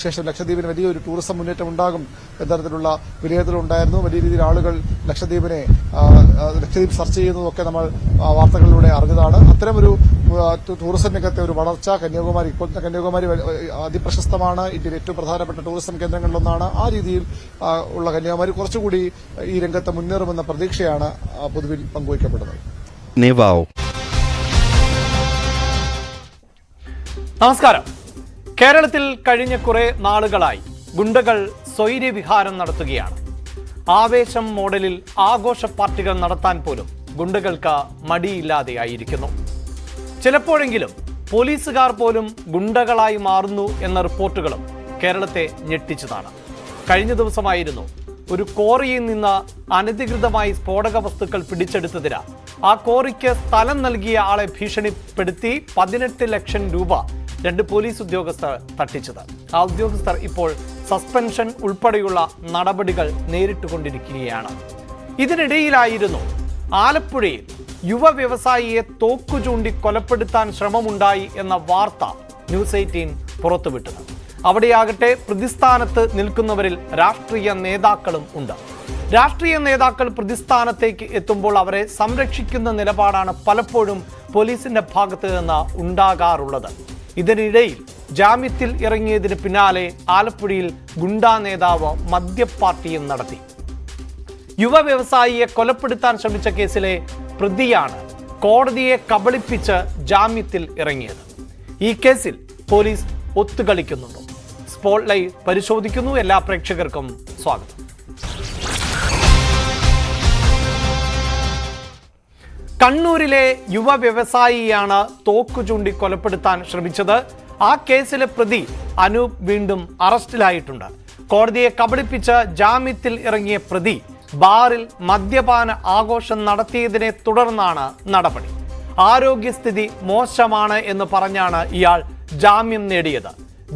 ശേഷം ലക്ഷദ്വീപിന് വലിയൊരു ടൂറിസം മുന്നേറ്റം ഉണ്ടാകും എന്ന തരത്തിലുള്ള വിലയിരുത്തലുണ്ടായിരുന്നു. വലിയ രീതിയിൽ ആളുകൾ ലക്ഷദ്വീപ് സെർച്ച് ചെയ്യുന്നതൊക്കെ നമ്മൾ വാർത്തകളിലൂടെ അറിഞ്ഞതാണ്. അത്തരമൊരു ടൂറിസം രംഗത്തെ ഒരു വളർച്ച കന്യാകുമാരി അതിപ്രശസ്തമാണ്. ഇന്ത്യയിലെ ഏറ്റവും പ്രധാനപ്പെട്ട ടൂറിസം കേന്ദ്രങ്ങളിലൊന്നാണ്. ആ രീതിയിൽ ഉള്ള കന്യാകുമാരി കുറച്ചുകൂടി ഈ രംഗത്ത് മുന്നേറുമെന്ന പ്രതീക്ഷയാണ് പൊതുവിൽ പങ്കുവയ്ക്കപ്പെടുന്നത്. നമസ്കാരം. കേരളത്തിൽ കഴിഞ്ഞ കുറെ നാളുകളായി ഗുണ്ടകൾ സ്വൈര്യവിഹാരം നടത്തുകയാണ്. ആവേശം മോഡലിൽ ആഘോഷ പാർട്ടികൾ നടത്താൻ പോലും ഗുണ്ടകൾക്ക് മടിയില്ലാതെയായിരിക്കുന്നു. ചിലപ്പോഴെങ്കിലും പോലീസുകാർ പോലും ഗുണ്ടകളായി മാറുന്നു എന്ന റിപ്പോർട്ടുകളും കേരളത്തെ ഞെട്ടിച്ചതാണ്. കഴിഞ്ഞ ദിവസമായിരുന്നു ഒരു കോറിയിൽ നിന്ന് അനധികൃതമായി സ്ഫോടക വസ്തുക്കൾ പിടിച്ചെടുത്തതിന് ആ കോറിക്ക് സ്ഥലം നൽകിയ ആളെ ഭീഷണിപ്പെടുത്തി 18 ലക്ഷം രൂപ 2 പോലീസ് ഉദ്യോഗസ്ഥർ തട്ടിച്ചത്. ആ ഉദ്യോഗസ്ഥർ ഇപ്പോൾ സസ്പെൻഷൻ ഉൾപ്പെടെയുള്ള നടപടികൾ നേരിട്ടുകൊണ്ടിരിക്കുകയാണ്. ഇതിനിടയിലായിരുന്നു ആലപ്പുഴയിൽ യുവ വ്യവസായിയെ തോക്കു ചൂണ്ടി കൊലപ്പെടുത്താൻ ശ്രമമുണ്ടായി എന്ന വാർത്ത ന്യൂസ് 18 പുറത്തുവിട്ടത്. അവിടെയാകട്ടെ പ്രതിസ്ഥാനത്ത് നിൽക്കുന്നവരിൽ രാഷ്ട്രീയ നേതാക്കളും ഉണ്ട്. രാഷ്ട്രീയ നേതാക്കൾ പ്രതിസ്ഥാനത്തേക്ക് എത്തുമ്പോൾ അവരെ സംരക്ഷിക്കുന്ന നിലപാടാണ് പലപ്പോഴും പോലീസിന്റെ ഭാഗത്ത് നിന്ന് ഉണ്ടാകാറുള്ളത്. ഇതിനിടയിൽ ജാമ്യത്തിൽ ഇറങ്ങിയതിന് പിന്നാലെ ആലപ്പുഴയിൽ ഗുണ്ടാ നേതാവ് മദ്യപാർട്ടിയും നടത്തി. യുവ വ്യവസായിയെ കൊലപ്പെടുത്താൻ ശ്രമിച്ച കേസിലെ പ്രതിയാണ് കോടതിയെ കബളിപ്പിച്ച് ജാമ്യത്തിൽ ഇറങ്ങിയത്. ഈ കേസിൽ പോലീസ് ഒത്തുകളിക്കുന്നുണ്ടോ? സ്പോട്ട് ലൈവ് പരിശോധിക്കുന്നു. എല്ലാ പ്രേക്ഷകർക്കും സ്വാഗതം. കണ്ണൂരിലെ യുവ വ്യവസായിയാണ് തോക്കു ചൂണ്ടി കൊലപ്പെടുത്താൻ ശ്രമിച്ചത്. ആ കേസിലെ പ്രതി അനൂപ് വീണ്ടും അറസ്റ്റിലായിട്ടുണ്ട്. കോടതിയെ കബളിപ്പിച്ച് ജാമ്യത്തിൽ ഇറങ്ങിയ പ്രതി ബാറിൽ മദ്യപാന ആഘോഷം നടത്തിയതിനെ തുടർന്നാണ് നടപടി. ആരോഗ്യസ്ഥിതി മോശമാണ് എന്ന് പറഞ്ഞാണ് ഇയാൾ ജാമ്യം നേടിയത്.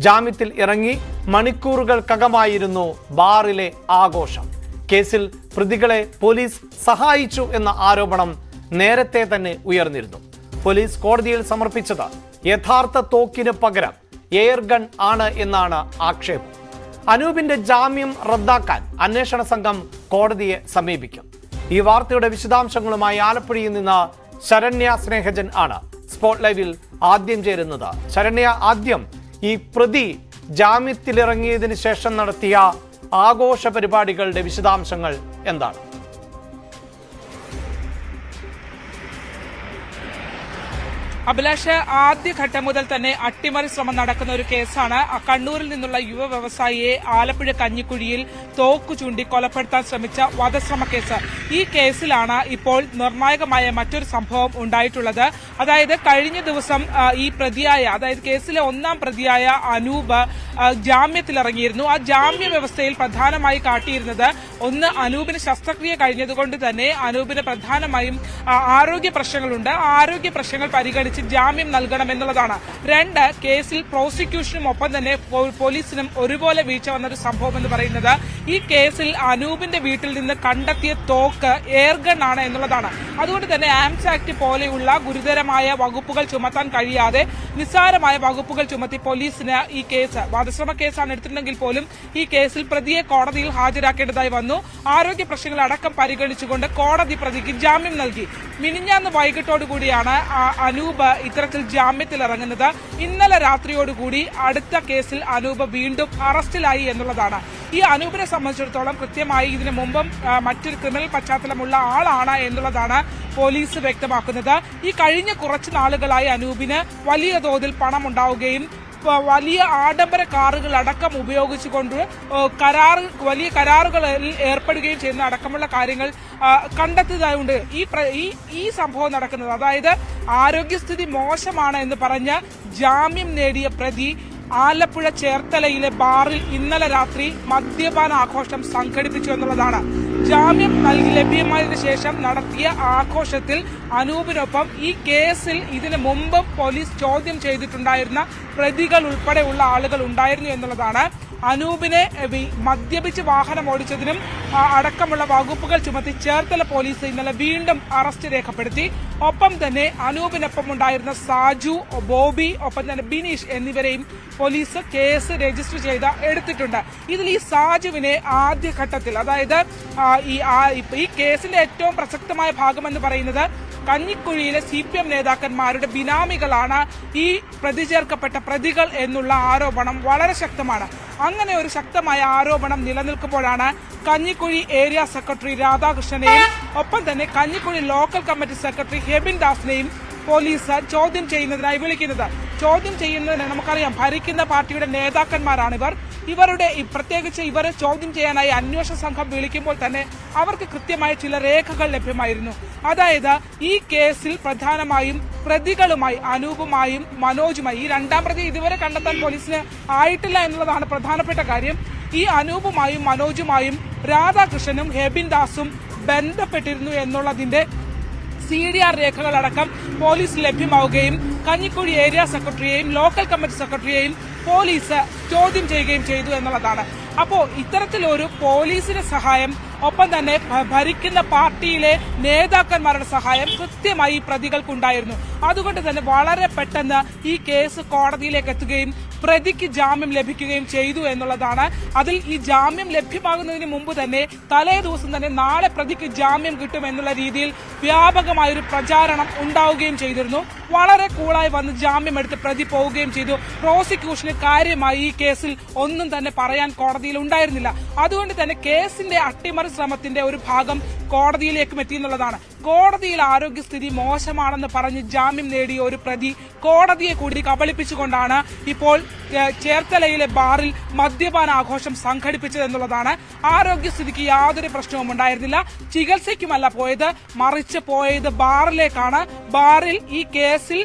ജാമ്യത്തിൽ ഇറങ്ങി മണിക്കൂറുകൾക്കകമായിരുന്നു ബാറിലെ ആഘോഷം. കേസിൽ പ്രതികളെ പോലീസ് സഹായിച്ചു എന്ന ആരോപണം നേരത്തെ തന്നെ ഉയർന്നിരുന്നു. പോലീസ് കോടതിയിൽ സമർപ്പിച്ചത് യഥാർത്ഥ തോക്കിന് പകരം എയർ ഗൺ ആണ് എന്നാണ് ആക്ഷേപം. അനൂപിന്റെ ജാമ്യം റദ്ദാക്കാൻ അന്വേഷണ സംഘം കോടതിയെ സമീപിക്കും. ഈ വാർത്തയുടെ വിശദാംശങ്ങളുമായി ആലപ്പുഴയിൽ നിന്ന് ശരണ്യ സ്നേഹജൻ ആണ് സ്പോട്ട് ലൈവിൽ ആദ്യം ചേരുന്നത്. ശരണ്യ, ആദ്യം ഈ പ്രതി ജാമ്യത്തിലിറങ്ങിയതിന് ശേഷം നടത്തിയ ആഘോഷ പരിപാടികളുടെ വിശദാംശങ്ങൾ എന്താണ്? അഭിലാഷ്, ആദ്യഘട്ടം മുതൽ തന്നെ അട്ടിമറി ശ്രമം നടക്കുന്ന ഒരു കേസാണ്. കണ്ണൂരിൽ നിന്നുള്ള യുവ വ്യവസായിയെ ആലപ്പുഴ കഞ്ഞിക്കുഴിയിൽ തോക്കു ചൂണ്ടി കൊലപ്പെടുത്താൻ ശ്രമിച്ച വധശ്രമ കേസ്. ഈ കേസിലാണ് ഇപ്പോൾ നിർണായകമായ മറ്റൊരു സംഭവം ഉണ്ടായിട്ടുള്ളത്. അതായത് കഴിഞ്ഞ ദിവസം ഈ പ്രതിയായ, അതായത് കേസിലെ 1ാം പ്രതിയായ അനൂപ് ജാമ്യത്തിലിറങ്ങിയിരുന്നു. ആ ജാമ്യ വ്യവസ്ഥയിൽ പ്രധാനമായി കാട്ടിയിരുന്നത് ഒന്ന്, അനൂപിന് ശസ്ത്രക്രിയ കഴിഞ്ഞതുകൊണ്ട് തന്നെ അനൂപിന് പ്രധാനമായും ആരോഗ്യ പ്രശ്നങ്ങളുണ്ട്. ആരോഗ്യ പ്രശ്നങ്ങൾ പരിഗണിച്ച് ജാമ്യം നൽകണം എന്നുള്ളതാണ്. 2, കേസിൽ പ്രോസിക്യൂഷനും ഒപ്പം തന്നെ പോലീസിനും ഒരുപോലെ വീഴ്ച വന്നൊരു സംഭവം എന്ന് പറയുന്നത് ഈ കേസിൽ അനൂപിന്റെ വീട്ടിൽ നിന്ന് കണ്ടെത്തിയ തോക്ക് എയർഗൺ ആണ് എന്നുള്ളതാണ്. അതുകൊണ്ട് തന്നെ ആംസ് ആക്ട് പോലെയുള്ള ഗുരുതരമായ വകുപ്പുകൾ ചുമത്താൻ കഴിയാതെ നിസ്സാരമായ വകുപ്പുകൾ ചുമത്തി പോലീസിന് ഈ കേസ്, വധശ്രമ കേസാണ് എടുത്തിട്ടുണ്ടെങ്കിൽ പോലും ഈ കേസിൽ പ്രതിയെ കോടതിയിൽ ഹാജരാക്കേണ്ടതായി വന്നു. ആരോഗ്യ പ്രശ്നങ്ങൾ അടക്കം പരിഗണിച്ചുകൊണ്ട് കോടതി പ്രതിക്ക് ജാമ്യം നൽകി. മിനിഞ്ഞാന്ന് വൈകിട്ടോടുകൂടിയാണ് അനൂപ് ഇത്തരത്തിൽ ജാമ്യത്തിൽ ഇറങ്ങുന്നത്. ഇന്നലെ രാത്രിയോടുകൂടി അടുത്ത കേസിൽ അനൂപ് വീണ്ടും അറസ്റ്റിലായി എന്നുള്ളതാണ്. ഈ അനൂപിനെ സംബന്ധിച്ചിടത്തോളം കൃത്യമായി ഇതിനു മുമ്പും മറ്റൊരു ക്രിമിനൽ പശ്ചാത്തലമുള്ള ആളാണ് എന്നുള്ളതാണ് പോലീസ് വ്യക്തമാക്കുന്നത്. ഈ കഴിഞ്ഞ കുറച്ച് നാളുകളായി അനൂപിന് വലിയ തോതിൽ പണം ഉണ്ടാവുകയും വലിയ ആഡംബര കാറുകൾ അടക്കം ഉപയോഗിച്ചുകൊണ്ട് വലിയ കരാറുകളിൽ ഏർപ്പെടുകയും ചെയ്യുന്ന അടക്കമുള്ള കാര്യങ്ങൾ കണ്ടെത്തിയതായുണ്ട് ഈ സംഭവം നടക്കുന്നത്. അതായത് ആരോഗ്യസ്ഥിതി മോശമാണ് എന്ന് പറഞ്ഞ് ജാമ്യം നേടിയ പ്രതി ആലപ്പുഴ ചേർത്തലയിലെ ബാറിൽ ഇന്നലെ രാത്രി മദ്യപാന ആഘോഷം സംഘടിപ്പിച്ചു എന്നുള്ളതാണ്. ജാമ്യം ലഭ്യമായതിനു ശേഷം നടത്തിയ ആഘോഷത്തിൽ അനൂപിനൊപ്പം ഈ കേസിൽ ഇതിനു മുമ്പ് പോലീസ് ചോദ്യം ചെയ്തിട്ടുണ്ടായിരുന്ന പ്രതികൾ ഉൾപ്പെടെയുള്ള ആളുകൾ ഉണ്ടായിരുന്നു എന്നുള്ളതാണ്. അനൂപിനെ മദ്യപിച്ച് വാഹനം ഓടിച്ചതിനും അടക്കമുള്ള വകുപ്പുകൾ ചുമത്തി ചേർത്തല പോലീസ് ഇന്നലെ വീണ്ടും അറസ്റ്റ് രേഖപ്പെടുത്തി. ഒപ്പം തന്നെ അനൂപിനൊപ്പം ഉണ്ടായിരുന്ന സാജു, ബോബി, ഒപ്പം തന്നെ ബിനീഷ് എന്നിവരെയും പോലീസ് കേസ് രജിസ്റ്റർ ചെയ്ത് എടുത്തിട്ടുണ്ട്. ഇതിൽ ഈ സാജുവിനെ ആദ്യഘട്ടത്തിൽ, അതായത് ഈ കേസിന്റെ ഏറ്റവും പ്രസക്തമായ ഭാഗമെന്ന് പറയുന്നത് കഞ്ഞിക്കുഴിയിലെ CPM നേതാക്കന്മാരുടെ ബിനാമികളാണ് ഈ പ്രതി ചേർക്കപ്പെട്ട പ്രതികൾ എന്നുള്ള ആരോപണം വളരെ ശക്തമാണ്. അങ്ങനെ ഒരു ശക്തമായ ആരോപണം നിലനിൽക്കുമ്പോഴാണ് കഞ്ഞിക്കുഴി ഏരിയ സെക്രട്ടറി രാധാകൃഷ്ണനെയും ഒപ്പം തന്നെ Kanjikuzhi local committee secretary Hebin ദാസിനെയും പോലീസ് ചോദ്യം ചെയ്യുന്നതിനായി വിളിക്കുന്നത്. ചോദ്യം ചെയ്യുന്നതിന് നമുക്കറിയാം, ഭരിക്കുന്ന പാർട്ടിയുടെ നേതാക്കന്മാരാണിവർ. ഇവരുടെ പ്രത്യേകിച്ച് ഇവരെ ചോദ്യം ചെയ്യാനായി അന്വേഷണ സംഘം വിളിക്കുമ്പോൾ തന്നെ അവർക്ക് കൃത്യമായ ചില രേഖകൾ ലഭ്യമായിരുന്നു. അതായത് ഈ കേസിൽ പ്രധാനമായും പ്രതികളുമായി അനൂപുമായും മനോജുമായി, ഈ രണ്ടാം പ്രതി ഇതുവരെ കണ്ടെത്താൻ പോലീസിന് ആയിട്ടില്ല എന്നുള്ളതാണ് പ്രധാനപ്പെട്ട കാര്യം. ഈ അനൂപുമായും മനോജുമായും രാധാകൃഷ്ണനും ഹെബിൻ ദാസും ബന്ധപ്പെട്ടിരുന്നു എന്നുള്ളതിന്റെ CDR രേഖകളടക്കം പോലീസ് ലഭ്യമാവുകയും കഞ്ഞിക്കുഴി ഏരിയ സെക്രട്ടറിയെയും ലോക്കൽ കമ്മിറ്റി സെക്രട്ടറിയെയും പോലീസ് ചോദ്യം ചെയ്യുകയും ചെയ്തു എന്നുള്ളതാണ്. അപ്പോ ഇത്തരത്തിലൊരു പോലീസിന്റെ സഹായം, ഒപ്പം തന്നെ ഭരിക്കുന്ന പാർട്ടിയിലെ നേതാക്കന്മാരുടെ സഹായം കൃത്യമായി പ്രതികൾക്കുണ്ടായിരുന്നു. അതുകൊണ്ട് തന്നെ വളരെ പെട്ടെന്ന് ഈ കേസ് കോടതിയിലേക്ക് എത്തുകയും പ്രതിക്ക് ജാമ്യം ലഭിക്കുകയും ചെയ്തു എന്നുള്ളതാണ്. അതിൽ ഈ ജാമ്യം ലഭ്യമാകുന്നതിന് മുമ്പ് തന്നെ തലേ ദിവസം തന്നെ നാളെ പ്രതിക്ക് ജാമ്യം കിട്ടും എന്നുള്ള രീതിയിൽ വ്യാപകമായൊരു പ്രചാരണം ഉണ്ടാവുകയും ചെയ്തിരുന്നു. വളരെ കൂളായി വന്ന് ജാമ്യം എടുത്ത് പ്രതി പോവുകയും ചെയ്തു. പ്രോസിക്യൂഷന് കാര്യമായി ഈ കേസിൽ ഒന്നും തന്നെ പറയാൻ കോടതിയിൽ ഉണ്ടായിരുന്നില്ല. അതുകൊണ്ട് തന്നെ കേസിന്റെ അട്ടിമറി ശ്രമത്തിന്റെ ഒരു ഭാഗം കോടതിയിലേക്കും എത്തിയെന്നുള്ളതാണ്. കോടതിയിൽ ആരോഗ്യസ്ഥിതി മോശമാണെന്ന് പറഞ്ഞ് ജാമ്യം നേടിയ ഒരു പ്രതി കോടതിയെ കൂടി കബളിപ്പിച്ചുകൊണ്ടാണ് ഇപ്പോൾ ചേർത്തലയിലെ ബാറിൽ മദ്യപാന ആഘോഷം സംഘടിപ്പിച്ചതെന്നുള്ളതാണ്. ആരോഗ്യസ്ഥിതിക്ക് യാതൊരു പ്രശ്നവും ഉണ്ടായിരുന്നില്ല. ചികിത്സയ്ക്കുമല്ല പോയത്, മറിച്ച് പോയത് ബാറിലേക്കാണ്. ബാറിൽ ഈ കേസിൽ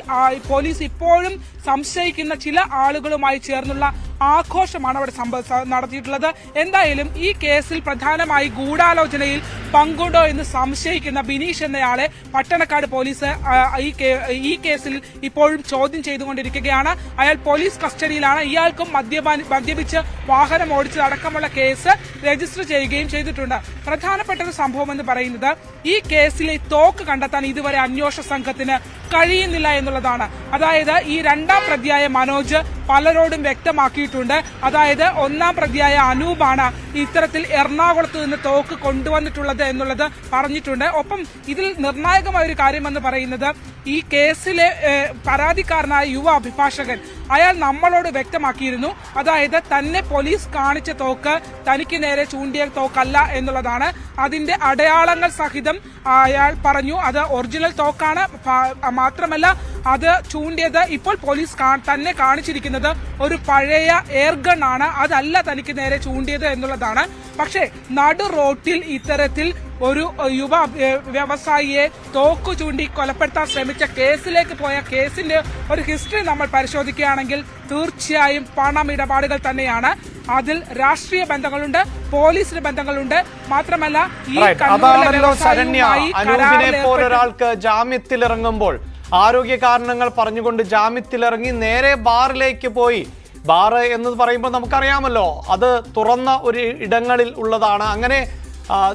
പോലീസ് ഇപ്പോഴും സംശയിക്കുന്ന ചില ആളുകളുമായി ചേർന്നുള്ള ആഘോഷമാണ് അവിടെ നടത്തിയിട്ടുള്ളത്. എന്തായാലും ഈ കേസിൽ പ്രധാനമായി ഗൂഢാലോചനയിൽ പങ്കുണ്ടോ എന്ന് സംശയിക്കുന്ന ബിനീഷ് എന്നയാളെ പട്ടണക്കാട് പോലീസ് ഈ കേസിൽ ഇപ്പോഴും ചോദ്യം ചെയ്തുകൊണ്ടിരിക്കുകയാണ്. അയാൾ പോലീസ് കസ്റ്റഡിയിലാണ്. ഇയാൾക്കും മദ്യപിച്ച് വാഹനം ഓടിച്ചതടക്കമുള്ള കേസ് രജിസ്റ്റർ ചെയ്യുകയും ചെയ്തിട്ടുണ്ട്. പ്രധാനപ്പെട്ട ഒരു സംഭവം എന്ന് പറയുന്നത് ഈ കേസിലെ തോക്ക് കണ്ടെത്താൻ ഇതുവരെ അന്വേഷണ സംഘത്തിന് കഴിയുന്നില്ല എന്നുള്ളതാണ്. അതായത് ഈ രണ്ടാം പ്രതിയായ മനോജ് പലരോടും വ്യക്തമാക്കിയിട്ടുണ്ട്. അതായത് ഒന്നാം പ്രതിയായ അനൂപാണ് ഇത്തരത്തിൽ എറണാകുളത്ത് നിന്ന് തോക്ക് കൊണ്ടുവന്നിട്ടുള്ളത് എന്നുള്ളത് പറഞ്ഞിട്ടുണ്ട്. ഒപ്പം ഇതിൽ നിർണായകമായ ഒരു കാര്യമെന്ന് പറയുന്നത് ഈ കേസിലെ പരാതിക്കാരനായ യുവ അഭിഭാഷകൻ അയാൾ നമ്മളോട് വ്യക്തമാക്കിയിരുന്നു. അതായത് തന്നെ പോലീസ് കാണിച്ച തോക്ക് തനിക്ക് നേരെ ചൂണ്ടിയ തോക്കല്ല എന്നുള്ളതാണ്. അതിന്റെ അടയാളങ്ങൾ സഹിതം അയാൾ പറഞ്ഞു അത് ഒറിജിനൽ തോക്കാണ്. മാത്രമല്ല അത് ചൂണ്ടിയത് ഇപ്പോൾ പോലീസ് തന്നെ കാണിച്ചിരിക്കുന്നത് ഒരു പഴയ എയർഗൺ ആണ്, അതല്ല തനിക്ക് നേരെ ചൂണ്ടിയത് എന്നുള്ളതാണ്. പക്ഷേ നടു റോട്ടിൽ ഇത്തരത്തിൽ ഒരു യുവ വ്യവസായിയെ തോക്കു ചൂണ്ടി കൊലപ്പെടുത്താൻ ശ്രമിച്ച കേസിലേക്ക് പോയ കേസിന്റെ ഒരു ഹിസ്റ്ററി നമ്മൾ പരിശോധിക്കുകയാണെങ്കിൽ തീർച്ചയായും പണമിടപാടുകൾ തന്നെയാണ്. അതിൽ രാഷ്ട്രീയ ബന്ധങ്ങളുണ്ട്, പോലീസിന് ബന്ധങ്ങളുണ്ട്. മാത്രമല്ല ഈ അനൂപിനെ പോലൊരാൾക്ക് ജാമ്യത്തിലിറങ്ങുമ്പോൾ ആരോഗ്യ കാരണങ്ങൾ പറഞ്ഞുകൊണ്ട് ജാമ്യത്തിലിറങ്ങി നേരെ ബാറിലേക്ക് പോയി. ബാറ് എന്ന് പറയുമ്പോൾ നമുക്കറിയാമല്ലോ അത് തുറന്ന ഒരു ഇടങ്ങളിൽ ഉള്ളതാണ്. അങ്ങനെ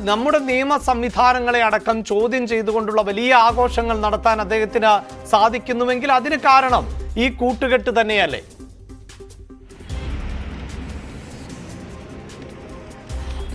നമ്മുടെ നിയമ സംവിധാനങ്ങളെ അടക്കം ചോദ്യം ചെയ്തുകൊണ്ടുള്ള വലിയ ആഘോഷങ്ങൾ നടത്താൻ അദ്ദേഹത്തിന് സാധിക്കുന്നുവെങ്കിൽ അതിന് കാരണം ഈ കൂട്ടുകെട്ട് തന്നെയല്ലേ?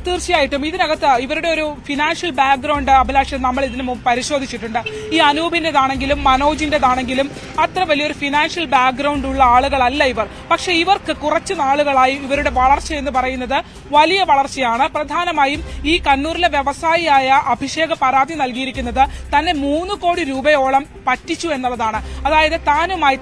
തീർച്ചയായിട്ടും ഇതിനകത്ത് ഇവരുടെ ഒരു ഫിനാൻഷ്യൽ ബാക്ക്ഗ്രൗണ്ട് അഭിലാഷ് നമ്മൾ ഇതിനു മുമ്പ് പരിശോധിച്ചിട്ടുണ്ട്. ഈ അനൂപിന്റേതാണെങ്കിലും മനോജിന്റേതാണെങ്കിലും അത്ര വലിയൊരു ഫിനാൻഷ്യൽ ബാക്ക്ഗ്രൗണ്ട് ഉള്ള ആളുകളല്ല ഇവർ. പക്ഷെ ഇവർക്ക് കുറച്ചു നാളുകളായി ഇവരുടെ വളർച്ച എന്ന് പറയുന്നത് വലിയ വളർച്ചയാണ്. പ്രധാനമായും ഈ കണ്ണൂരിലെ വ്യവസായിയായ അഭിഷേക് പരാതി നൽകിയിരിക്കുന്നത് തന്നെ 3 കോടി രൂപയോളം പറ്റിച്ചു എന്നുള്ളതാണ്. അതായത് താനുമായി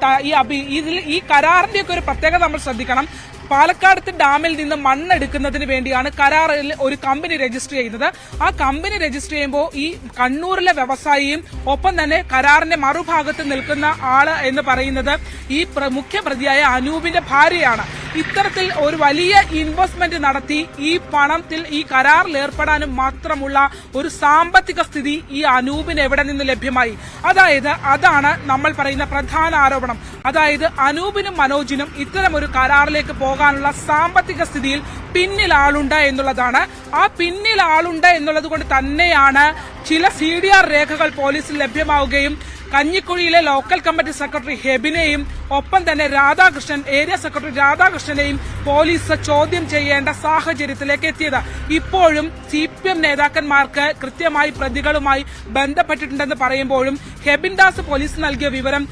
ഈ കരാറിന്റെ ഒക്കെ ഒരു പ്രത്യേകത നമ്മൾ ശ്രദ്ധിക്കണം. പാലക്കാട് ഡാമിൽ നിന്ന് മണ്ണെടുക്കുന്നതിന് വേണ്ടിയാണ് കരാറിൽ ഒരു കമ്പനി രജിസ്റ്റർ ചെയ്യുന്നത്. ആ കമ്പനി രജിസ്റ്റർ ചെയ്യുമ്പോൾ ഈ കണ്ണൂരിലെ വ്യവസായിയും ഒപ്പം തന്നെ കരാറിന്റെ മറുഭാഗത്ത് നിൽക്കുന്ന ആള് എന്ന് പറയുന്നത് ഈ മുഖ്യ പ്രതിയായ അനൂപിന്റെ ഭാര്യയാണ്. ഇത്തരത്തിൽ ഒരു വലിയ ഇൻവെസ്റ്റ്മെന്റ് നടത്തി ഈ പണത്തിൽ ഈ കരാറിൽ ഏർപ്പെടാനും മാത്രമുള്ള ഒരു സാമ്പത്തിക സ്ഥിതി ഈ അനൂപിന് എവിടെ നിന്ന് ലഭ്യമായി? അതായത് അതാണ് നമ്മൾ പറയുന്ന പ്രധാന ആരോപണം. അതായത് അനൂപിനും മനോജിനും ഇത്തരം ഒരു കരാറിലേക്ക് പോകാനുള്ള സാമ്പത്തിക സ്ഥിതിയിൽ പിന്നിൽ ആളുണ്ട് എന്നുള്ളതാണ്. ആ പിന്നിൽ ആളുണ്ട് എന്നുള്ളത് കൊണ്ട് തന്നെയാണ് ചില CDR രേഖകൾ പോലീസിൽ ലഭ്യമാവുകയും കഞ്ഞിക്കുഴിയിലെ ലോക്കൽ കമ്മിറ്റി സെക്രട്ടറി ഹെബിനെയും ഒപ്പം തന്നെ രാധാകൃഷ്ണൻ, ഏരിയ സെക്രട്ടറി രാധാകൃഷ്ണനെയും പോലീസ് ചോദ്യം ചെയ്യേണ്ട സാഹചര്യത്തിലേക്ക് എത്തിയത്. ഇപ്പോഴും CPM നേതാക്കന്മാർക്ക് കൃത്യമായി പ്രതികളുമായി ബന്ധപ്പെട്ടിട്ടുണ്ടെന്ന് പറയുമ്പോഴും ഹെബിൻദാസ് പോലീസ് നൽകിയ വിവരം,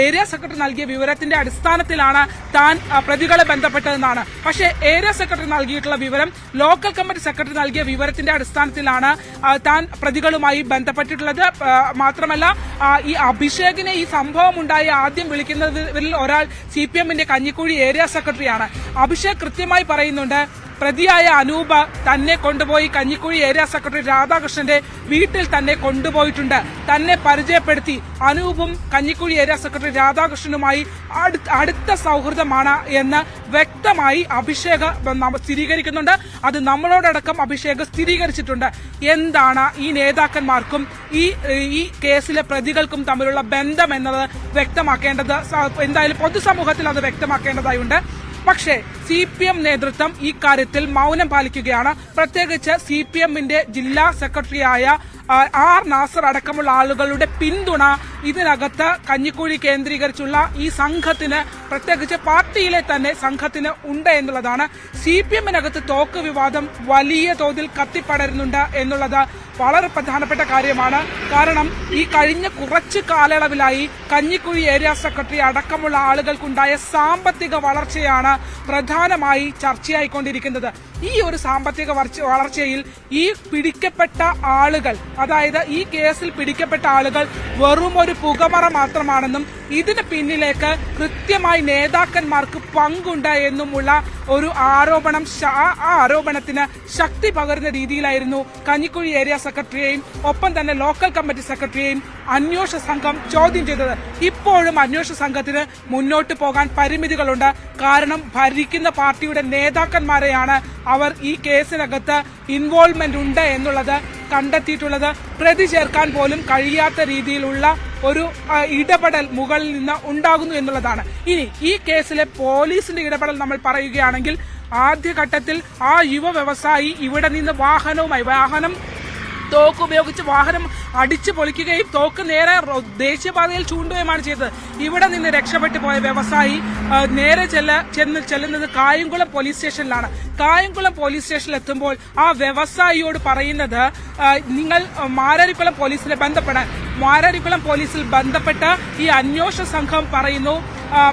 ഏരിയ സെക്രട്ടറി നൽകിയ വിവരത്തിന്റെ അടിസ്ഥാനത്തിലാണ് താൻ പ്രതികളെ ബന്ധപ്പെട്ടതെന്നാണ്. പക്ഷേ ഏരിയ സെക്രട്ടറി നൽകിയിട്ടുള്ള വിവരം ലോക്കൽ കമ്മിറ്റി സെക്രട്ടറി നൽകിയ വിവരത്തിന്റെ അടിസ്ഥാനത്തിലാണ് താൻ പ്രതികളുമായി ബന്ധപ്പെട്ടിട്ടുള്ളത്. മാത്രമല്ല ഈ അഭിഷേകിനെ ഈ സംഭവം ഉണ്ടായി ആദ്യം വിളിക്കുന്നവരിൽ ഒരാൾ CPMന്റെ കഞ്ഞിക്കുഴി ഏരിയ സെക്രട്ടറിയാണ്. അഭിഷേക് കൃത്യമായി പറയുന്നുണ്ട്, പ്രതിയായ അനൂപ് തന്നെ കൊണ്ടുപോയി കഞ്ഞിക്കുഴി ഏരിയ സെക്രട്ടറി രാധാകൃഷ്ണന്റെ വീട്ടിൽ തന്നെ കൊണ്ടുപോയിട്ടുണ്ട്. തന്നെ പരിചയപ്പെടുത്തി. അനൂപും കഞ്ഞിക്കുഴി ഏരിയ സെക്രട്ടറി രാധാകൃഷ്ണനുമായി അടുത്ത സൗഹൃദമാണ് എന്ന് വ്യക്തമായി അഭിഷേക് സ്ഥിരീകരിക്കുന്നുണ്ട്. അത് നമ്മളോടടക്കം അഭിഷേക് സ്ഥിരീകരിച്ചിട്ടുണ്ട്. എന്താണ് ഈ നേതാക്കന്മാർക്കും ഈ കേസിലെ പ്രതികൾക്കും തമ്മിലുള്ള ബന്ധം എന്നത് വ്യക്തമാക്കേണ്ടത്, എന്തായാലും പൊതുസമൂഹത്തിൽ അത് വ്യക്തമാക്കേണ്ടതായുണ്ട്. പക്ഷേ CPM നേതൃത്വം ഈ കാര്യത്തിൽ മൗനം പാലിക്കുകയാണ്. പ്രത്യേകിച്ച് CPMന്റെ ജില്ലാ സെക്രട്ടറിയായ R നാസർ അടക്കമുള്ള ആളുകളുടെ പിന്തുണ ഇതിനകത്ത് കഞ്ഞിക്കുഴി കേന്ദ്രീകരിച്ചുള്ള ഈ സംഘത്തിന്, പ്രത്യേകിച്ച് പാർട്ടിയിലെ തന്നെ സംഘത്തിന് ഉണ്ട് എന്നുള്ളതാണ്. CPMനകത്ത് തോക്ക് വിവാദം വലിയ തോതിൽ കത്തിപ്പടരുന്നുണ്ട് എന്നുള്ളത് വളരെ പ്രധാനപ്പെട്ട കാര്യമാണ്. കാരണം ഈ കഴിഞ്ഞ കുറച്ചു കാലയളവിലായി കഞ്ഞിക്കുഴി ഏരിയ സെക്രട്ടറി അടക്കമുള്ള ആളുകൾക്കുണ്ടായ സാമ്പത്തിക വളർച്ചയാണ് പ്രധാനമായി ചർച്ചയായിക്കൊണ്ടിരിക്കുന്നത്. ഈ ഒരു സാമ്പത്തിക വളർച്ചയിൽ ഈ പിടിക്കപ്പെട്ട ആളുകൾ, അതായത് ഈ കേസിൽ പിടിക്കപ്പെട്ട ആളുകൾ വെറും ഒരു പുകമറ മാത്രമാണെന്നും ഇതിന് പിന്നിലേക്ക് കൃത്യമായി നേതാക്കന്മാർക്ക് പങ്കുണ്ട് എന്നുമുള്ള ഒരു ആരോപണം, ആ ആരോപണത്തിന് ശക്തി പകരുന്ന രീതിയിലായിരുന്നു കഞ്ഞിക്കുഴി ഏരിയ സെക്രട്ടറിയെയും ഒപ്പം തന്നെ ലോക്കൽ കമ്മിറ്റി സെക്രട്ടറിയെയും അന്വേഷണ സംഘം ചോദ്യം ചെയ്തത്. ഇപ്പോഴും അന്വേഷണ സംഘത്തിന് മുന്നോട്ട് പോകാൻ പരിമിതികളുണ്ട്. കാരണം ഭരിക്കുന്ന പാർട്ടിയുടെ നേതാക്കന്മാരെയാണ് അവർ ഈ കേസിനകത്ത് ഇൻവോൾവ്മെന്റ് ഉണ്ട് എന്നുള്ളത് കണ്ടെത്തിയിട്ടുള്ളത്. പ്രതി ചേർക്കാൻ പോലും കഴിയാത്ത രീതിയിലുള്ള ഒരു ഇടപെടൽ മുകളിൽ നിന്ന് ഉണ്ടാകുന്നു എന്നുള്ളതാണ്. ഇനി ഈ കേസിലെ പോലീസിന്റെ ഇടപെടൽ നമ്മൾ പറയുകയാണെങ്കിൽ ആദ്യഘട്ടത്തിൽ ആ യുവ വ്യവസായി ഇവിടെ നിന്ന് വാഹനം തോക്ക് ഉപയോഗിച്ച് വാഹനം അടിച്ചു പൊളിക്കുകയും തോക്ക് നേരെ ദേശീയപാതയിൽ ചൂണ്ടുകയുമാണ് ചെയ്തത്. ഇവിടെ നിന്ന് രക്ഷപ്പെട്ടു പോയ വ്യവസായി നേരെ ചെല്ലുന്നത് കായംകുളം പോലീസ് സ്റ്റേഷനിലാണ്. കായംകുളം പോലീസ് സ്റ്റേഷനിൽ എത്തുമ്പോൾ ആ വ്യവസായിയോട് പറയുന്നത്, നിങ്ങൾ മാരാരിക്കുളം പോലീസിനെ ബന്ധപ്പെടാൻ. മാരാരിക്കുളം പോലീസിൽ ബന്ധപ്പെട്ട ഈ അന്വേഷണ സംഘം പറയുന്നു,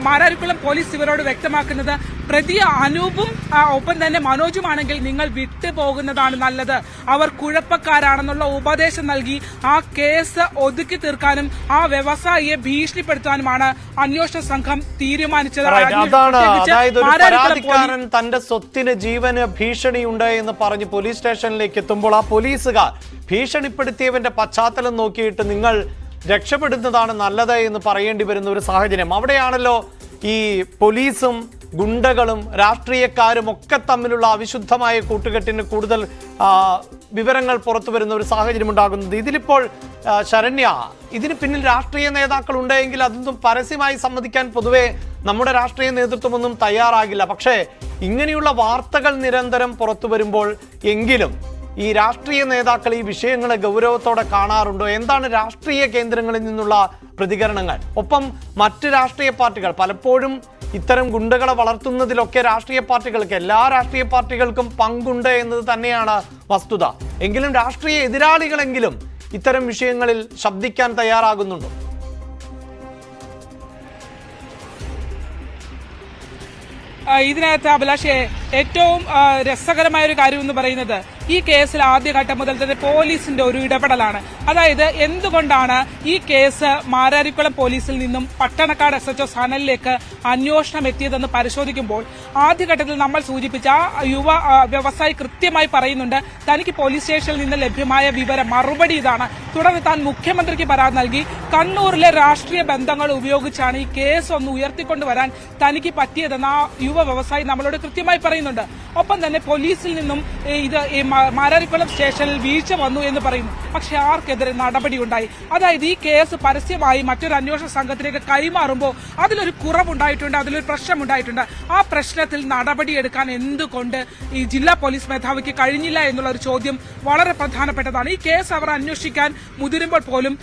മാരാരിക്കുളം പോലീസ് ഇവരോട് വ്യക്തമാക്കുന്നത്, പ്രതി അനൂപും ഒപ്പം തന്നെ മനോജുമാണെങ്കിൽ നിങ്ങൾ വിട്ടുപോകുന്നതാണ് നല്ലത്. അവർ കുഴപ്പക്കാരാണെന്നുള്ള ഉപദേശം നൽകി ആ കേസ് ഒതുക്കി തീർക്കാനും ആ വ്യവസായിയെ ഭീഷണിപ്പെടുത്താനുമാണ് അന്വേഷണ സംഘം തീരുമാനിച്ചത്. അതാണ്, അതായത് ഒരു പരാതിക്കാരൻ തന്റെ സ്വത്തിന് ജീവന് ഭീഷണിയുണ്ട് എന്ന് പറഞ്ഞ് പോലീസ് സ്റ്റേഷനിലേക്ക് എത്തുമ്പോൾ ആ പോലീസുകാർ ഭീഷണിപ്പെടുത്തിയവന്റെ പശ്ചാത്തലം നോക്കിയിട്ട് നിങ്ങൾ രക്ഷപ്പെടുന്നതാണ് നല്ലത് എന്ന് പറയേണ്ടി വരുന്ന ഒരു സാഹചര്യം. അവിടെയാണല്ലോ ഈ പോലീസും ഗുണ്ടകളും രാഷ്ട്രീയക്കാരും ഒക്കെ തമ്മിലുള്ള അവിശുദ്ധമായ കൂട്ടുകെട്ടിന് കൂടുതൽ വിവരങ്ങൾ പുറത്തു വരുന്ന ഒരു സാഹചര്യം ഉണ്ടാകുന്നത്. ഇതിലിപ്പോൾ ശരണ്യ, ഇതിന് പിന്നിൽ രാഷ്ട്രീയ നേതാക്കൾ ഉണ്ടെങ്കിൽ അതൊന്നും പരസ്യമായി സമ്മതിക്കാൻ പൊതുവെ നമ്മുടെ രാഷ്ട്രീയ നേതൃത്വമൊന്നും തയ്യാറാകില്ല. പക്ഷേ ഇങ്ങനെയുള്ള വാർത്തകൾ നിരന്തരം പുറത്തു വരുമ്പോൾ എങ്കിലും ഈ രാഷ്ട്രീയ നേതാക്കൾ ഈ വിഷയങ്ങളെ ഗൗരവത്തോടെ കാണാറുണ്ടോ? എന്താണ് രാഷ്ട്രീയ കേന്ദ്രങ്ങളിൽ നിന്നുള്ള പ്രതികരണങ്ങൾ? ഒപ്പം മറ്റ് രാഷ്ട്രീയ പാർട്ടികൾ പലപ്പോഴും ഇത്തരം ഗുണ്ടകളെ വളർത്തുന്നതിലൊക്കെ രാഷ്ട്രീയ പാർട്ടികൾക്ക്, എല്ലാ രാഷ്ട്രീയ പാർട്ടികൾക്കും പങ്കുണ്ട് എന്നത് തന്നെയാണ് വസ്തുത. എങ്കിലും രാഷ്ട്രീയ എതിരാളികളെങ്കിലും ഇത്തരം വിഷയങ്ങളിൽ ശബ്ദിക്കാൻ തയ്യാറാകുന്നുണ്ടോ? ഇതിനകത്ത് അഭിലാഷേ ഏറ്റവും രസകരമായ ഒരു കാര്യം എന്ന് പറയുന്നത്, ഈ കേസിൽ ആദ്യഘട്ടം മുതൽ തന്നെ പോലീസിന്റെ ഒരു ഇടപെടലാണ്. അതായത് എന്തുകൊണ്ടാണ് ഈ കേസ് മാരാരിക്കുളം പോലീസിൽ നിന്നും പട്ടണക്കാട് SHO സനലിലേക്ക് അന്വേഷണം എത്തിയതെന്ന് പരിശോധിക്കുമ്പോൾ ആദ്യഘട്ടത്തിൽ നമ്മൾ സൂചിപ്പിച്ച ആ യുവ വ്യവസായി കൃത്യമായി പറയുന്നുണ്ട്, തനിക്ക് പോലീസ് സ്റ്റേഷനിൽ നിന്ന് ലഭ്യമായ വിവരം മറുപടി ഇതാണ്. തുടർന്ന് താൻ മുഖ്യമന്ത്രിക്ക് പരാതി നൽകി. കണ്ണൂരിലെ രാഷ്ട്രീയ ബന്ധങ്ങൾ ഉപയോഗിച്ചാണ് ഈ കേസ് ഒന്ന് ഉയർത്തിക്കൊണ്ടുവരാൻ തനിക്ക് പറ്റിയതെന്ന് ആ യുവ വ്യവസായി നമ്മളോട് കൃത്യമായി പറയുന്നുണ്ട്. ഒപ്പം തന്നെ പോലീസിൽ നിന്നും ഇത് മാരാരിക്കുളം സ്റ്റേഷനിൽ വീഴ്ച വന്നു എന്ന് പറയുന്നു. പക്ഷെ ആർക്കെതിരെ നടപടി ഉണ്ടായി? അതായത് ഈ കേസ് പരസ്യമായി മറ്റൊരു അന്വേഷണ സംഘത്തിലേക്ക് കൈമാറുമ്പോൾ അതിലൊരു കുറവുണ്ടായിട്ടുണ്ട്, അതിലൊരു പ്രശ്നമുണ്ടായിട്ടുണ്ട്. ആ പ്രശ്നത്തിൽ നടപടിയെടുക്കാൻ എന്തുകൊണ്ട് ഈ ജില്ലാ പോലീസ് മേധാവിക്ക് കഴിഞ്ഞില്ല എന്നുള്ള ഒരു ചോദ്യം വളരെ പ്രധാനപ്പെട്ടതാണ്. ഈ കേസ് അവർ അന്വേഷിക്കാൻ മുതിരുമ്പോൾ പോലും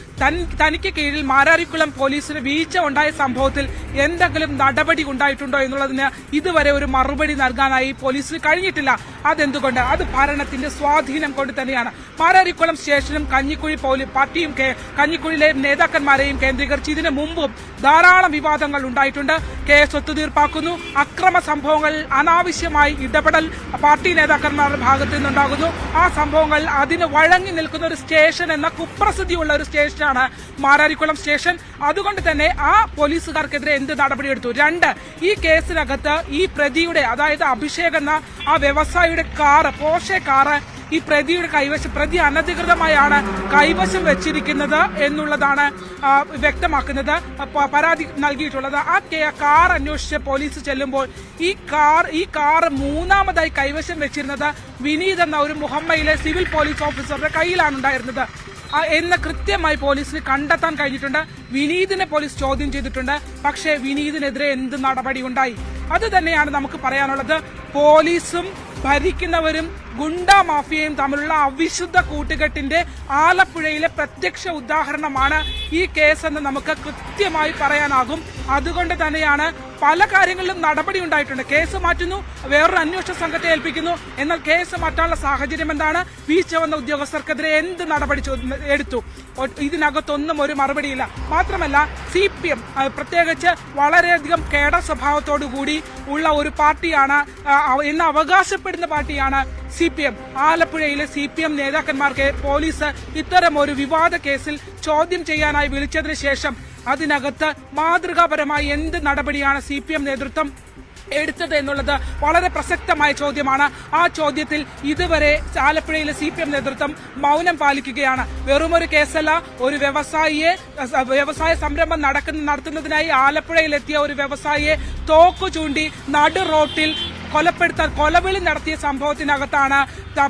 തനിക്ക് കീഴിൽ മാരാരിക്കുളം പോലീസിന് വീഴ്ച ഉണ്ടായ സംഭവത്തിൽ എന്തെങ്കിലും നടപടി ഉണ്ടായിട്ടുണ്ടോ എന്നുള്ളതിന് ഇതുവരെ ഒരു മറുപടി നൽകാനായി പോലീസിന് കഴിഞ്ഞിട്ടില്ല. അതെന്തുകൊണ്ട്? അത് ഭരണത്തിന്റെ സ്വാധീനം കൊണ്ട് തന്നെയാണ്. മാരാരിക്കുളം സ്റ്റേഷനും കഞ്ഞിക്കുഴി പാർട്ടിയും കഞ്ഞിക്കുഴിയിലെ നേതാക്കന്മാരെയും കേന്ദ്രീകരിച്ച് ഇതിനു മുമ്പും ധാരാളം വിവാദങ്ങൾ ഉണ്ടായിട്ടുണ്ട്. കേസ് ഒത്തുതീർപ്പാക്കുന്നു, അക്രമ സംഭവങ്ങൾ, അനാവശ്യമായി ഇടപെടൽ പാർട്ടി നേതാക്കന്മാരുടെ ഭാഗത്തു നിന്നുണ്ടാകുന്നു. ആ സംഭവങ്ങൾ അതിന് വഴങ്ങി നിൽക്കുന്ന ഒരു സ്റ്റേഷൻ എന്ന കുപ്രസിദ്ധിയുള്ള ഒരു സ്റ്റേഷനാണ് മാരാരിക്കുളം സ്റ്റേഷൻ. അതുകൊണ്ട് തന്നെ ആ പോലീസുകാർക്കെതിരെ എന്ത് നടപടിയെടുത്തു? 2, ഈ കേസിനകത്ത് ഈ പ്രതിയുടെ, അതായത് അഭിഷേക് എന്ന ആ വ്യവസായിയുടെ പോർഷെ കാറ് ഈ പ്രതിയുടെ പ്രതി അനധികൃതമായാണ് കൈവശം വെച്ചിരിക്കുന്നത് എന്നുള്ളതാണ് വ്യക്തമാക്കുന്നത്, പരാതി നൽകിയിട്ടുള്ളത്. ആ കാർ അന്വേഷിച്ച് പോലീസ് ചെല്ലുമ്പോൾ ഈ കാർ മൂന്നാമതായി കൈവശം വെച്ചിരുന്നത് വിനീത് എന്ന ഒരു മുഹമ്മയിലെ സിവിൽ പോലീസ് ഓഫീസറുടെ കയ്യിലാണ് ഉണ്ടായിരുന്നത് എന്ന് കൃത്യമായി പോലീസിന് കണ്ടെത്താൻ കഴിഞ്ഞിട്ടുണ്ട്. വിനീതിനെ പോലീസ് ചോദ്യം ചെയ്തിട്ടുണ്ട്. പക്ഷേ വിനീതിനെതിരെ എന്ത് നടപടി ഉണ്ടായി? അത് തന്നെയാണ് നമുക്ക് പറയാനുള്ളത്. പോലീസും ഭരിക്കുന്നവരും ഗുണ്ടാ മാഫിയയും തമ്മിലുള്ള അവിശുദ്ധ കൂട്ടുകെട്ടിന്റെ ആലപ്പുഴയിലെ പ്രത്യക്ഷ ഉദാഹരണമാണ് ഈ കേസെന്ന് നമുക്ക് കൃത്യമായി പറയാനാകും. അതുകൊണ്ട് തന്നെയാണ് പല കാര്യങ്ങളിലും നടപടി ഉണ്ടായിട്ടുണ്ട്. കേസ് മാറ്റുന്നു, വേറൊരു അന്വേഷണ സംഘത്തെ ഏൽപ്പിക്കുന്നു. എന്നാൽ കേസ് മാറ്റാനുള്ള സാഹചര്യം എന്താണ്? വീഴ്ച വന്ന ഉദ്യോഗസ്ഥർക്കെതിരെ എന്ത് നടപടി എടുത്തു? ഇതിനകത്തൊന്നും ഒരു മറുപടിയില്ല. മാത്രമല്ല CPM പ്രത്യേകിച്ച് വളരെയധികം കേഡർ സ്വഭാവത്തോടുകൂടി ഉള്ള ഒരു പാർട്ടിയാണ് എന്ന് അവകാശപ്പെടുന്ന പാർട്ടിയാണ് CPM. ആലപ്പുഴയിലെ CPM നേതാക്കന്മാർക്ക് പോലീസ് ഇത്തരം ഒരു വിവാദ കേസിൽ ചോദ്യം ചെയ്യാനായി വിളിച്ചതിന് ശേഷം അതിനകത്ത് മാതൃകാപരമായി എന്ത് നടപടിയാണ് CPM നേതൃത്വം എടുത്തത് എന്നുള്ളത് വളരെ പ്രസക്തമായ ചോദ്യമാണ്. ആ ചോദ്യത്തിൽ ഇതുവരെ ആലപ്പുഴയിലെ CPM നേതൃത്വം മൗനം പാലിക്കുകയാണ്. വെറുമൊരു കേസല്ല, ഒരു വ്യവസായ സംരംഭം നടത്തുന്നതിനായി ആലപ്പുഴയിലെത്തിയ ഒരു വ്യവസായിയെ തോക്കു ചൂണ്ടി നടു റോട്ടിൽ കൊലവിളി നടത്തിയ സംഭവത്തിനകത്താണ്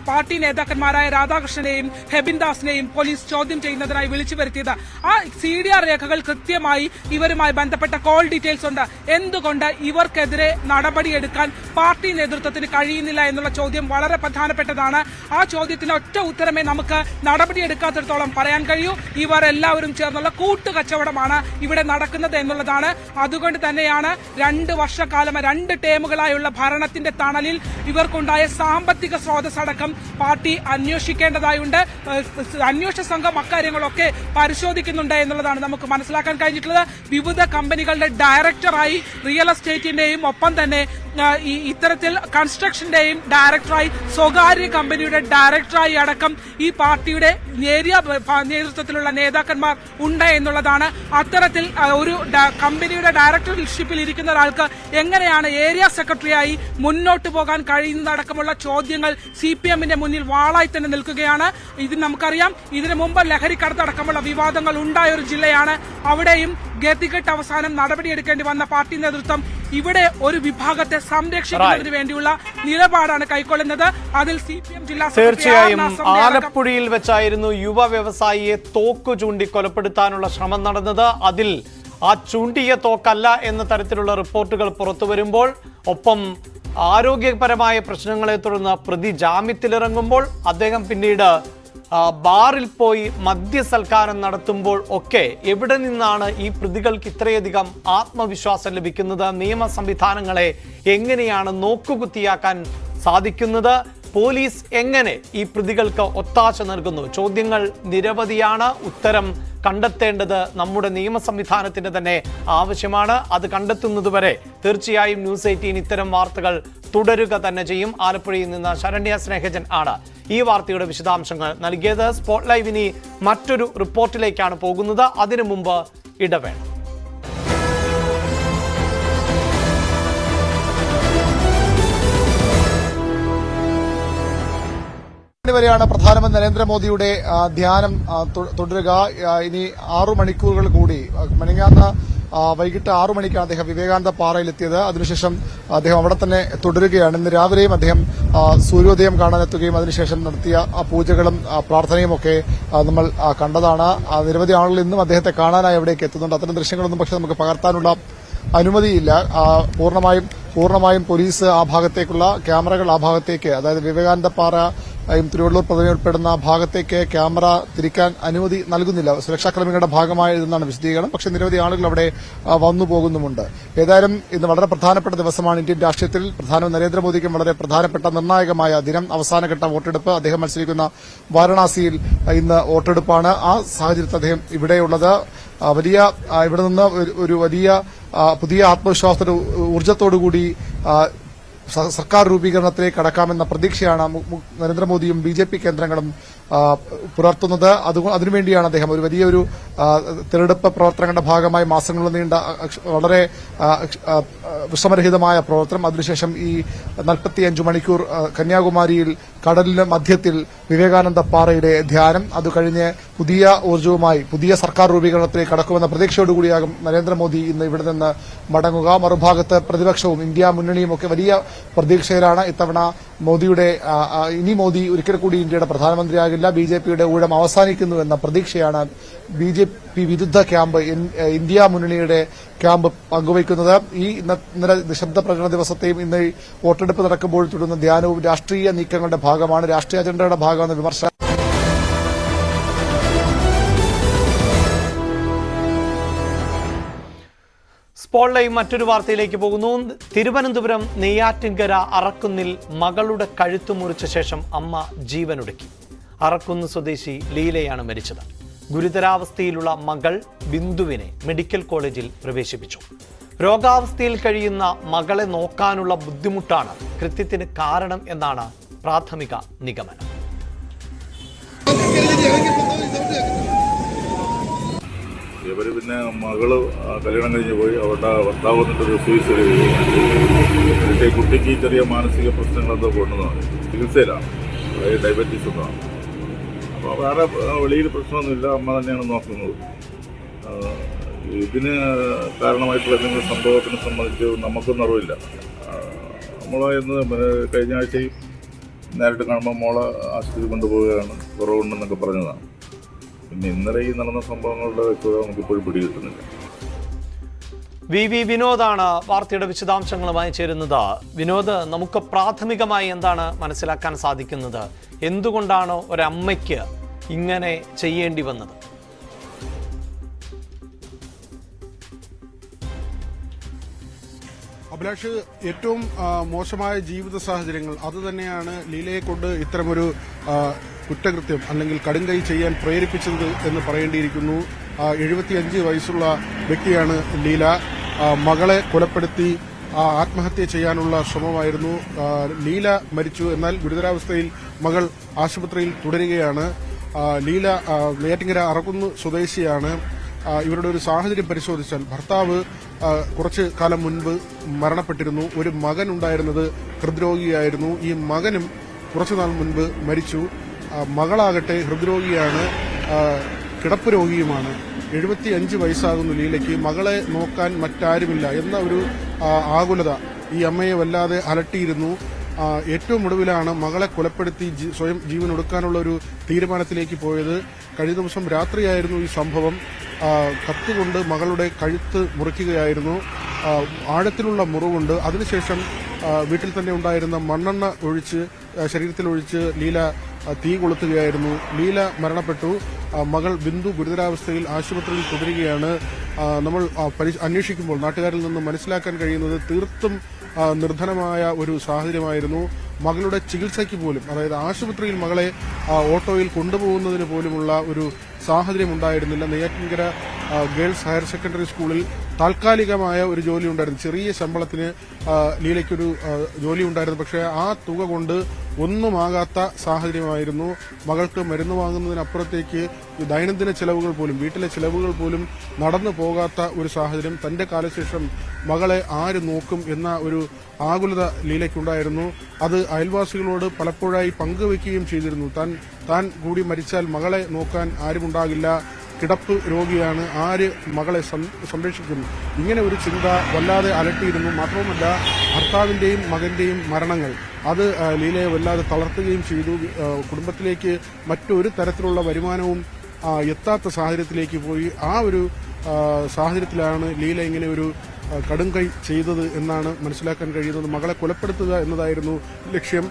പാർട്ടി നേതാക്കന്മാരായ രാധാകൃഷ്ണനെയും ഹെബിൻദാസിനെയും പോലീസ് ചോദ്യം ചെയ്യുന്നതിനായി വിളിച്ചു വരുത്തിയത്. ആ CDR രേഖകൾ കൃത്യമായി ഇവരുമായി ബന്ധപ്പെട്ട കോൾ ഡീറ്റെയിൽസ് ഉണ്ട്. എന്തുകൊണ്ട് ഇവർക്കെതിരെ നടപടിയെടുക്കാൻ പാർട്ടി നേതൃത്വത്തിന് കഴിയുന്നില്ല എന്നുള്ള ചോദ്യം വളരെ പ്രധാനപ്പെട്ടതാണ്. ആ ചോദ്യത്തിന് ഒറ്റ ഉത്തരമേ നമുക്ക് നടപടിയെടുക്കാത്തിടത്തോളം പറയാൻ കഴിയൂ. ഇവർ എല്ലാവരും ചേർന്നുള്ള കൂട്ടുകച്ചവടമാണ് ഇവിടെ നടക്കുന്നത് എന്നുള്ളതാണ്. അതുകൊണ്ട് തന്നെയാണ് 2 വർഷക്കാലം 2 ടേമുകളായുള്ള ഭരണത്തിന്റെ തണലിൽ ഇവർക്കുണ്ടായ സാമ്പത്തിക സ്രോതസ് അടക്കം പാർട്ടി അന്വേഷിക്കേണ്ടതായുണ്ട്. അന്വേഷണ സംഘം അക്കാര്യങ്ങളൊക്കെ പരിശോധിക്കുന്നുണ്ട് എന്നുള്ളതാണ് നമുക്ക് മനസ്സിലാക്കാൻ കഴിഞ്ഞിട്ടുള്ളത്. വിവിധ കമ്പനികളുടെ ഡയറക്ടറായി റിയൽ എസ്റ്റേറ്റിന്റെയും ഒപ്പം തന്നെ ഇത്തരത്തിൽ കൺസ്ട്രക്ഷന്റെയും ഡയറക്ടറായി സ്വകാര്യ കമ്പനിയുടെ ഡയറക്ടറായി അടക്കം ഈ പാർട്ടിയുടെ ഏരിയ നേതൃത്വത്തിലുള്ള നേതാക്കന്മാർ ഉണ്ട് എന്നുള്ളതാണ്. അത്തരത്തിൽ ഒരു കമ്പനിയുടെ ഡയറക്ടർഷിപ്പിൽ ഇരിക്കുന്ന ഒരാൾക്ക് എങ്ങനെയാണ് ഏരിയ സെക്രട്ടറിയായി മുന്നോട്ട് പോകാൻ കഴിയുന്നതടക്കമുള്ള ചോദ്യങ്ങൾ CPMന്റെ മുന്നിൽ വാളായി തന്നെ നിൽക്കുകയാണ്. ഇത് നമുക്കറിയാം. ഇതിനു മുമ്പ് ലഹരിക്കടത്തടക്കമുള്ള വിവാദങ്ങൾ ഉണ്ടായ ഒരു ജില്ലയാണ്. അവിടെയും ഗതികെട്ട് അവസാനം നടപടിയെടുക്കേണ്ടി വന്ന പാർട്ടി നേതൃത്വം ഇവിടെ ഒരു വിഭാഗത്തെ സംരക്ഷിക്കുന്നതിന് വേണ്ടിയുള്ള നിലപാടാണ് കൈക്കൊള്ളുന്നത്. അതിൽ CPM ജില്ലാ തീർച്ചയായും ആലപ്പുഴയിൽ വെച്ചായിരുന്നു യുവ വ്യവസായിയെ തോക്ക് ചൂണ്ടി കൊലപ്പെടുത്താനുള്ള ശ്രമം നടന്നത്. അതിൽ ആ ചൂണ്ടിയ തോക്കല്ല എന്ന തരത്തിലുള്ള റിപ്പോർട്ടുകൾ പുറത്തു വരുമ്പോൾ, ഒപ്പം ആരോഗ്യപരമായ പ്രശ്നങ്ങളെ തുടർന്ന് പ്രതി ജാമ്യത്തിലിറങ്ങുമ്പോൾ അദ്ദേഹം പിന്നീട് ബാറിൽ പോയി മദ്യസൽക്കാരം നടത്തുമ്പോൾ ഒക്കെ എവിടെ നിന്നാണ് ഈ പ്രതികൾക്ക് ഇത്രയധികം ആത്മവിശ്വാസം ലഭിക്കുന്നത്? നിയമ സംവിധാനങ്ങളെ എങ്ങനെയാണ് നോക്കുകുത്തിയാക്കാൻ സാധിക്കുന്നത്? പോലീസ് എങ്ങനെ ഈ പ്രതികൾക്ക് ഒത്താശ നൽകുന്നു? ചോദ്യങ്ങൾ നിരവധിയാണ്. ഉത്തരം കണ്ടെത്തേണ്ടത് നമ്മുടെ നിയമ സംവിധാനത്തിന്റെ തന്നെ ആവശ്യമാണ്. അത് കണ്ടെത്തുന്നതുവരെ തീർച്ചയായും News 18 ഇത്തരം വാർത്തകൾ തുടരുക തന്നെ ചെയ്യും. ആലപ്പുഴയിൽ നിന്ന് ശരണ്യ സ്നേഹജൻ ആണ് ഈ വാർത്തയുടെ വിശദാംശങ്ങൾ നൽകിയത്. സ്പോട്ട് ലൈവ് ഇനി മറ്റൊരു റിപ്പോർട്ടിലേക്കാണ് പോകുന്നത്. അതിനു മുമ്പ് ഇടവേള. വരെയാണ് പ്രധാനമന്ത്രി നരേന്ദ്രമോദിയുടെ ധ്യാനം തുടരുക. ഇനി 6 മണിക്കൂറുകൾ കൂടി. മെനങ്ങാന്ന് വൈകിട്ട് 6 മണിക്കാണ് അദ്ദേഹം വിവേകാനന്ദ പാറയിലെത്തിയത്. അതിനുശേഷം അദ്ദേഹം അവിടെ തന്നെ തുടരുകയാണ്. ഇന്ന് രാവിലെയും അദ്ദേഹം സൂര്യോദയം കാണാനെത്തുകയും അതിനുശേഷം നടത്തിയ പൂജകളും പ്രാർത്ഥനയും ഒക്കെ നമ്മൾ കണ്ടതാണ്. നിരവധി ആളുകൾ ഇന്നും അദ്ദേഹത്തെ കാണാനായി അവിടേക്ക് എത്തുന്നുണ്ട്. അത്തരം ദൃശ്യങ്ങളൊന്നും പക്ഷേ നമുക്ക് പകർത്താനുള്ള അനുമതിയില്ല. പൂർണ്ണമായും പോലീസ് ആ ഭാഗത്തേക്കുള്ള ക്യാമറകൾ ആ ഭാഗത്തേക്ക്, അതായത് വിവേകാനന്ദ പാറ തിരുവള്ളൂർ പ്രതിമ ഉൾപ്പെടുന്ന ഭാഗത്തേക്ക് ക്യാമറ തിരിക്കാൻ അനുമതി നൽകുന്നില്ല. സുരക്ഷാക്രമീകളുടെ ഭാഗമായതെന്നാണ് വിശദീകരണം. പക്ഷേ നിരവധി ആളുകൾ അവിടെ വന്നു പോകുന്നുമുണ്ട്. ഏതായാലും ഇന്ന് വളരെ പ്രധാനപ്പെട്ട ദിവസമാണ് ഇന്ത്യൻ രാഷ്ട്രീയത്തിൽ. പ്രധാനമന്ത്രി നരേന്ദ്രമോദിക്കും വളരെ പ്രധാനപ്പെട്ട നിർണായകമായ ദിനം. അവസാനഘട്ട വോട്ടെടുപ്പ്. അദ്ദേഹം മത്സരിക്കുന്ന വാരണാസിയിൽ ഇന്ന് വോട്ടെടുപ്പാണ്. ആ സാഹചര്യത്തിൽ അദ്ദേഹം ഇവിടെയുള്ളത് ഇവിടെ നിന്ന് ഒരു വലിയ പുതിയ ആത്മവിശ്വാസത്തോടെ ഊർജ്ജത്തോടുകൂടി സർക്കാർ രൂപീകരണത്തിലേക്ക് കടക്കാമെന്ന പ്രതീക്ഷയാണ് നരേന്ദ്രമോദിയും ബിജെപി കേന്ദ്രങ്ങളും പുലർത്തുന്നത്. അതിനുവേണ്ടിയാണ് അദ്ദേഹം ഒരു വലിയൊരു തെരഞ്ഞെടുപ്പ് പ്രവർത്തനങ്ങളുടെ ഭാഗമായി മാസങ്ങളോളം നീണ്ട വളരെ വിശ്രമരഹിതമായ പ്രവർത്തനം, അതിനുശേഷം ഈ 45 മണിക്കൂർ കന്യാകുമാരിയിൽ കടലിന് മധ്യത്തിൽ വിവേകാനന്ദ പാറയുടെ ധ്യാനം, അത് കഴിഞ്ഞ് പുതിയ ഊർജ്ജവുമായി പുതിയ സർക്കാർ രൂപീകരണത്തിലേക്ക് കടക്കുമെന്ന പ്രതീക്ഷയോടുകൂടിയാകും നരേന്ദ്രമോദി ഇന്ന് ഇവിടെ നിന്ന് മടങ്ങുക. മറുഭാഗത്ത് പ്രതിപക്ഷവും ഇന്ത്യ മുന്നണിയും ഒക്കെ വലിയ പ്രതീക്ഷയിലാണ്. ഇത്തവണ ഇനി മോദി ഒരിക്കൽ കൂടി ഇന്ത്യയുടെ പ്രധാനമന്ത്രിയാകില്ല, ബിജെപിയുടെ ഊഴം അവസാനിക്കുന്നുവെന്ന പ്രതീക്ഷയാണ് ബിജെപി വിരുദ്ധ ക്യാമ്പ്, ഇന്ത്യ മുന്നണിയുടെ ക്യാമ്പ് പങ്കുവയ്ക്കുന്നത്. ഈ ഇന്നലെ നിശബ്ദ പ്രകടന ദിവസത്തെയും ഇന്ന് വോട്ടെടുപ്പ് നടക്കുമ്പോൾ തുടരുന്ന ധ്യാനവും രാഷ്ട്രീയ നീക്കങ്ങളുടെ ഭാഗമാണ്, രാഷ്ട്രീയ അജണ്ടയുടെ ഭാഗമെന്ന വിമർശനം. സ്പോട്ട് ലൈവ് മറ്റൊരു വാർത്തയിലേക്ക് പോകുന്നു. തിരുവനന്തപുരം നെയ്യാറ്റിൻകര അറക്കുന്നിൽ മകളുടെ കഴുത്തു മുറിച്ച ശേഷം അമ്മ ജീവനൊടുക്കി. അറക്കുന്ന് സ്വദേശി ലീലയാണ് മരിച്ചത്. ഗുരുതരാവസ്ഥയിലുള്ള മകൾ ബിന്ദുവിനെ മെഡിക്കൽ കോളേജിൽ പ്രവേശിപ്പിച്ചു. രോഗാവസ്ഥയിൽ കഴിയുന്ന മകളെ നോക്കാനുള്ള ബുദ്ധിമുട്ടാണ് കൃത്യത്തിന് കാരണം എന്നാണ് പ്രാഥമിക നിഗമനം. ഇവര് പിന്നെ മകള് കല്യാണം കഴിഞ്ഞ് പോയി, അവരുടെ ഭർത്താവ് വന്നിട്ടൊരു സൂയിസൈഡ് ചെയ്യുകയാണ്. കുട്ടിക്ക് ചെറിയ മാനസിക പ്രശ്നങ്ങളെന്തോ കൊണ്ടുവന്നതാണ്, ചികിത്സയിലാണ്, ഡയബറ്റീസ് ഒന്നാണ്. അപ്പോൾ വേറെ വെളിയിൽ പ്രശ്നമൊന്നുമില്ല, അമ്മ തന്നെയാണ് നോക്കുന്നത്. ഇതിന് കാരണമായിട്ടുള്ള എന്തെങ്കിലും സംഭവത്തിനെ സംബന്ധിച്ച് നമുക്കൊന്നും അറിവില്ല. നമ്മളെ ഇന്ന് കഴിഞ്ഞ ആഴ്ചയും നേരിട്ട് കാണുമ്പോൾ മോളെ ആശുപത്രി കൊണ്ടുപോവുകയാണ്, കുറവുണ്ടെന്നൊക്കെ പറഞ്ഞതാണ്. പിന്നെ ഇന്നലെ ഈ നടന്ന സംഭവങ്ങളുടെ വ്യക്തത നമുക്കിപ്പോഴും പിടികിട്ടുന്നില്ല. വി വിനോദാണ് വാർത്തയുടെ വിശദാംശങ്ങളുമായി ചേരുന്നത്. വിനോദ്, നമുക്ക് പ്രാഥമികമായി എന്താണ് മനസ്സിലാക്കാൻ സാധിക്കുന്നത്? എന്തുകൊണ്ടാണ് ഒരമ്മയ്ക്ക് ഇങ്ങനെ ചെയ്യേണ്ടി വന്നത്? അഭിലാഷ്, ഏറ്റവും മോശമായ ജീവിത സാഹചര്യങ്ങൾ അതുതന്നെയാണ് ലീലയെ കൊണ്ട് ഇത്തരമൊരു കുറ്റകൃത്യം അല്ലെങ്കിൽ കടുംകൈ ചെയ്യാൻ പ്രേരിപ്പിച്ചത് എന്ന് പറയേണ്ടിയിരിക്കുന്നു. 75 വയസ്സുള്ള വ്യക്തിയാണ് ലീല. മകളെ കൊലപ്പെടുത്തി ആത്മഹത്യ ചെയ്യാനുള്ള ശ്രമമായിരുന്നു. ലീല മരിച്ചു, എന്നാൽ ഗുരുതരാവസ്ഥയിൽ മകൾ ആശുപത്രിയിൽ തുടരുകയാണ്. ലീല നെയ്യാറ്റിൻകര അറക്കുന്ന് സ്വദേശിയാണ്. ഇവരുടെ ഒരു സാഹചര്യം പരിശോധിച്ചാൽ ഭർത്താവ് കുറച്ച് കാലം മുൻപ് മരണപ്പെട്ടിരുന്നു. ഒരു മകൻ ഉണ്ടായിരുന്നത് ഹൃദ്രോഗിയായിരുന്നു. ഈ മകനും കുറച്ചുനാൾ മുൻപ് മരിച്ചു. മകളാകട്ടെ ഹൃദ്രോഗിയാണ്, കിടപ്പ് രോഗിയുമാണ്. 75 വയസ്സാകുന്നു ലീലയ്ക്ക്. മകളെ നോക്കാൻ മറ്റാരുമില്ല എന്ന ഒരു ആകുലത ഈ അമ്മയെ വല്ലാതെ അലട്ടിയിരുന്നു. ഏറ്റവും ഒടുവിലാണ് മകളെ കൊലപ്പെടുത്തി സ്വയം ജീവൻ ഒടുക്കാനുള്ള ഒരു തീരുമാനത്തിലേക്ക് പോയത്. കഴിഞ്ഞ ദിവസം രാത്രിയായിരുന്നു ഈ സംഭവം. കത്തുകൊണ്ട് മകളുടെ കഴുത്ത് മുറിക്കുകയായിരുന്നു. ആഴത്തിലുള്ള മുറിവുണ്ട്. അതിനുശേഷം വീട്ടിൽ തന്നെ ഉണ്ടായിരുന്ന മണ്ണെണ്ണ ശരീരത്തിൽ ഒഴിച്ച് ലീല തീ കൊളുത്തുകയായിരുന്നു. ലീല മരണപ്പെട്ടു. മകൾ ബിന്ദു ഗുരുതരാവസ്ഥയിൽ ആശുപത്രിയിൽ തുടരുകയാണ്. നമ്മൾ അന്വേഷിക്കുമ്പോൾ നാട്ടുകാരിൽ നിന്ന് മനസ്സിലാക്കാൻ കഴിയുന്നത് തീർത്തും നിർധനമായ ഒരു സാഹചര്യമായിരുന്നു. മകളുടെ ചികിത്സയ്ക്ക് പോലും, അതായത് ആശുപത്രിയിൽ മകളെ ഓട്ടോയിൽ കൊണ്ടുപോകുന്നതിന് പോലുമുള്ള ഒരു സാഹചര്യം ഉണ്ടായിരുന്നില്ല. നെയ്യാറ്റിൻകര ഗേൾസ് ഹയർ സെക്കൻഡറി സ്കൂളിൽ താൽക്കാലികമായ ഒരു ജോലി ഉണ്ടായിരുന്നു. ചെറിയ ശമ്പളത്തിന് ലീലയ്ക്കൊരു ജോലി ഉണ്ടായിരുന്നു. പക്ഷേ ആ തുക കൊണ്ട് ഒന്നുമാകാത്ത സാഹചര്യമായിരുന്നു. മകൾക്ക് മരുന്ന് വാങ്ങുന്നതിനപ്പുറത്തേക്ക് ദൈനംദിന ചെലവുകൾ പോലും, വീട്ടിലെ ചെലവുകൾ പോലും നടന്നു പോകാത്ത ഒരു സാഹചര്യം. തന്റെ കാലശേഷം മകളെ ആര് നോക്കും എന്ന ഒരു ആകുലത ലീലയ്ക്കുണ്ടായിരുന്നു. അത് അയൽവാസികളോട് പലപ്പോഴായി പങ്കുവെക്കുകയും ചെയ്തിരുന്നു. താൻ കൂടി മരിച്ചാൽ മകളെ നോക്കാൻ ആരുമുണ്ടാകില്ല, കിടപ്പ് രോഗിയാണ്, ആര് മകളെ സംരക്ഷിക്കും, ഇങ്ങനെ ഒരു ചിന്ത വല്ലാതെ അലട്ടിയിരുന്നു. മാത്രവുമല്ല, ഭർത്താവിന്റെയും മകന്റെയും മരണങ്ങൾ അത് ലീലയെ വല്ലാതെ തളർത്തുകയും ചെയ്തു. കുടുംബത്തിലേക്ക് മറ്റൊരു തരത്തിലുള്ള വരുമാനവും എത്താത്ത സാഹചര്യത്തിലേക്ക് പോയി. ആ ഒരു സാഹചര്യത്തിലാണ് ലീല ഇങ്ങനെ ഒരു കടുംകൈ ചെയ്തത് എന്നാണ് മനസ്സിലാക്കാൻ കഴിയുന്നത്. മകളെ കൊലപ്പെടുത്തുക എന്നതായിരുന്നു ലക്ഷ്യം.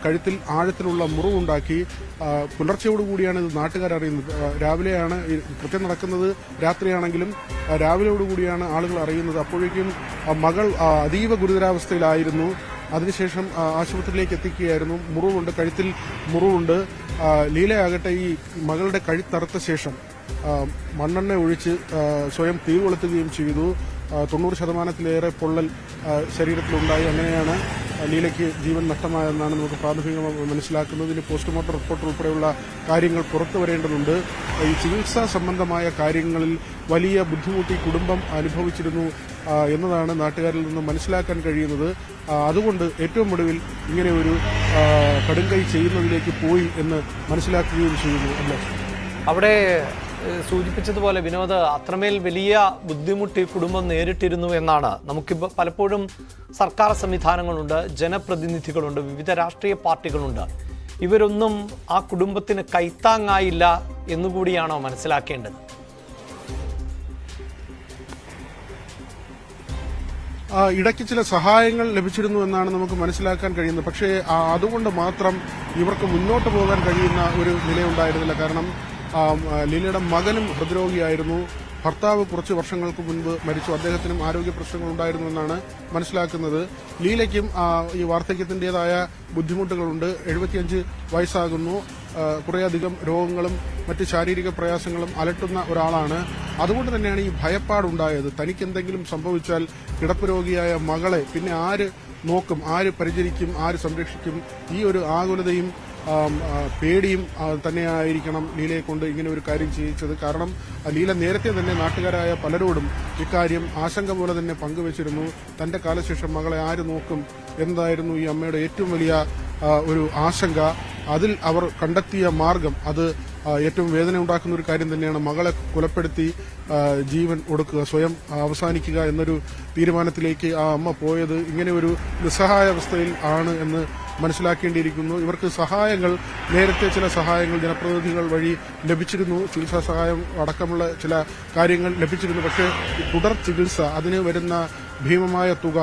കഴുത്തിൽ ആഴത്തിലുള്ള മുറിവുണ്ടാക്കി. പുലർച്ചയോടുകൂടിയാണ് ഇത് നാട്ടുകാരറിയുന്നത്. രാവിലെയാണ് കൃത്യം നടക്കുന്നത്, രാത്രിയാണെങ്കിലും രാവിലെയോടുകൂടിയാണ് ആളുകൾ അറിയുന്നത്. അപ്പോഴേക്കും മകൾ അതീവ ഗുരുതരാവസ്ഥയിലായിരുന്നു. അതിനുശേഷം ആശുപത്രിയിലേക്ക് എത്തിക്കുകയായിരുന്നു. മുറിവുണ്ട്, കഴുത്തിൽ മുറിവുണ്ട്. ലീലയാകട്ടെ ഈ മകളുടെ കഴുത്തറുത്ത ശേഷം മണ്ണെണ്ണ ഒഴിച്ച് സ്വയം തീ കൊളുത്തുകയും ചെയ്തു. 90% പൊള്ളൽ ശരീരത്തിലുണ്ടായി. അങ്ങനെയാണ് ലീലയ്ക്ക് ജീവൻ നഷ്ടമായെന്നാണ് നമുക്ക് പ്രാഥമികമായി മനസ്സിലാക്കുന്നത്. ഇനി പോസ്റ്റ്മോർട്ടം റിപ്പോർട്ട് ഉൾപ്പെടെയുള്ള കാര്യങ്ങൾ പുറത്തു വരേണ്ടതുണ്ട്. ഈ ചികിത്സാ സംബന്ധമായ കാര്യങ്ങളിൽ വലിയ ബുദ്ധിമുട്ടി കുടുംബം അനുഭവിച്ചിരുന്നു എന്നതാണ് നാട്ടുകാരിൽ നിന്ന് മനസ്സിലാക്കാൻ കഴിയുന്നത്. അതുകൊണ്ട് ഏറ്റവും ഒടുവിൽ ഇങ്ങനെ ഒരു കടുംകൈ ചെയ്യുന്നതിലേക്ക് പോയി എന്ന് മനസ്സിലാക്കുകയും ചെയ്യുന്നു. അല്ലേ, അവിടെ സൂചിപ്പിച്ചതുപോലെ വിനോദ്, അത്രമേൽ വലിയ ബുദ്ധിമുട്ട് ഈ കുടുംബം നേരിട്ടിരുന്നു എന്നാണ്. നമുക്കിപ്പോൾ പലപ്പോഴും സർക്കാർ സംവിധാനങ്ങളുണ്ട്, ജനപ്രതിനിധികളുണ്ട്, വിവിധ രാഷ്ട്രീയ പാർട്ടികളുണ്ട്. ഇവരൊന്നും ആ കുടുംബത്തിന് കൈത്താങ്ങായില്ല എന്നുകൂടിയാണോ മനസ്സിലാക്കേണ്ടത്? ഇടയ്ക്ക് ചില സഹായങ്ങൾ ലഭിച്ചിരുന്നു എന്നാണ് നമുക്ക് മനസ്സിലാക്കാൻ കഴിയുന്നത്. പക്ഷേ അതുകൊണ്ട് മാത്രം ഇവർക്ക് മുന്നോട്ട് പോകാൻ കഴിയുന്ന ഒരു നിലയുണ്ടായിരുന്നില്ല. കാരണം ലീലയുടെ മകനും ഹൃദ്രോഗിയായിരുന്നു. ഭർത്താവ് കുറച്ച് വർഷങ്ങൾക്ക് മുൻപ് മരിച്ചു. അദ്ദേഹത്തിനും ആരോഗ്യ പ്രശ്നങ്ങൾ ഉണ്ടായിരുന്നു എന്നാണ് മനസ്സിലാക്കുന്നത്. ലീലയ്ക്കും ഈ വാർദ്ധക്യത്തിൻ്റെതായ ബുദ്ധിമുട്ടുകളുണ്ട്. 75 വയസ്സാകുന്നു. കുറേയധികം രോഗങ്ങളും മറ്റ് ശാരീരിക പ്രയാസങ്ങളും അലട്ടുന്ന ഒരാളാണ്. അതുകൊണ്ട് തന്നെയാണ് ഈ ഭയപ്പാടുണ്ടായത്. തനിക്ക് എന്തെങ്കിലും സംഭവിച്ചാൽ കിടപ്പ് രോഗിയായ മകളെ പിന്നെ ആര് നോക്കും, ആര് പരിചരിക്കും, ആര് സംരക്ഷിക്കും? ഈ ഒരു ആകുലതയും പേടിയും തന്നെയായിരിക്കണം ലീലയെ കൊണ്ട് ഇങ്ങനെ ഒരു കാര്യം ചെയ്യിച്ചത്. കാരണം ലീല നേരത്തെ തന്നെ നാട്ടുകാരായ പലരോടും ഇക്കാര്യം ആശങ്ക പോലെ തന്നെ പങ്കുവച്ചിരുന്നു. തന്റെ കാലശേഷം മകളെ ആര് നോക്കും എന്നതായിരുന്നു ഈ അമ്മയുടെ ഏറ്റവും വലിയ ഒരു ആശങ്ക. അതിൽ അവർ കണ്ടെത്തിയ മാർഗം അത് ഏറ്റവും വേദന ഉണ്ടാക്കുന്ന ഒരു കാര്യം തന്നെയാണ്. മകളെ കൊലപ്പെടുത്തി ജീവൻ ഒടുക്കുക, സ്വയം അവസാനിക്കുക എന്നൊരു തീരുമാനത്തിലേക്ക് ആ അമ്മ പോയത് ഇങ്ങനെ ഒരു നിസ്സഹായാവസ്ഥയിൽ ആണ് എന്ന് മനസ്സിലാക്കേണ്ടിയിരിക്കുന്നു. ഇവർക്ക് സഹായങ്ങൾ, നേരത്തെ ചില സഹായങ്ങൾ ജനപ്രതിനിധികൾ വഴി ലഭിച്ചിരുന്നു. ചികിത്സാ സഹായം അടക്കമുള്ള ചില കാര്യങ്ങൾ ലഭിച്ചിരുന്നു. പക്ഷേ തുടർ ചികിത്സ, അതിന് വരുന്ന ഭീമമായ തുക,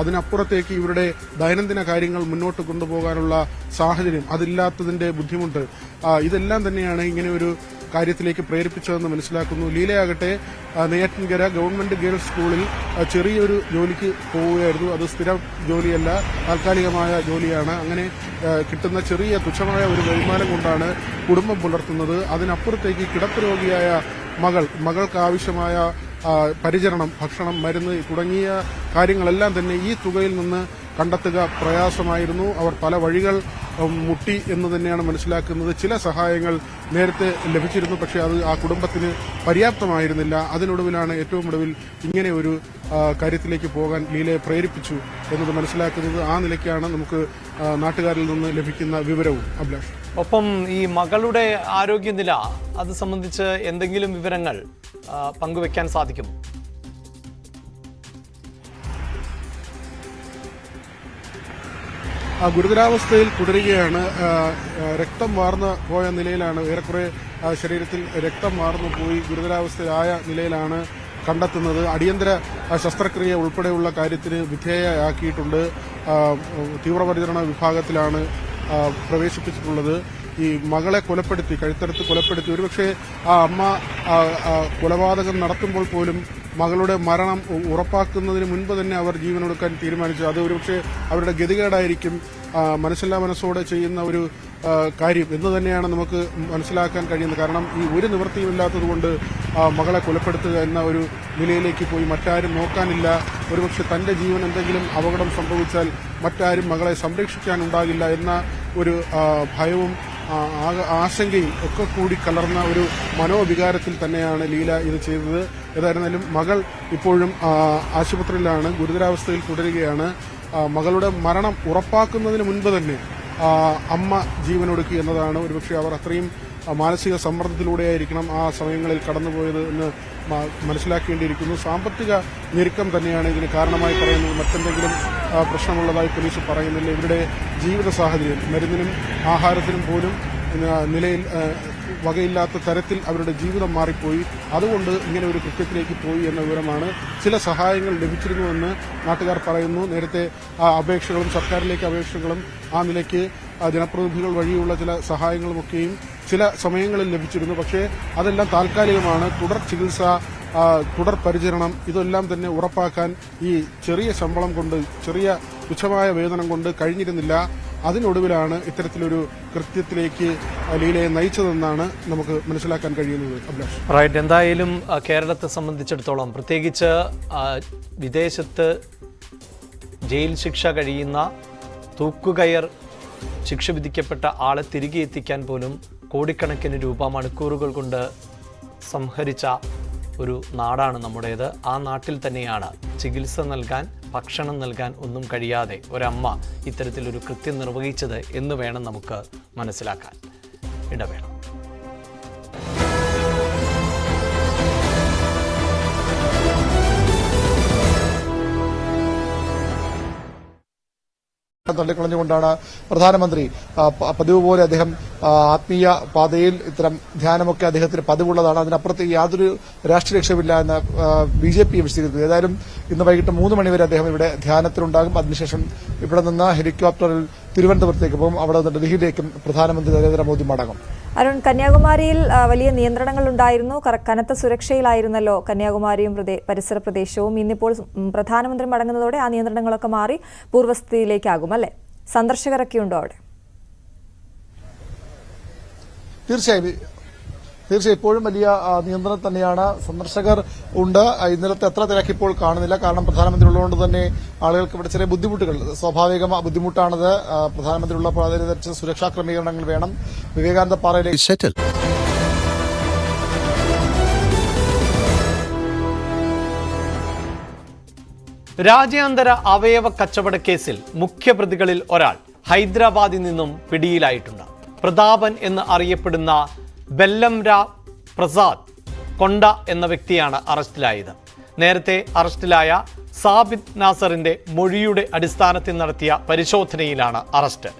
അതിനപ്പുറത്തേക്ക് ഇവരുടെ ദൈനംദിന കാര്യങ്ങൾ മുന്നോട്ട് കൊണ്ടുപോകാനുള്ള സാഹചര്യം, അതില്ലാത്തതിന്റെ ബുദ്ധിമുട്ട്, ഇതെല്ലാം തന്നെയാണ് ഇങ്ങനെ ഒരു കാര്യത്തിലേക്ക് പ്രേരിപ്പിച്ചതെന്ന് മനസ്സിലാക്കുന്നു. ലീലയാകട്ടെ നെയ്യാറ്റിൻകര ഗവൺമെന്റ് ഗേൾസ് സ്കൂളിൽ ചെറിയൊരു ജോലിക്ക് പോവുകയായിരുന്നു. അത് സ്ഥിര ജോലിയല്ല, താൽക്കാലികമായ ജോലിയാണ്. അങ്ങനെ കിട്ടുന്ന ചെറിയ തുച്ഛമായ ഒരു വരുമാനം കൊണ്ടാണ് കുടുംബം പുലർത്തുന്നത്. അതിനപ്പുറത്തേക്ക് കിടപ്പ് രോഗിയായ മകൾക്ക് ആവശ്യമായ പരിചരണം, ഭക്ഷണം, മരുന്ന് തുടങ്ങിയ കാര്യങ്ങളെല്ലാം തന്നെ ഈ തുകയിൽ നിന്ന് കണ്ടെത്തുക പ്രയാസമായിരുന്നു. അവർ പല വഴികൾ മുട്ടി എന്ന് തന്നെയാണ് മനസ്സിലാക്കുന്നത്. ചില സഹായങ്ങൾ നേരത്തെ ലഭിച്ചിരുന്നു, പക്ഷേ അത് ആ കുടുംബത്തിന് പര്യാപ്തമായിരുന്നില്ല. അതിനൊടുവിലാണ് ഏറ്റവും ഒടുവിൽ ഇങ്ങനെ ഒരു കാര്യത്തിലേക്ക് പോകാൻ ലീലയെ പ്രേരിപ്പിച്ചു എന്നത് മനസ്സിലാക്കുന്നത്. ആ നിലയ്ക്കാണ് നമുക്ക് നാട്ടുകാരിൽ നിന്ന് ലഭിക്കുന്ന വിവരവും. അഭിലാഷ്, ഒപ്പം ഈ മകളുടെ ആരോഗ്യനില അത് സംബന്ധിച്ച് എന്തെങ്കിലും വിവരങ്ങൾ പങ്കുവെക്കാൻ സാധിക്കുമോ? ഗുരുതരാവസ്ഥയിൽ തുടരുകയാണ്. രക്തം വാർന്നു പോയ നിലയിലാണ്, ഏറെക്കുറെ ശരീരത്തിൽ രക്തം വാർന്നു പോയി ഗുരുതരാവസ്ഥയായ നിലയിലാണ് കണ്ടെത്തുന്നത്. അടിയന്തര ശസ്ത്രക്രിയ ഉൾപ്പെടെയുള്ള കാര്യത്തിന് വിധേയയാക്കിയിട്ടുണ്ട്. തീവ്രപരിചരണ വിഭാഗത്തിലാണ് പ്രവേശിപ്പിച്ചിട്ടുള്ളത്. ഈ മകളെ കൊലപ്പെടുത്തി, കഴുത്തറുത്ത് കൊലപ്പെടുത്തി. ഒരുപക്ഷെ ആ അമ്മ കൊലപാതകം നടത്തുമ്പോൾ പോലും മകളുടെ മരണം ഉറപ്പാക്കുന്നതിന് മുൻപ് തന്നെ അവർ ജീവനൊടുക്കാൻ തീരുമാനിച്ചു. അത് ഒരുപക്ഷെ അവരുടെ ഗതികേടായിരിക്കും, മനസ്സില്ലാ മനസ്സോടെ ചെയ്യുന്ന ഒരു കാര്യം എന്ന് തന്നെയാണ് നമുക്ക് മനസ്സിലാക്കാൻ കഴിയുന്നത്. കാരണം ഈ ഒരു നിവൃത്തിയുമില്ലാത്തതുകൊണ്ട് മകളെ കൊലപ്പെടുത്തുക എന്ന ഒരു നിലയിലേക്ക് പോയി. മറ്റാരും നോക്കാനില്ല, ഒരുപക്ഷെ തന്റെ ജീവൻ എന്തെങ്കിലും അപകടം സംഭവിച്ചാൽ മറ്റാരും മകളെ സംരക്ഷിക്കാനുണ്ടാകില്ല എന്ന ഒരു ഭയവും ആശങ്കയും ഒക്കെ കൂടി കലർന്ന ഒരു മനോവികാരത്തിൽ തന്നെയാണ് ലീല ഇത് ചെയ്തത്. ഏതായിരുന്നാലും മകൾ ഇപ്പോഴും ആശുപത്രിയിലാണ്, ഗുരുതരാവസ്ഥയിൽ തുടരുകയാണ്. മകളുടെ മരണം ഉറപ്പാക്കുന്നതിന് മുൻപ് തന്നെ അമ്മ ജീവനൊടുക്കി എന്നതാണ്. ഒരുപക്ഷെ അവർ അത്രയും മാനസിക സമ്മർദ്ദത്തിലൂടെയായിരിക്കണം ആ സമയങ്ങളിൽ കടന്നുപോയത് എന്ന് മനസ്സിലാക്കേണ്ടിയിരിക്കുന്നു. സാമ്പത്തിക ഞെരുക്കം തന്നെയാണ് ഇതിന് കാരണമായി പറയുന്നത്. മറ്റെന്തെങ്കിലും പ്രശ്നമുള്ളതായി പോലീസ് പറയുന്നില്ല. ഇവരുടെ ജീവിത സാഹചര്യം, മരുന്നിനും ആഹാരത്തിനും പോലും നിലയിൽ വകയില്ലാത്ത തരത്തിൽ അവരുടെ ജീവിതം മാറിപ്പോയി. അതുകൊണ്ട് ഇങ്ങനെ ഒരു കൃത്യത്തിലേക്ക് പോയി എന്ന വിവരമാണ്. ചില സഹായങ്ങൾ ലഭിച്ചിരുന്നുവെന്ന് നാട്ടുകാർ പറയുന്നു. നേരത്തെ അപേക്ഷകളും സർക്കാരിലേക്ക് അപേക്ഷകളും ആ നിലയ്ക്ക് ജനപ്രതിനിധികൾ വഴിയുള്ള ചില സഹായങ്ങളുമൊക്കെയും ചില സമയങ്ങളിൽ ലഭിച്ചിരുന്നു. പക്ഷേ അതെല്ലാം താൽക്കാലികമാണ്. തുടർ ചികിത്സ, തുടർ പരിചരണം ഇതെല്ലാം തന്നെ ഉറപ്പാക്കാൻ ഈ ചെറിയ ശമ്പളം കൊണ്ട്, ചെറിയ തുച്ഛമായ വേതനം കൊണ്ട് കഴിഞ്ഞിരുന്നില്ല. അതിനൊടുവിലാണ് ഇത്തരത്തിലൊരു കൃത്യത്തിലേക്ക് ലീലയെ നയിച്ചതെന്നാണ് നമുക്ക് മനസ്സിലാക്കാൻ കഴിയുന്നത്. അഭിലാഷ്, റൈറ്റ്. എന്തായാലും കേരളത്തെ സംബന്ധിച്ചിടത്തോളം, പ്രത്യേകിച്ച് വിദേശത്ത് ജയിൽ ശിക്ഷ കഴിയുന്ന, തൂക്കുകയർ ശിക്ഷ വിധിക്കപ്പെട്ട ആളെ തിരികെ എത്തിക്കാൻ പോലും കോടിക്കണക്കിന് രൂപ മണിക്കൂറുകൾ കൊണ്ട് സംഹരിച്ച ഒരു നാടാണ് നമ്മുടേത്. ആ നാട്ടിൽ തന്നെയാണ് ചികിത്സ നൽകാൻ, ഭക്ഷണം നൽകാൻ ഒന്നും കഴിയാതെ ഒരമ്മ ഇത്തരത്തിലൊരു കൃത്യം നിർവഹിച്ചത് എന്ന് വേണം നമുക്ക് മനസ്സിലാക്കാൻ. ഇടവേള. തള്ളിക്കളഞ്ഞുകൊണ്ടാണ് പ്രധാനമന്ത്രി പതിവ് പോലെ അദ്ദേഹം ആത്മീയ പാതയിൽ ഇത്തരം ധ്യാനമൊക്കെ അദ്ദേഹത്തിന് പതിവുള്ളതാണ്, അതിനപ്പുറത്ത് യാതൊരു രാഷ്ട്രീയ ലക്ഷ്യമില്ല എന്ന് BJP വിശദീകരിക്കുന്നു. ഏതായാലും ഇന്ന് വൈകിട്ട് 3 മണിവരെ അദ്ദേഹം ഇവിടെ ധ്യാനത്തിലുണ്ടാകും. അതിനുശേഷം ഇവിടെ നിന്ന് ഹെലികോപ്റ്ററിൽ തിരുവനന്തപുരത്തേക്ക് പോകും. അവിടെ നിന്ന് ഡൽഹിയിലേക്കും പ്രധാനമന്ത്രി നരേന്ദ്രമോദി മടങ്ങും. അരുൺ, കന്യാകുമാരിയിൽ വലിയ നിയന്ത്രണങ്ങൾ ഉണ്ടായിരുന്നു. കനത്ത സുരക്ഷയിലായിരുന്നല്ലോ കന്യാകുമാരിയും പരിസര പ്രദേശവും. ഇന്നിപ്പോൾ പ്രധാനമന്ത്രി മടങ്ങുന്നതോടെ ആ നിയന്ത്രണങ്ങളൊക്കെ മാറി പൂർവ്വസ്ഥിതിയിലേക്കാകും അല്ലേ? സന്ദർശകരൊക്കെ ഉണ്ടോ അവിടെ? തീർച്ചയായും ഇപ്പോഴും വലിയ നിയന്ത്രണം തന്നെയാണ്. സന്ദർശകർ ഉണ്ട്. ഇന്നലത്തെ എത്ര തിരക്ക് ഇപ്പോൾ കാണുന്നില്ല. കാരണം പ്രധാനമന്ത്രി ഉള്ളതുകൊണ്ട് തന്നെ ആളുകൾക്ക് ഇവിടെ ചെറിയ ബുദ്ധിമുട്ടുകൾ, സ്വാഭാവിക ബുദ്ധിമുട്ടാണത്. പ്രധാനമന്ത്രി ഉള്ളപ്പോൾ അതിനനുസരിച്ച് സുരക്ഷാ ക്രമീകരണങ്ങൾ വേണം. വിവേകാനന്ദ പാറയിലേക്ക് രാജ്യാന്തര അവയവ കച്ചവട കേസിൽ മുഖ്യപ്രതികളിൽ ഒരാൾ ഹൈദരാബാദിൽ നിന്നും പിടിയിലായിട്ടുണ്ട്. പ്രതാപൻ എന്ന് അറിയപ്പെടുന്ന ബെല്ലംര പ്രസാദ് കൊണ്ട എന്ന വ്യക്തിയാണ് അറസ്റ്റിലായത്. നേരത്തെ അറസ്റ്റിലായ സാബിത് നാസറിന്റെ മൊഴിയുടെ അടിസ്ഥാനത്തിൽ നടത്തിയ പരിശോധനയിലാണ് അറസ്റ്റ്.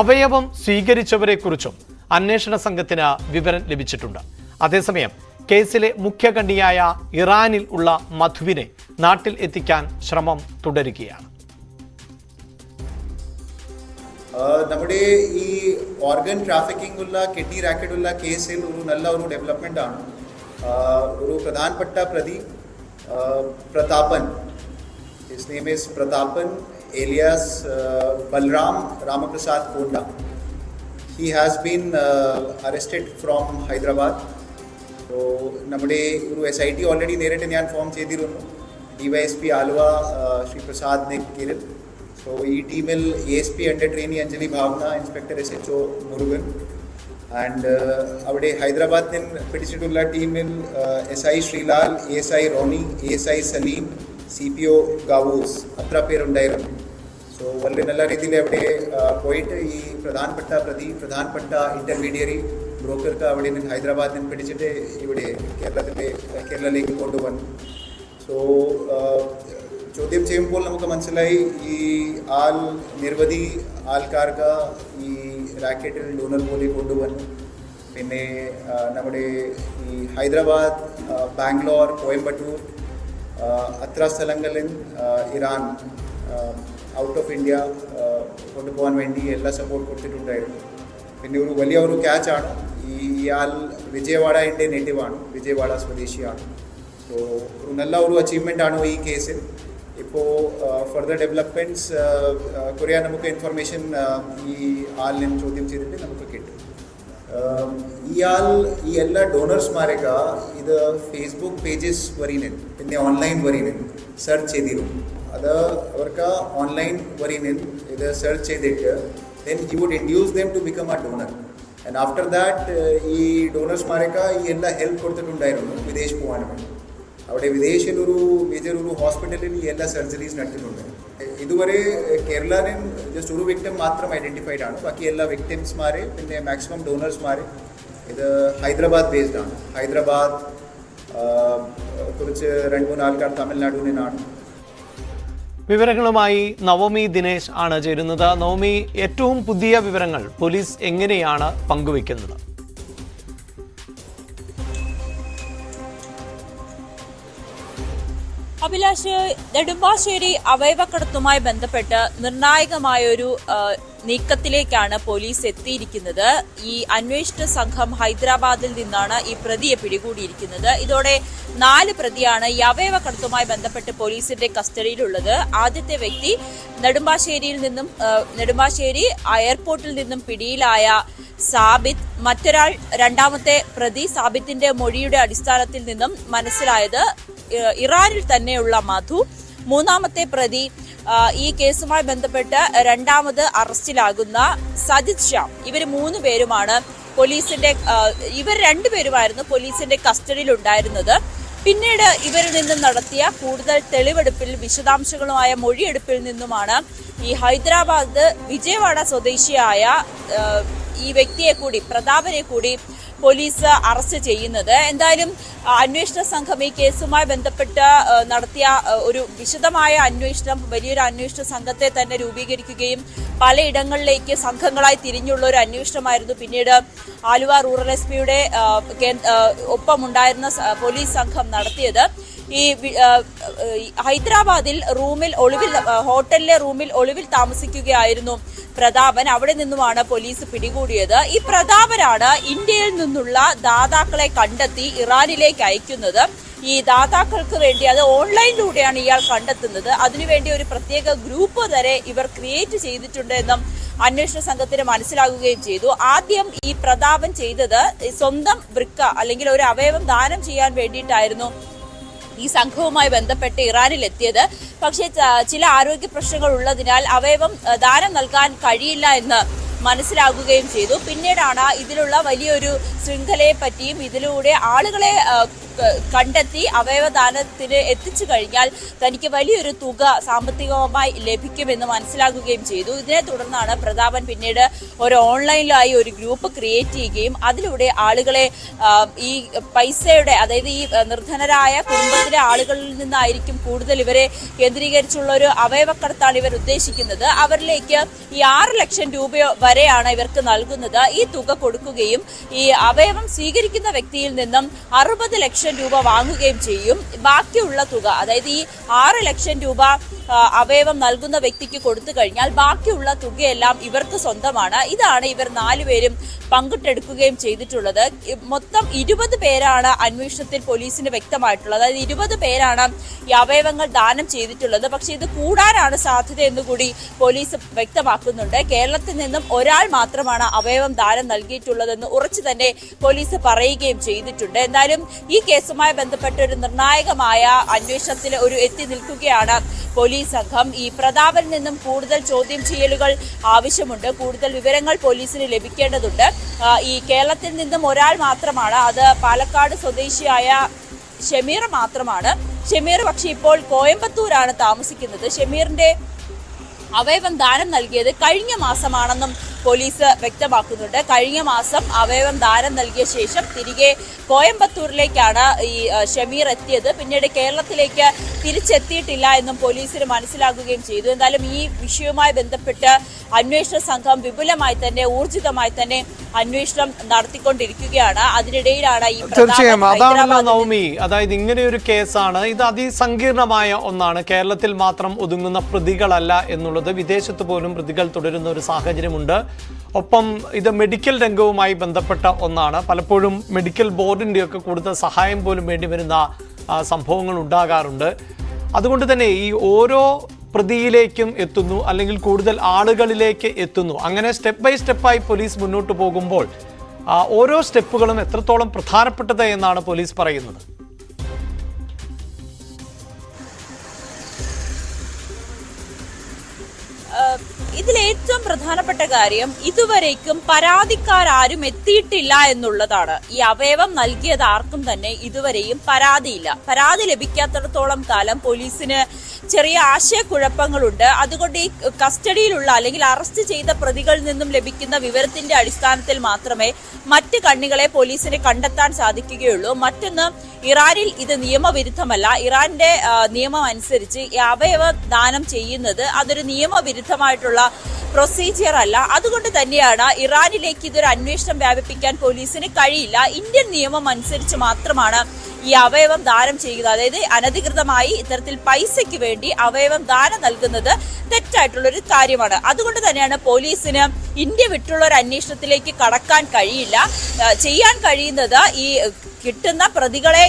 അവയവം സ്വീകരിച്ചവരെക്കുറിച്ചും അന്വേഷണ സംഘത്തിന് വിവരം ലഭിച്ചിട്ടുണ്ട്. അതേസമയം കേസിലെ മുഖ്യകണ്ണിയായ ഇറാനിൽ ഉള്ള മധുവിനെ നാട്ടിൽ എത്തിക്കാൻ ശ്രമം തുടരുകയാണ്. നമ്മുടെ ഈ ഓർഗൻ ട്രാഫിക്കിംഗ് ഉള്ള കിഡ്നി റാക്കറ്റ് ഉള്ള കേസിൽ ഒരു നല്ല ഒരു ഡെവലപ്മെന്റ് ആണ്. ഒരു പ്രധാനപ്പെട്ട പ്രതി Prathapan, his name is Prathapan alias Balram Ramaprasad Konda. He has been arrested from Hyderabad. So നമ്മുടെ ഒരു SIT ഓൾറെഡി നേരിട്ട് ഞാൻ ഫോം ചെയ്തിരുന്നു. DYSP ആലുവ ശ്രീ പ്രസാദ് കീഴിൽ. സോ ഈ ടീമിൽ ASP under trainee Anjali Bhavana, inspector SHO Murugan and അവിടെ ഹൈദരാബാദിൽ നിന്ന് പിടിച്ചിട്ടുള്ള ടീമിൽ SI Sreelal, ASI Roni, ASI Saleem, CPO ഗാവൂസ് അത്ര പേരുണ്ടായിരുന്നു. സോ വളരെ നല്ല രീതിയിൽ അവിടെ പോയിട്ട് ഈ പ്രധാനപ്പെട്ട ഇന്റർമീഡിയറി ബ്രോക്കർക്ക് അവിടെ നിന്ന് ഹൈദരാബാദിൽ നിന്ന് പിടിച്ചിട്ട് ഇവിടെ കേരളത്തിലേക്ക് കൊണ്ടുവന്നു. സോ ചോദ്യം ചെയ്യുമ്പോൾ നമുക്ക് മനസ്സിലായി ഈ ആൾ നിരവധി ആൾക്കാർക്ക് ഈ റാക്കറ്റിൽ ഡോണർ പോലെ കൊണ്ടുവന്നു. പിന്നെ നമ്മുടെ ഈ ഹൈദരാബാദ്, ബാംഗ്ലൂർ, കോയമ്പത്തൂർ അത്ര സ്ഥലങ്ങളിൽ ഇറാൻ ഔട്ട് ഓഫ് ഇന്ത്യ കൊണ്ടുപോകാൻ വേണ്ടി എല്ലാ സപ്പോർട്ട് കൊടുത്തിട്ടുണ്ടായിരുന്നു. പിന്നെ ഒരു വലിയ ഒരു ക്യാച്ചാണ് ഇയാൾ വിജയവാഡയുടെ നേറ്റീവാണ്, വിജയവാഡ സ്വദേശിയാണ്. സോ ഒരു നല്ല ഒരു അച്ചീവ്മെൻ്റ് ആണ് ഈ കേസിൽ. ഇപ്പോൾ ഫർദർ ഡെവലപ്മെൻറ്റ്സ് കുറേ നമുക്ക് ഇൻഫർമേഷൻ ഈ ആളിനെ ചോദ്യം ചെയ്തിട്ട് നമുക്ക് കിട്ടും. ഇയാൾ ഈ എല്ലാ ഡോണേഴ്സ്മാരൊക്കെ ഇത് ഫേസ്ബുക്ക് പേജസ് വരീനിൽ പിന്നെ ഓൺലൈൻ വരീനിൽ സെർച്ച് ചെയ്തിരുന്നു. അത് അവർക്ക് ഓൺലൈൻ വരീനിൽ ഇത് സെർച്ച് ചെയ്തിട്ട് then he would induce them to become a donor, and after that ഈ ഡോണേഴ്സ്മാരൊക്കെ ഈ എല്ലാ ഹെൽപ്പ് കൊടുത്തിട്ടുണ്ടായിരുന്നു വിദേശ് പോകാൻ വേണ്ടി. അവിടെ വിദേശിൽ ഒരു മേജർ ഒരു ഹോസ്പിറ്റലിൽ ഈ എല്ലാ സർജറീസ് നടത്തിയിട്ടുണ്ട്. ഇതുവരെ കേരളയിൽ ജസ്റ്റ് ഒരു വിക്ടിം മാത്രം ഐഡൻറ്റിഫൈഡ് ആണ്. ബാക്കി എല്ലാ വിക്ടിംസ്മാരെ പിന്നെ മാക്സിമം ഡോണേഴ്സ്മാരെ ഇത് ഹൈദരാബാദ് ബേസ്ഡ് ആണ്. ഹൈദരാബാദ് കുറച്ച് 2-3 ആൾക്കാർ തമിഴ്നാടുവിൽ നിന്നാണ്. വിവരങ്ങളുമായി നവമി ദിനേശ് ആണ് ചേരുന്നത്. നവമി, ഏറ്റവും പുതിയ വിവരങ്ങൾ പോലീസ് എങ്ങനെയാണ് പങ്കുവയ്ക്കുന്നത്? അഭിലാഷ്, നെടുമ്പാശ്ശേരി അവയവക്കടത്തുമായി ബന്ധപ്പെട്ട് നിർണായകമായൊരു നീക്കത്തിലേക്കാണ് പോലീസ് എത്തിയിരിക്കുന്നത്. ഈ അന്വേഷണ സംഘം ഹൈദരാബാദിൽ നിന്നാണ് ഈ പ്രതിയെ പിടികൂടിയിരിക്കുന്നത്. ഇതോടെ 4 പ്രതിയാണ് ഈ അവയവക്കടത്തുമായി ബന്ധപ്പെട്ട് പോലീസിന്റെ കസ്റ്റഡിയിലുള്ളത്. ആദ്യത്തെ വ്യക്തി നെടുമ്പാശ്ശേരി എയർപോർട്ടിൽ നിന്നും പിടിയിലായ സാബിത്ത്. മറ്റൊരാൾ, രണ്ടാമത്തെ പ്രതി സാബിത്തിന്റെ മൊഴിയുടെ അടിസ്ഥാനത്തിൽ നിന്നും മനസ്സിലായത് ഇറാനിൽ തന്നെയുള്ള മധു. മൂന്നാമത്തെ പ്രതി ഈ കേസുമായി ബന്ധപ്പെട്ട് രണ്ടാമത് അറസ്റ്റിലാകുന്ന സജിത് ശ്യാം. ഇവർ 3 പേരുമാണ് ഇവർ 2 പേരുമായിരുന്നു പോലീസിന്റെ കസ്റ്റഡിയിൽ ഉണ്ടായിരുന്നത്. പിന്നീട് ഇവരിൽ നിന്നും നടത്തിയ കൂടുതൽ തെളിവെടുപ്പിൽ വിശദാംശങ്ങളുമായ മൊഴിയെടുപ്പിൽ നിന്നുമാണ് ഈ ഹൈദരാബാദ് വിജയവാഡ സ്വദേശിയായ ഈ വ്യക്തിയെ കൂടി, പ്രതാപനെ കൂടി പോലീസ് അറസ്റ്റ് ചെയ്യുന്നത്. എന്തായാലും അന്വേഷണ സംഘം ഈ കേസുമായി ബന്ധപ്പെട്ട് നടത്തിയ ഒരു വിശദമായ അന്വേഷണം, വലിയൊരു അന്വേഷണ സംഘത്തെ തന്നെ രൂപീകരിക്കുകയും പലയിടങ്ങളിലേക്ക് സംഘങ്ങളായി തിരിഞ്ഞുള്ള ഒരു അന്വേഷണമായിരുന്നു പിന്നീട് ആലുവ റൂറൽ എസ്.പിയുടെ ഒപ്പമുണ്ടായിരുന്ന പോലീസ് സംഘം നടത്തിയത്. ഈ ഹൈദരാബാദിൽ ഹോട്ടലിലെ റൂമിൽ ഒളിവിൽ താമസിക്കുകയായിരുന്നു പ്രതാപൻ. അവിടെ നിന്നുമാണ് പോലീസ് പിടികൂടിയത്. ഈ പ്രതാപനാണ് ഇന്ത്യയിൽ നിന്നുള്ള ദാതാക്കളെ കണ്ടെത്തി ഇറാനിലേക്ക് അയക്കുന്നത്. ഈ ദാതാക്കൾക്ക് വേണ്ടി അത് ഓൺലൈനിലൂടെയാണ് ഇയാൾ കണ്ടെത്തുന്നത്. അതിനുവേണ്ടി ഒരു പ്രത്യേക ഗ്രൂപ്പ് വരെ ഇവർ ക്രിയേറ്റ് ചെയ്തിട്ടുണ്ട് എന്നും അന്വേഷണ സംഘത്തിന് മനസ്സിലാകുകയും ചെയ്തു. ആദ്യം ഈ പ്രതാപൻ ചെയ്തത് സ്വന്തം വൃക്ക അല്ലെങ്കിൽ ഒരു അവയവം ദാനം ചെയ്യാൻ വേണ്ടിയിട്ടായിരുന്നു ഈ സംഘവുമായി ബന്ധപ്പെട്ട് ഇറാനിൽ എത്തിയത്. പക്ഷേ ചില ആരോഗ്യ പ്രശ്നങ്ങൾ ഉള്ളതിനാൽ അവയവം ദാനം നൽകാൻ കഴിയില്ല എന്ന് മനസ്സിലാകുകയും ചെയ്തു. പിന്നീടാണ് ഇതിലുള്ള വലിയൊരു ശൃംഖലയെ പറ്റിയും ഇതിലൂടെ ആളുകളെ കണ്ടെത്തി അവയവദാനത്തിന് എത്തിച്ചു കഴിഞ്ഞാൽ തനിക്ക് വലിയൊരു തുക സാമ്പത്തികമായി ലഭിക്കുമെന്ന് മനസ്സിലാക്കുകയും ചെയ്തു. ഇതിനെ തുടർന്നാണ് പ്രതാപൻ പിന്നീട് ഒരു ഓൺലൈനിലായി ഒരു ഗ്രൂപ്പ് ക്രിയേറ്റ് ചെയ്യുകയും അതിലൂടെ ആളുകളെ ഈ പൈസയുടെ, അതായത് ഈ നിർധനരായ കുടുംബത്തിലെ ആളുകളിൽ നിന്നായിരിക്കും കൂടുതൽ ഇവരെ കേന്ദ്രീകരിച്ചുള്ള ഒരു അവയവക്കടത്താണ് ഇവർ ഉദ്ദേശിക്കുന്നത്. അവരിലേക്ക് ഈ 6 ലക്ഷം രൂപ വരെയാണ് ഇവർക്ക് നൽകുന്നത്. ഈ തുക കൊടുക്കുകയും ഈ അവയവം സ്വീകരിക്കുന്ന വ്യക്തിയിൽ നിന്നും 60 ലക്ഷം രൂപ വാങ്ങുകയും ചെയ്യും. ബാക്കിയുള്ള തുക, അതായത് ഈ 6 ലക്ഷം രൂപ അവയവം നൽകുന്ന വ്യക്തിക്ക് കൊടുത്തു കഴിഞ്ഞാൽ ബാക്കിയുള്ള തുകയെല്ലാം ഇവർക്ക് സ്വന്തമാണ്. ഇതാണ് ഇവർ 4 പേരും പങ്കിട്ടെടുക്കുകയും ചെയ്തിട്ടുള്ളത്. മൊത്തം 20 പേരാണ് അന്വേഷണത്തിൽ പോലീസിന് വ്യക്തമായിട്ടുള്ളത്. അതായത് 20 പേരാണ് ഈ അവയവങ്ങൾ ദാനം ചെയ്തിട്ടുള്ളത്. പക്ഷേ ഇത് കൂടാനാണ് സാധ്യത എന്നുകൂടി പോലീസ് വ്യക്തമാക്കുന്നുണ്ട്. കേരളത്തിൽ നിന്നും ഒരാൾ മാത്രമാണ് അവയവം ദാനം നൽകിയിട്ടുള്ളതെന്ന് ഉറച്ചു തന്നെ പോലീസ് പറയുകയും ചെയ്തിട്ടുണ്ട്. എന്തായാലും ഈ കേസുമായി ബന്ധപ്പെട്ട ഒരു നിർണായകമായ അന്വേഷണത്തിൽ എത്തി നിൽക്കുകയാണ് പോലീസ് സംഘം. ഈ പ്രതാപനിൽ നിന്നും കൂടുതൽ ചോദ്യം ചെയ്യലുകൾ ആവശ്യമുണ്ട്. കൂടുതൽ വിവരങ്ങൾ പോലീസിന് ലഭിക്കേണ്ടതുണ്ട്. ഈ കേരളത്തിൽ നിന്നും ഒരാൾ മാത്രമാണ്, അത് പാലക്കാട് സ്വദേശിയായ ഷമീർ മാത്രമാണ്. ഷമീർ പക്ഷെ ഇപ്പോൾ കോയമ്പത്തൂരാണ് താമസിക്കുന്നത്. ഷമീറിന്റെ അവയവം ദാനം നൽകിയത് കഴിഞ്ഞ മാസമാണെന്നും പോലീസ് വ്യക്തമാക്കുന്നുണ്ട്. കഴിഞ്ഞ മാസം അവയവം ദാനം നൽകിയ ശേഷം തിരികെ കോയമ്പത്തൂരിലേക്കാണ് ഈ ഷമീർ എത്തിയത്. പിന്നീട് കേരളത്തിലേക്ക് തിരിച്ചെത്തിയിട്ടില്ല എന്നും പോലീസിന് മനസ്സിലാക്കുകയും ചെയ്തു. എന്തായാലും ഈ വിഷയവുമായി ബന്ധപ്പെട്ട് അന്വേഷണ സംഘം വിപുലമായി തന്നെ, ഊർജിതമായി തന്നെ അന്വേഷണം നടത്തിക്കൊണ്ടിരിക്കുകയാണ്. അതിനിടയിലാണ് ഈ തീർച്ചയായും അതാണല്ലോ നവമി, അതായത് ഇങ്ങനെ ഒരു കേസാണ്. ഇത് അതിസങ്കീർണമായ ഒന്നാണ്. കേരളത്തിൽ മാത്രം ഒതുങ്ങുന്ന പ്രതികളല്ല എന്നുള്ളത്, വിദേശത്ത് പോലും പ്രതികൾ തുടരുന്ന ഒരു സാഹചര്യമുണ്ട്. ഒപ്പം ഇത് മെഡിക്കൽ രംഗവുമായി ബന്ധപ്പെട്ട ഒന്നാണ്. പലപ്പോഴും മെഡിക്കൽ ബോർഡിൻ്റെയൊക്കെ കൂടുതൽ സഹായം പോലും വേണ്ടിവരുന്ന സംഭവങ്ങൾ ഉണ്ടാകാറുണ്ട്. അതുകൊണ്ട് തന്നെ ഈ ഓരോ പ്രതിയിലേക്കും എത്തുന്നു, അല്ലെങ്കിൽ കൂടുതൽ ആളുകളിലേക്ക് എത്തുന്നു. അങ്ങനെ സ്റ്റെപ്പ് ബൈ സ്റ്റെപ്പായി പോലീസ് മുന്നോട്ട് പോകുമ്പോൾ ഓരോ സ്റ്റെപ്പുകളും എത്രത്തോളം പ്രധാനപ്പെട്ടത് എന്നാണ് പോലീസ് പറയുന്നത്. ഇതിൽ ഏറ്റവും പ്രധാനപ്പെട്ട കാര്യം ഇതുവരേക്കും പരാതിക്കാരും എത്തിയിട്ടില്ല എന്നുള്ളതാണ്. ഈ അവയവം നൽകിയത് ആർക്കും തന്നെ ഇതുവരെയും പരാതിയില്ല. പരാതി ലഭിക്കാത്തിടത്തോളം കാലം പോലീസിന് ചെറിയ ആശയക്കുഴപ്പങ്ങളുണ്ട്. അതുകൊണ്ട് ഈ കസ്റ്റഡിയിലുള്ള അല്ലെങ്കിൽ അറസ്റ്റ് ചെയ്ത പ്രതികളിൽ നിന്നും ലഭിക്കുന്ന വിവരത്തിന്റെ അടിസ്ഥാനത്തിൽ മാത്രമേ മറ്റ് കണ്ണികളെ പോലീസിന് കണ്ടെത്താൻ സാധിക്കുകയുള്ളൂ. മറ്റൊന്ന്, ഇറാനിൽ ഇത് നിയമവിരുദ്ധമല്ല. ഇറാന്റെ നിയമം അനുസരിച്ച് ഈ അവയവ ദാനം ചെയ്യുന്നത് അതൊരു നിയമവിരുദ്ധമായിട്ടുള്ള പ്രൊസീജിയർ അല്ല. അതുകൊണ്ട് തന്നെയാണ് ഇറാനിലേക്ക് ഇതൊരു അന്വേഷണം വ്യാപിപ്പിക്കാൻ പോലീസിന് കഴിയില്ല. ഇന്ത്യൻ നിയമം അനുസരിച്ച് മാത്രമാണ് ഈ അവയവം ദാനം ചെയ്യുക. അതായത് അനധികൃതമായി ഇത്തരത്തിൽ പൈസയ്ക്ക് വേണ്ടി അവയവം ദാനം നൽകുന്നത് തെറ്റായിട്ടുള്ളൊരു കാര്യമാണ്. അതുകൊണ്ട് തന്നെയാണ് പോലീസിന് ഇന്ത്യ വിട്ടുള്ള ഒരു അന്വേഷണത്തിലേക്ക് കടക്കാൻ കഴിയില്ല. ചെയ്യാൻ കഴിയുന്നത് ഈ കിട്ടുന്ന പ്രതികളെ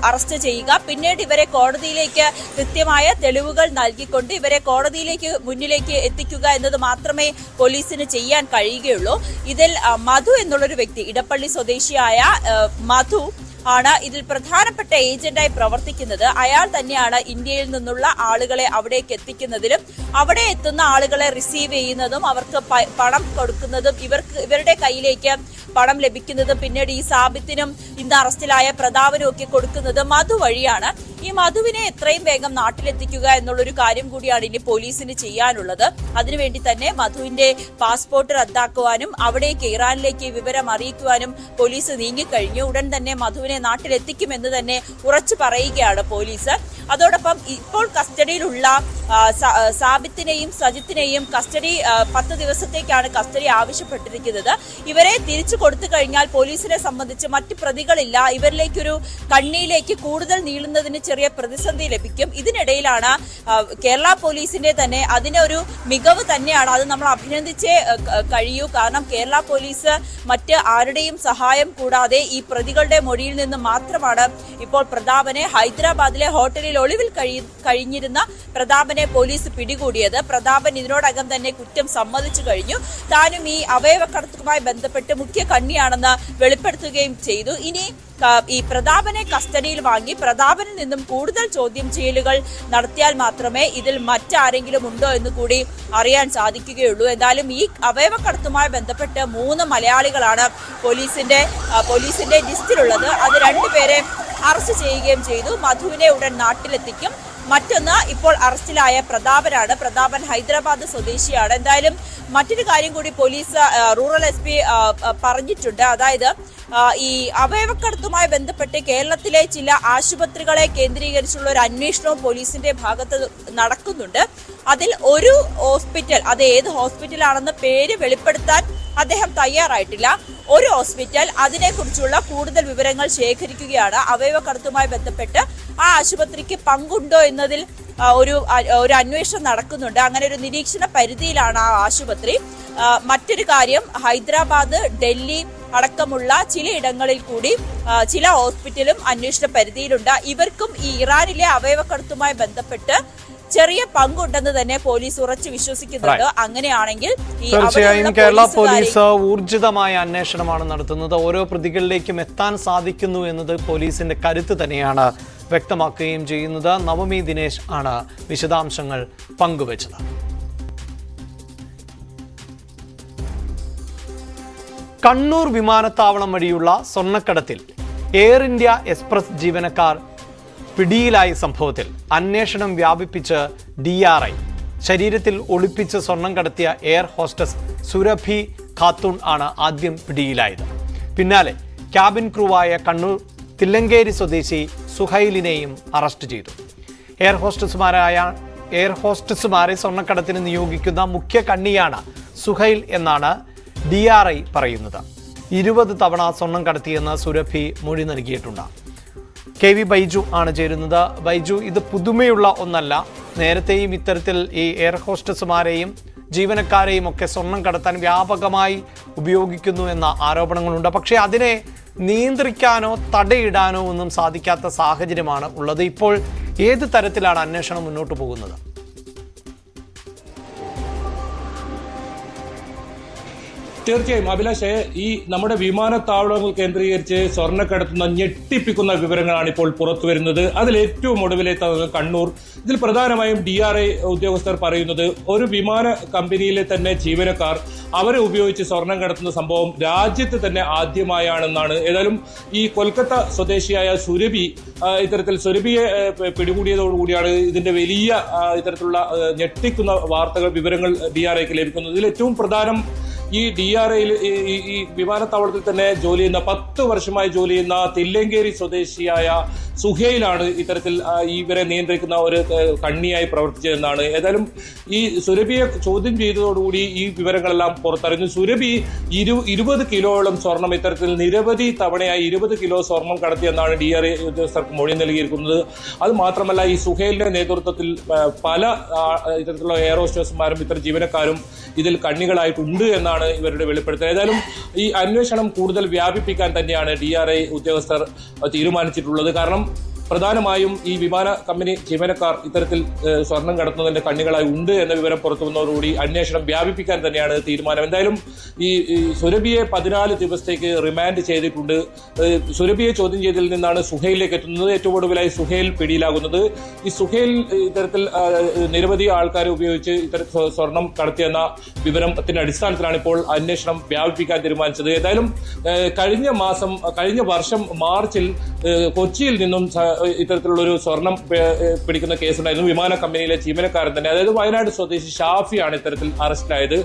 അറസ്റ്റ് ചെയ്യുക, പിന്നീട് ഇവരെ കോടതിയിലേക്ക് കൃത്യമായ തെളിവുകൾ നൽകിക്കൊണ്ട് ഇവരെ കോടതിയിലേക്ക് മുന്നിലേക്ക് എത്തിക്കുക എന്നത് മാത്രമേ പോലീസിന് ചെയ്യാൻ കഴിയുകയുള്ളൂ. ഇതിൽ മധു എന്നുള്ളൊരു വ്യക്തി, ഇടപ്പള്ളി സ്വദേശിയായ മധു ആണ് ഇതിൽ പ്രധാനപ്പെട്ട ഏജന്റായി പ്രവർത്തിക്കുന്നത്. അയാൾ തന്നെയാണ് ഇന്ത്യയിൽ നിന്നുള്ള ആളുകളെ അവിടേക്ക് എത്തിക്കുന്നതിലും അവിടെ എത്തുന്ന ആളുകളെ റിസീവ് ചെയ്യുന്നതും അവർക്ക് പണം കൊടുക്കുന്നതും ഇവരുടെ കയ്യിലേക്ക് പണം ലഭിക്കുന്നതും പിന്നീട് ഈ സാബിത്തിനും ഇന്ന് അറസ്റ്റിലായ പ്രതാപനും ഒക്കെ കൊടുക്കുന്നത് മധു വഴിയാണ്. ഈ മധുവിനെ എത്രയും വേഗം നാട്ടിലെത്തിക്കുക എന്നുള്ളൊരു കാര്യം കൂടിയാണ് ഇനി പോലീസിന് ചെയ്യാനുള്ളത്. അതിനുവേണ്ടി തന്നെ മധുവിന്റെ പാസ്പോർട്ട് റദ്ദാക്കുവാനും അവിടേക്ക് ഇറാനിലേക്ക് വിവരം അറിയിക്കുവാനും പോലീസ് നീങ്ങിക്കഴിഞ്ഞു. ഉടൻ തന്നെ മധുവിനെ നാട്ടിലെത്തിക്കുമെന്ന് തന്നെ ഉറച്ചു പറയുകയാണ് പോലീസ്. അതോടൊപ്പം ഇപ്പോൾ കസ്റ്റഡിയിലുള്ള സാബിത്തിനെയും സജിത്തിനെയും കസ്റ്റഡി 10 ദിവസത്തേക്കാണ് കസ്റ്റഡി ആവശ്യപ്പെട്ടിരിക്കുന്നത്. ഇവരെ തിരിച്ചു കൊടുത്തു കഴിഞ്ഞാൽ പോലീസിനെ സംബന്ധിച്ച് മറ്റ് പ്രതികളില്ല. ഇവരിലേക്കൊരു കണ്ണിയിലേക്ക് കൂടുതൽ നീളുന്നതിന് ചെറിയ പ്രതിസന്ധി ലഭിക്കും. ഇതിനിടയിലാണ് കേരള പോലീസിന്റെ തന്നെ അതിനൊരു മികവ് തന്നെയാണ്. അത് നമ്മൾ അഭിനന്ദിച്ചേ കഴിയൂ. കാരണം കേരള പോലീസ് മറ്റ് ആരുടെയും സഹായം കൂടാതെ ഈ പ്രതികളുടെ മൊഴിയിൽ നിന്ന് മാത്രമാണ് ഇപ്പോൾ പ്രതാപനെ ഹൈദരാബാദിലെ ഹോട്ടലിൽ ഒളിവിൽ കഴിഞ്ഞിരുന്ന പ്രതാപനെ പോലീസ് പിടികൂടിയത്. പ്രതാപൻ ഇതിനോടകം തന്നെ കുറ്റം സമ്മതിച്ചു കഴിഞ്ഞു. താനും ഈ അവയവക്കടത്തുമായി ബന്ധപ്പെട്ട് മുഖ്യ കണ്ണിയാണെന്ന് വെളിപ്പെടുത്തുകയും ചെയ്തു. ഇനി ഈ പ്രതാപനെ കസ്റ്റഡിയിൽ വാങ്ങി പ്രതാപനിൽ നിന്നും കൂടുതൽ ചോദ്യം ചെയ്യലുകൾ നടത്തിയാൽ മാത്രമേ ഇതിൽ മറ്റാരെങ്കിലും ഉണ്ടോ എന്ന് കൂടി അറിയാൻ സാധിക്കുകയുള്ളൂ. എന്തായാലും ഈ അവയവക്കടത്തുമായി ബന്ധപ്പെട്ട് 3 മലയാളികളാണ് പോലീസിന്റെ ലിസ്റ്റിലുള്ളത്. അത് 2 പേരെ അറസ്റ്റ് ചെയ്യുകയും ചെയ്തു. മധുവിനെ ഉടൻ നാട്ടിലെത്തിക്കും. മറ്റൊന്ന്, ഇപ്പോൾ അറസ്റ്റിലായ പ്രതാപനാണ്. പ്രതാപൻ ഹൈദരാബാദ് സ്വദേശിയാണ്. എന്തായാലും മറ്റൊരു കാര്യം കൂടി പോലീസ് റൂറൽ SP പറഞ്ഞിട്ടുണ്ട്. അതായത് ഈ അവയവക്കടത്തുമായി ബന്ധപ്പെട്ട് കേരളത്തിലെ ചില ആശുപത്രികളെ കേന്ദ്രീകരിച്ചുള്ള ഒരു അന്വേഷണവും പോലീസിന്റെ ഭാഗത്ത് നടക്കുന്നുണ്ട്. അതിൽ ഒരു ഹോസ്പിറ്റൽ, അത് ഏത് ഹോസ്പിറ്റലാണെന്ന് പേര് വെളിപ്പെടുത്താൻ അദ്ദേഹം തയ്യാറായിട്ടില്ല. ഒരു ഹോസ്പിറ്റൽ, അതിനെക്കുറിച്ചുള്ള കൂടുതൽ വിവരങ്ങൾ ശേഖരിക്കുകയാണ്. അവയവക്കടത്തുമായി ബന്ധപ്പെട്ട് ആ ആശുപത്രിക്ക് പങ്കുണ്ടോ എന്നതിൽ ഒരു അന്വേഷണം നടക്കുന്നുണ്ട്. അങ്ങനെ ഒരു നിരീക്ഷണ പരിധിയിലാണ് ആ ആശുപത്രി. മറ്റൊരു കാര്യം, ഹൈദരാബാദ്, ഡൽഹി അടക്കമുള്ള ചിലയിടങ്ങളിൽ കൂടി ചില ഹോസ്പിറ്റലും അന്വേഷണ പരിധിയിലുണ്ട്. ഇവർക്കും ഈ ഇറാനിലെ അവയവക്കടത്തുമായി ബന്ധപ്പെട്ട് ചെറിയ പങ്കുണ്ടെന്ന് തന്നെ പോലീസ് ഉറച്ചു വിശ്വസിക്കുന്നുണ്ട്. അങ്ങനെയാണെങ്കിൽ തീർച്ചയായും കേരള പോലീസ് ഊർജിതമായ അന്വേഷണമാണ് നടത്തുന്നത്. ഓരോ പ്രതികളിലേക്കും എത്താൻ സാധിക്കുന്നു എന്നത് പോലീസിന്റെ കരുത്ത് തന്നെയാണ് വ്യക്തമാക്കുകയും ചെയ്യുന്നത്. നവമി ദിനേശ് ആണ് വിശദാംശങ്ങൾ പങ്കുവച്ചത്. കണ്ണൂർ വിമാനത്താവളം വഴിയുള്ള സ്വർണ്ണക്കടത്തിൽ എയർ ഇന്ത്യ എക്സ്പ്രസ് ജീവനക്കാർ പിടിയിലായ സംഭവത്തിൽ അന്വേഷണം വ്യാപിപ്പിച്ച് DRI. ശരീരത്തിൽ ഒളിപ്പിച്ച് സ്വർണം കടത്തിയ എയർ ഹോസ്റ്റസ് സുരഭി ഖാത്തൂൺ ആണ് ആദ്യം പിടിയിലായത്. പിന്നാലെ ക്യാബിൻ ക്രൂവായ കണ്ണൂർ തില്ലങ്കേരി സ്വദേശി സുഹൈലിനെയും അറസ്റ്റ് ചെയ്തു. എയർ ഹോസ്റ്റസുമാരെ സ്വർണ്ണക്കടത്തിന് നിയോഗിക്കുന്ന മുഖ്യ കണ്ണിയാണ് സുഹൈൽ എന്നാണ് DRI പറയുന്നത്. 20 തവണ സ്വർണം കടത്തിയെന്ന് സുരഭി മൊഴി നൽകിയിട്ടുണ്ട്. KV ബൈജു ആണ് ചേരുന്നത്. ബൈജു, ഇത് പുതുമയുള്ള ഒന്നല്ല. നേരത്തെയും ഇത്തരത്തിൽ ഈ എയർ ഹോസ്റ്റസുമാരെയും ജീവനക്കാരെയും ഒക്കെ സ്വർണം കടത്താൻ വ്യാപകമായി ഉപയോഗിക്കുന്നു എന്ന ആരോപണങ്ങളുണ്ട്. പക്ഷേ അതിനെ നിയന്ത്രിക്കാനോ തടയിടാനോ ഒന്നും സാധിക്കാത്ത സാഹചര്യമാണ് ഉള്ളത്. ഇപ്പോൾ ഏത് തരത്തിലാണ് അന്വേഷണം മുന്നോട്ട് പോകുന്നത്? തീർച്ചയായും അഭിലാഷേ, ഈ നമ്മുടെ വിമാനത്താവളങ്ങൾ കേന്ദ്രീകരിച്ച് സ്വർണ്ണക്കടത്തുന്ന ഞെട്ടിപ്പിക്കുന്ന വിവരങ്ങളാണ് ഇപ്പോൾ പുറത്തു വരുന്നത്. അതിൽ ഏറ്റവും ഒടുവിലെത്തുന്നത് കണ്ണൂർ. ഇതിൽ പ്രധാനമായും DRI ഉദ്യോഗസ്ഥർ പറയുന്നത് ഒരു വിമാന കമ്പനിയിലെ തന്നെ ജീവനക്കാർ അവരെ ഉപയോഗിച്ച് സ്വർണം കടത്തുന്ന സംഭവം രാജ്യത്ത് തന്നെ ആദ്യമായാണെന്നാണ്. ഏതായാലും ഈ കൊൽക്കത്ത സ്വദേശിയായ സുരഭി ഇത്തരത്തിൽ സുരഭിയെ പിടികൂടിയതോടുകൂടിയാണ് ഇതിന്റെ വലിയ ഇത്തരത്തിലുള്ള ഞെട്ടിക്കുന്ന വാർത്തകൾ വിവരങ്ങൾ DRIക്ക് ലഭിക്കുന്നത്. ഇതിൽ ഏറ്റവും പ്രധാനം ഈ DRIയിൽ ഈ വിമാനത്താവളത്തിൽ തന്നെ ജോലി ചെയ്യുന്ന 10 വർഷമായി ജോലി ചെയ്യുന്ന തില്ലങ്കേരി സ്വദേശിയായ സുഹൈലാണ് ഇത്തരത്തിൽ ഇവരെ നിയന്ത്രിക്കുന്ന ഒരു കണ്ണിയായി പ്രവർത്തിച്ചതെന്നാണ്. ഏതായാലും ഈ സുരഭിയെ ചോദ്യം ചെയ്തതോടുകൂടി ഈ വിവരങ്ങളെല്ലാം പുറത്തറിഞ്ഞു. സുരഭി 20 കിലോയോളം സ്വർണം ഇത്തരത്തിൽ നിരവധി തവണയായി 20 കിലോ സ്വർണം കടത്തിയെന്നാണ് DRI ഉദ്യോഗസ്ഥർക്ക് മൊഴി നൽകിയിരിക്കുന്നത്. അത് മാത്രമല്ല ഈ സുഹൈലിന്റെ നേതൃത്വത്തിൽ പല ഇത്തരത്തിലുള്ള എയർ ഹോസ്റ്റേഴ്സുമാരും ഇത്തരം ജീവനക്കാരും ഇതിൽ കണ്ണികളായിട്ടുണ്ട് എന്നാണ് ഇവരുടെ വെളിപ്പെടുത്തൽ. ഏതായാലും ഈ അന്വേഷണം കൂടുതൽ വ്യാപിപ്പിക്കാൻ തന്നെയാണ് DRI ഉദ്യോഗസ്ഥർ തീരുമാനിച്ചിട്ടുള്ളത്. കാരണം പ്രധാനമായും ഈ വിമാന കമ്പനി ജീവനക്കാർ ഇത്തരത്തിൽ സ്വർണം കടത്തുന്നതിന്റെ കണ്ണികളായി ഉണ്ട് എന്ന വിവരം പുറത്തു വന്നതോടുകൂടി അന്വേഷണം വ്യാപിപ്പിക്കാൻ തന്നെയാണ് തീരുമാനം. എന്തായാലും ഈ സുരഭിയെ 14 ദിവസത്തേക്ക് റിമാൻഡ് ചെയ്തിട്ടുണ്ട്. സുരഭിയെ ചോദ്യം ചെയ്തതിൽ നിന്നാണ് സുഹൈലിലേക്ക് എത്തുന്നത്. ഏറ്റവും ഒടുവിലായി സുഹൈൽ പിടിയിലാകുന്നത്. ഈ സുഹൈൽ ഇത്തരത്തിൽ നിരവധി ആൾക്കാരെ ഉപയോഗിച്ച് ഇത്തരത്തിൽ സ്വർണം കടത്തിയെന്ന വിവരത്തിന്റെ അടിസ്ഥാനത്തിലാണ് ഇപ്പോൾ അന്വേഷണം വ്യാപിപ്പിക്കാൻ തീരുമാനിച്ചത്. ഏതായാലും കഴിഞ്ഞ വർഷം മാർച്ചിൽ കൊച്ചിയിൽ നിന്നും ഇത്തരത്തിലുള്ള ഒരു സ്വർണം പിടിക്കുന്ന കേസുണ്ടായിരുന്നു. വിമാന കമ്പനിയിലെ ജീവനക്കാരൻ തന്നെ, അതായത് വയനാട് സ്വദേശി ഷാഫിയാണ് ഇത്തരത്തിൽ അറസ്റ്റിലായത്.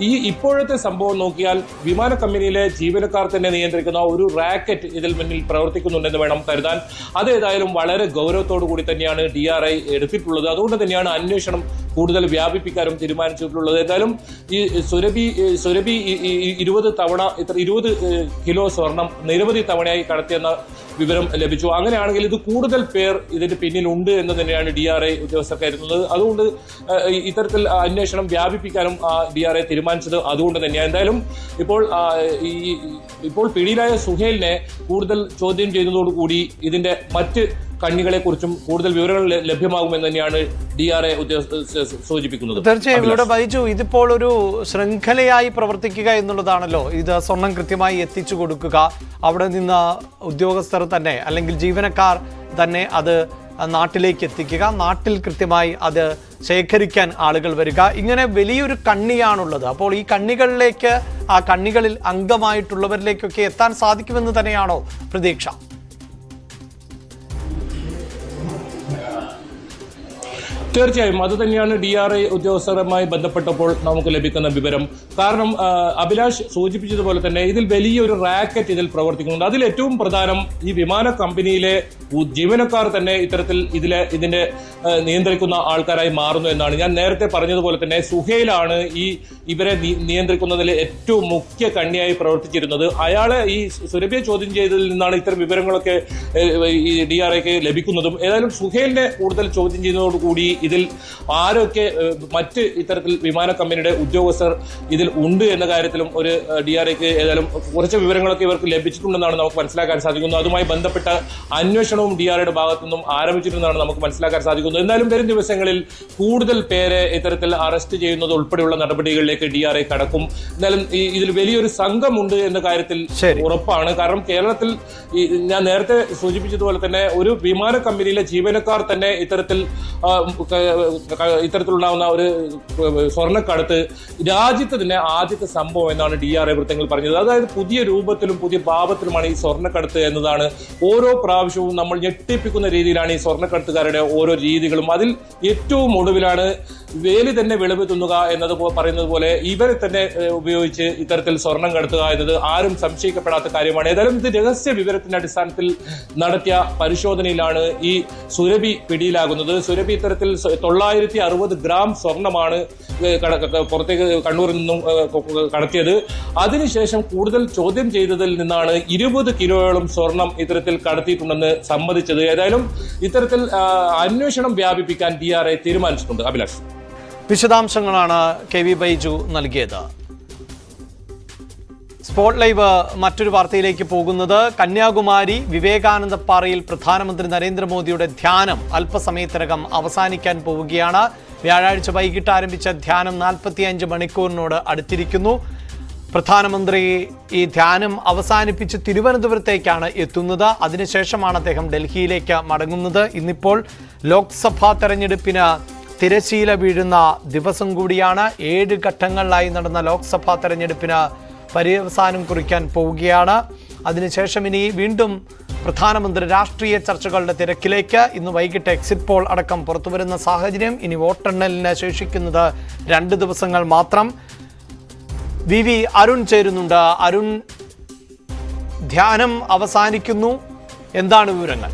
ഈ ഇപ്പോഴത്തെ സംഭവം നോക്കിയാൽ വിമാന കമ്പനിയിലെ ജീവനക്കാർ തന്നെ നിയന്ത്രിക്കുന്ന ഒരു റാക്കറ്റ് ഇതിൽ മുന്നിൽ പ്രവർത്തിക്കുന്നുണ്ടെന്ന് വേണം കരുതാൻ. അതേതായാലും വളരെ ഗൗരവത്തോടു കൂടി തന്നെയാണ് DRI എടുത്തിട്ടുള്ളത്. അതുകൊണ്ട് തന്നെയാണ് അന്വേഷണം കൂടുതൽ വ്യാപിപ്പിക്കാനും തീരുമാനിച്ചിട്ടുള്ളത്. ഏതായാലും ഈ സുരഭി 20 കിലോ സ്വർണം നിരവധി തവണയായി കടത്തിയെന്ന വിവരം ലഭിച്ചു. അങ്ങനെയാണെങ്കിൽ ഇത് കൂടുതൽ പേർ ഇതിന് പിന്നിലുണ്ട് എന്ന് തന്നെയാണ് DRI ഉദ്യോഗസ്ഥർ കരുതുന്നത്. അതുകൊണ്ട് ഇത്തരത്തിൽ അന്വേഷണം വ്യാപിപ്പിക്കാനും DRI തീരുമാനിച്ചത് അതുകൊണ്ട് തന്നെയാണ്. എന്തായാലും ഇപ്പോൾ പിടിയിലായ സുഹൈലിനെ കൂടുതൽ ചോദ്യം ചെയ്യുന്നതോടുകൂടി ഇതിന്റെ മറ്റ് കണ്ണികളെക്കുറിച്ചും കൂടുതൽ വിവരങ്ങൾ ലഭ്യമാകുമെന്ന് തന്നെയാണ് DRI ഉദ്യോഗസ്ഥർ സൂചിപ്പിക്കുന്നത്. തീർച്ചയായും ഇവിടെ ബൈജു, ഇതിപ്പോൾ ഒരു ശൃംഖലയായി പ്രവർത്തിക്കുക എന്നുള്ളതാണല്ലോ. ഇത് സ്വർണം കൃത്യമായി എത്തിച്ചു കൊടുക്കുക, അവിടെ നിന്ന് ഉദ്യോഗസ്ഥർ തന്നെ അല്ലെങ്കിൽ ജീവനക്കാർ തന്നെ അത് നാട്ടിലേക്ക് എത്തിക്കുക, നാട്ടിൽ കൃത്യമായി അത് ശേഖരിക്കാൻ ആളുകൾ വരിക, ഇങ്ങനെ വലിയൊരു കണ്ണിയാണുള്ളത്. അപ്പോൾ ഈ കണ്ണികളിലേക്ക്, ആ കണ്ണികളിൽ അംഗമായിട്ടുള്ളവരിലേക്കൊക്കെ എത്താൻ സാധിക്കുമെന്ന് തന്നെയാണോ പ്രതീക്ഷ? തീർച്ചയായും അത് തന്നെയാണ് DRI ഉദ്യോഗസ്ഥരുമായി ബന്ധപ്പെട്ടപ്പോൾ നമുക്ക് ലഭിക്കുന്ന വിവരം. കാരണം അഭിലാഷ് സൂചിപ്പിച്ചതുപോലെ തന്നെ ഇതിൽ വലിയൊരു റാക്കറ്റ് ഇതിൽ പ്രവർത്തിക്കുന്നുണ്ട്. അതിൽ ഏറ്റവും പ്രധാനം ഈ വിമാന കമ്പനിയിലെ ജീവനക്കാർ തന്നെ ഇത്തരത്തിൽ ഇതിന്റെ നിയന്ത്രിക്കുന്ന ആൾക്കാരായി മാറുന്നു എന്നാണ്. ഞാൻ നേരത്തെ പറഞ്ഞതുപോലെ തന്നെ സുഹൈലാണ് ഇവരെ നിയന്ത്രിക്കുന്നതിൽ ഏറ്റവും മുഖ്യ കണ്ണിയായി പ്രവർത്തിച്ചിരുന്നത്. അയാളെ ഈ സുരഭിയെ ചോദ്യം ചെയ്തതിൽ നിന്നാണ് ഇത്തരം വിവരങ്ങളൊക്കെ ഈ DRIക്ക് ലഭിക്കുന്നതും. ഏതായാലും സുഹൈലിനെ കൂടുതൽ ചോദ്യം ചെയ്യുന്നതോടുകൂടി ഇതിൽ ആരൊക്കെ മറ്റ് ഇത്തരത്തിൽ വിമാന കമ്പനിയുടെ ഉദ്യോഗസ്ഥർ ഇതിൽ ഉണ്ട് എന്ന കാര്യത്തിലും ഒരു DRIക്ക് ഏതായാലും കുറച്ച് വിവരങ്ങളൊക്കെ ഇവർക്ക് ലഭിച്ചിട്ടുണ്ടെന്നാണ് നമുക്ക് മനസ്സിലാക്കാൻ സാധിക്കുന്നത്. അതുമായി ബന്ധപ്പെട്ട അന്വേഷണവും DRIയുടെ ഭാഗത്തു നിന്നും ആരംഭിച്ചിട്ടുണ്ടെന്നാണ് നമുക്ക് മനസ്സിലാക്കാൻ സാധിക്കുന്നത്. എന്നാലും വരും ദിവസങ്ങളിൽ കൂടുതൽ പേരെ ഇത്തരത്തിൽ അറസ്റ്റ് ചെയ്യുന്നത് ഉൾപ്പെടെയുള്ള നടപടികളിലേക്ക് DRI കടക്കും. എന്നാലും ഇതിൽ വലിയൊരു സംഘമുണ്ട് എന്ന കാര്യത്തിൽ ഉറപ്പാണ്. കാരണം കേരളത്തിൽ ഞാൻ നേരത്തെ സൂചിപ്പിച്ചതുപോലെ തന്നെ ഒരു വിമാന കമ്പനിയിലെ ജീവനക്കാർ തന്നെ ഇത്തരത്തിലുണ്ടാവുന്ന ഒരു സ്വർണ്ണക്കടത്ത് രാജ്യത്ത് തന്നെ ആദ്യത്തെ സംഭവം എന്നാണ് DRI വൃത്തങ്ങൾ പറഞ്ഞത്. അതായത് പുതിയ രൂപത്തിലും പുതിയ ഭാവത്തിലുമാണ് ഈ സ്വർണ്ണക്കടത്ത് എന്നതാണ്. ഓരോ പ്രാവശ്യവും നമ്മൾ ഞെട്ടിപ്പിക്കുന്ന രീതിയിലാണ് ഈ സ്വർണ്ണക്കടത്തുകാരുടെ ഓരോ രീതികളും. അതിൽ ഏറ്റവും ഒടുവിലാണ് വേലി തന്നെ വെളിവ് തിന്നുക എന്നത് പറയുന്നത് പോലെ ഇവരെ തന്നെ ഉപയോഗിച്ച് ഇത്തരത്തിൽ സ്വർണം കടത്തുക എന്നത് ആരും സംശയിക്കപ്പെടാത്ത കാര്യമാണ്. ഏതായാലും ഇത് രഹസ്യ വിവരത്തിന്റെ അടിസ്ഥാനത്തിൽ നടത്തിയ പരിശോധനയിലാണ് ഈ സുരഭി പിടിയിലാകുന്നത്. സുരഭി ഇത്തരത്തിൽ 960 ഗ്രാം സ്വർണമാണ് പുറത്തേക്ക് കണ്ണൂരിൽ നിന്നും കടത്തിയത്. അതിനുശേഷം കൂടുതൽ ചോദ്യം ചെയ്തതിൽ നിന്നാണ് 20 കിലോയോളം സ്വർണം ഇത്തരത്തിൽ കടത്തിയിട്ടുണ്ടെന്ന് സമ്മതിച്ചത്. ഏതായാലും ഇത്തരത്തിൽ അന്വേഷണം വ്യാപിപ്പിക്കാൻ DRI തീരുമാനിച്ചിട്ടുണ്ട്. അഭിലാഷ്. വിശദാംശങ്ങളാണ് കെ വി ബൈജു നൽകിയത്. സ്പോട്ട് ലൈവ് മറ്റൊരു വാർത്തയിലേക്ക് പോകുന്നത് കന്യാകുമാരി വിവേകാനന്ദപ്പാറയിൽ പ്രധാനമന്ത്രി നരേന്ദ്രമോദിയുടെ ധ്യാനം അല്പസമയത്തിനകം അവസാനിക്കാൻ പോവുകയാണ്. വ്യാഴാഴ്ച വൈകിട്ട് ആരംഭിച്ച ധ്യാനം 45 മണിക്കൂറിനോട് അടുത്തിരിക്കുന്നു. പ്രധാനമന്ത്രി ഈ ധ്യാനം അവസാനിപ്പിച്ച് തിരുവനന്തപുരത്തേക്കാണ് എത്തുന്നത്. അതിനുശേഷമാണ് അദ്ദേഹം ഡൽഹിയിലേക്ക് മടങ്ങുന്നത്. ഇന്നിപ്പോൾ ലോക്സഭാ തെരഞ്ഞെടുപ്പിന് തിരശീല വീഴുന്ന ദിവസം കൂടിയാണ്. 7 ഘട്ടങ്ങളിലായി നടന്ന ലോക്സഭാ തെരഞ്ഞെടുപ്പിന് പര്യവസാനം കുറിക്കാൻ പോവുകയാണ്. അതിനുശേഷം ഇനി വീണ്ടും പ്രധാനമന്ത്രി രാഷ്ട്രീയ ചർച്ചകളുടെ തിരക്കിലേക്ക്. ഇന്ന് വൈകിട്ട് എക്സിറ്റ് പോൾ അടക്കം പുറത്തുവരുന്ന സാഹചര്യം. ഇനി വോട്ടെണ്ണലിന് ശേഷിക്കുന്നത് 2 ദിവസങ്ങൾ മാത്രം. വി അരുൺ ചേരുന്നുണ്ട്. അരുൺ, ധ്യാനം അവസാനിക്കുന്നു, എന്താണ് വിവരങ്ങൾ?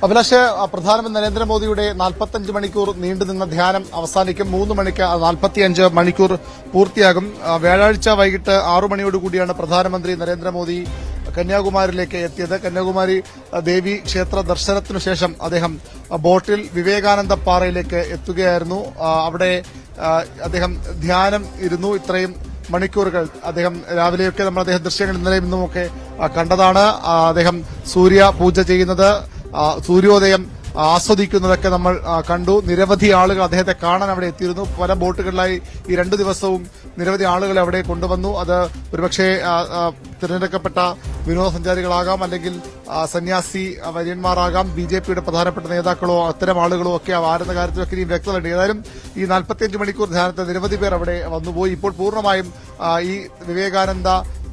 അഭിലാഷ്, പ്രധാനമന്ത്രി നരേന്ദ്രമോദിയുടെ 45 മണിക്കൂർ നീണ്ടുനിന്ന ധ്യാനം അവസാനിക്കും. 3 മണിക്ക് 45 മണിക്കൂർ പൂർത്തിയാകും. വ്യാഴാഴ്ച വൈകിട്ട് 6 മണിയോടുകൂടിയാണ് പ്രധാനമന്ത്രി നരേന്ദ്രമോദി കന്യാകുമാരിയിലേക്ക് എത്തിയത്. കന്യാകുമാരി ദേവി ക്ഷേത്ര ദർശനത്തിനു ശേഷം അദ്ദേഹം ബോട്ടിൽ വിവേകാനന്ദ പാറയിലേക്ക് എത്തുകയായിരുന്നു. അവിടെ അദ്ദേഹം ധ്യാനം ഇരുന്നു. ഇത്രയും മണിക്കൂറുകൾ അദ്ദേഹം രാവിലെയൊക്കെ നമ്മൾ അദ്ദേഹം ദൃശ്യങ്ങൾ ഇന്നലെയും ഇന്നുമൊക്കെ കണ്ടതാണ്. അദ്ദേഹം സൂര്യ പൂജ ചെയ്യുന്നത്, സൂര്യോദയം ആസ്വദിക്കുന്നതൊക്കെ നമ്മൾ കണ്ടു. നിരവധി ആളുകൾ അദ്ദേഹത്തെ കാണാൻ അവിടെ എത്തിയിരുന്നു. പല ബോട്ടുകളിലായി ഈ 2 ദിവസവും നിരവധി ആളുകളെ അവിടെ കൊണ്ടുവന്നു. അത് ഒരുപക്ഷെ തിരഞ്ഞെടുക്കപ്പെട്ട വിനോദസഞ്ചാരികളാകാം, അല്ലെങ്കിൽ സന്യാസി വര്യന്മാരാകാം, BJPയുടെ പ്രധാനപ്പെട്ട നേതാക്കളോ അത്തരം ആളുകളോ ഒക്കെ ആരുന്ന കാര്യത്തിലൊക്കെ ഇനി വ്യക്തതയുണ്ട്. ഏതായാലും ഈ 45 മണിക്കൂർ ധ്യാനത്തിൽ നിരവധി പേർ അവിടെ വന്നുപോയി. ഇപ്പോൾ പൂർണ്ണമായും ഈ വിവേകാനന്ദ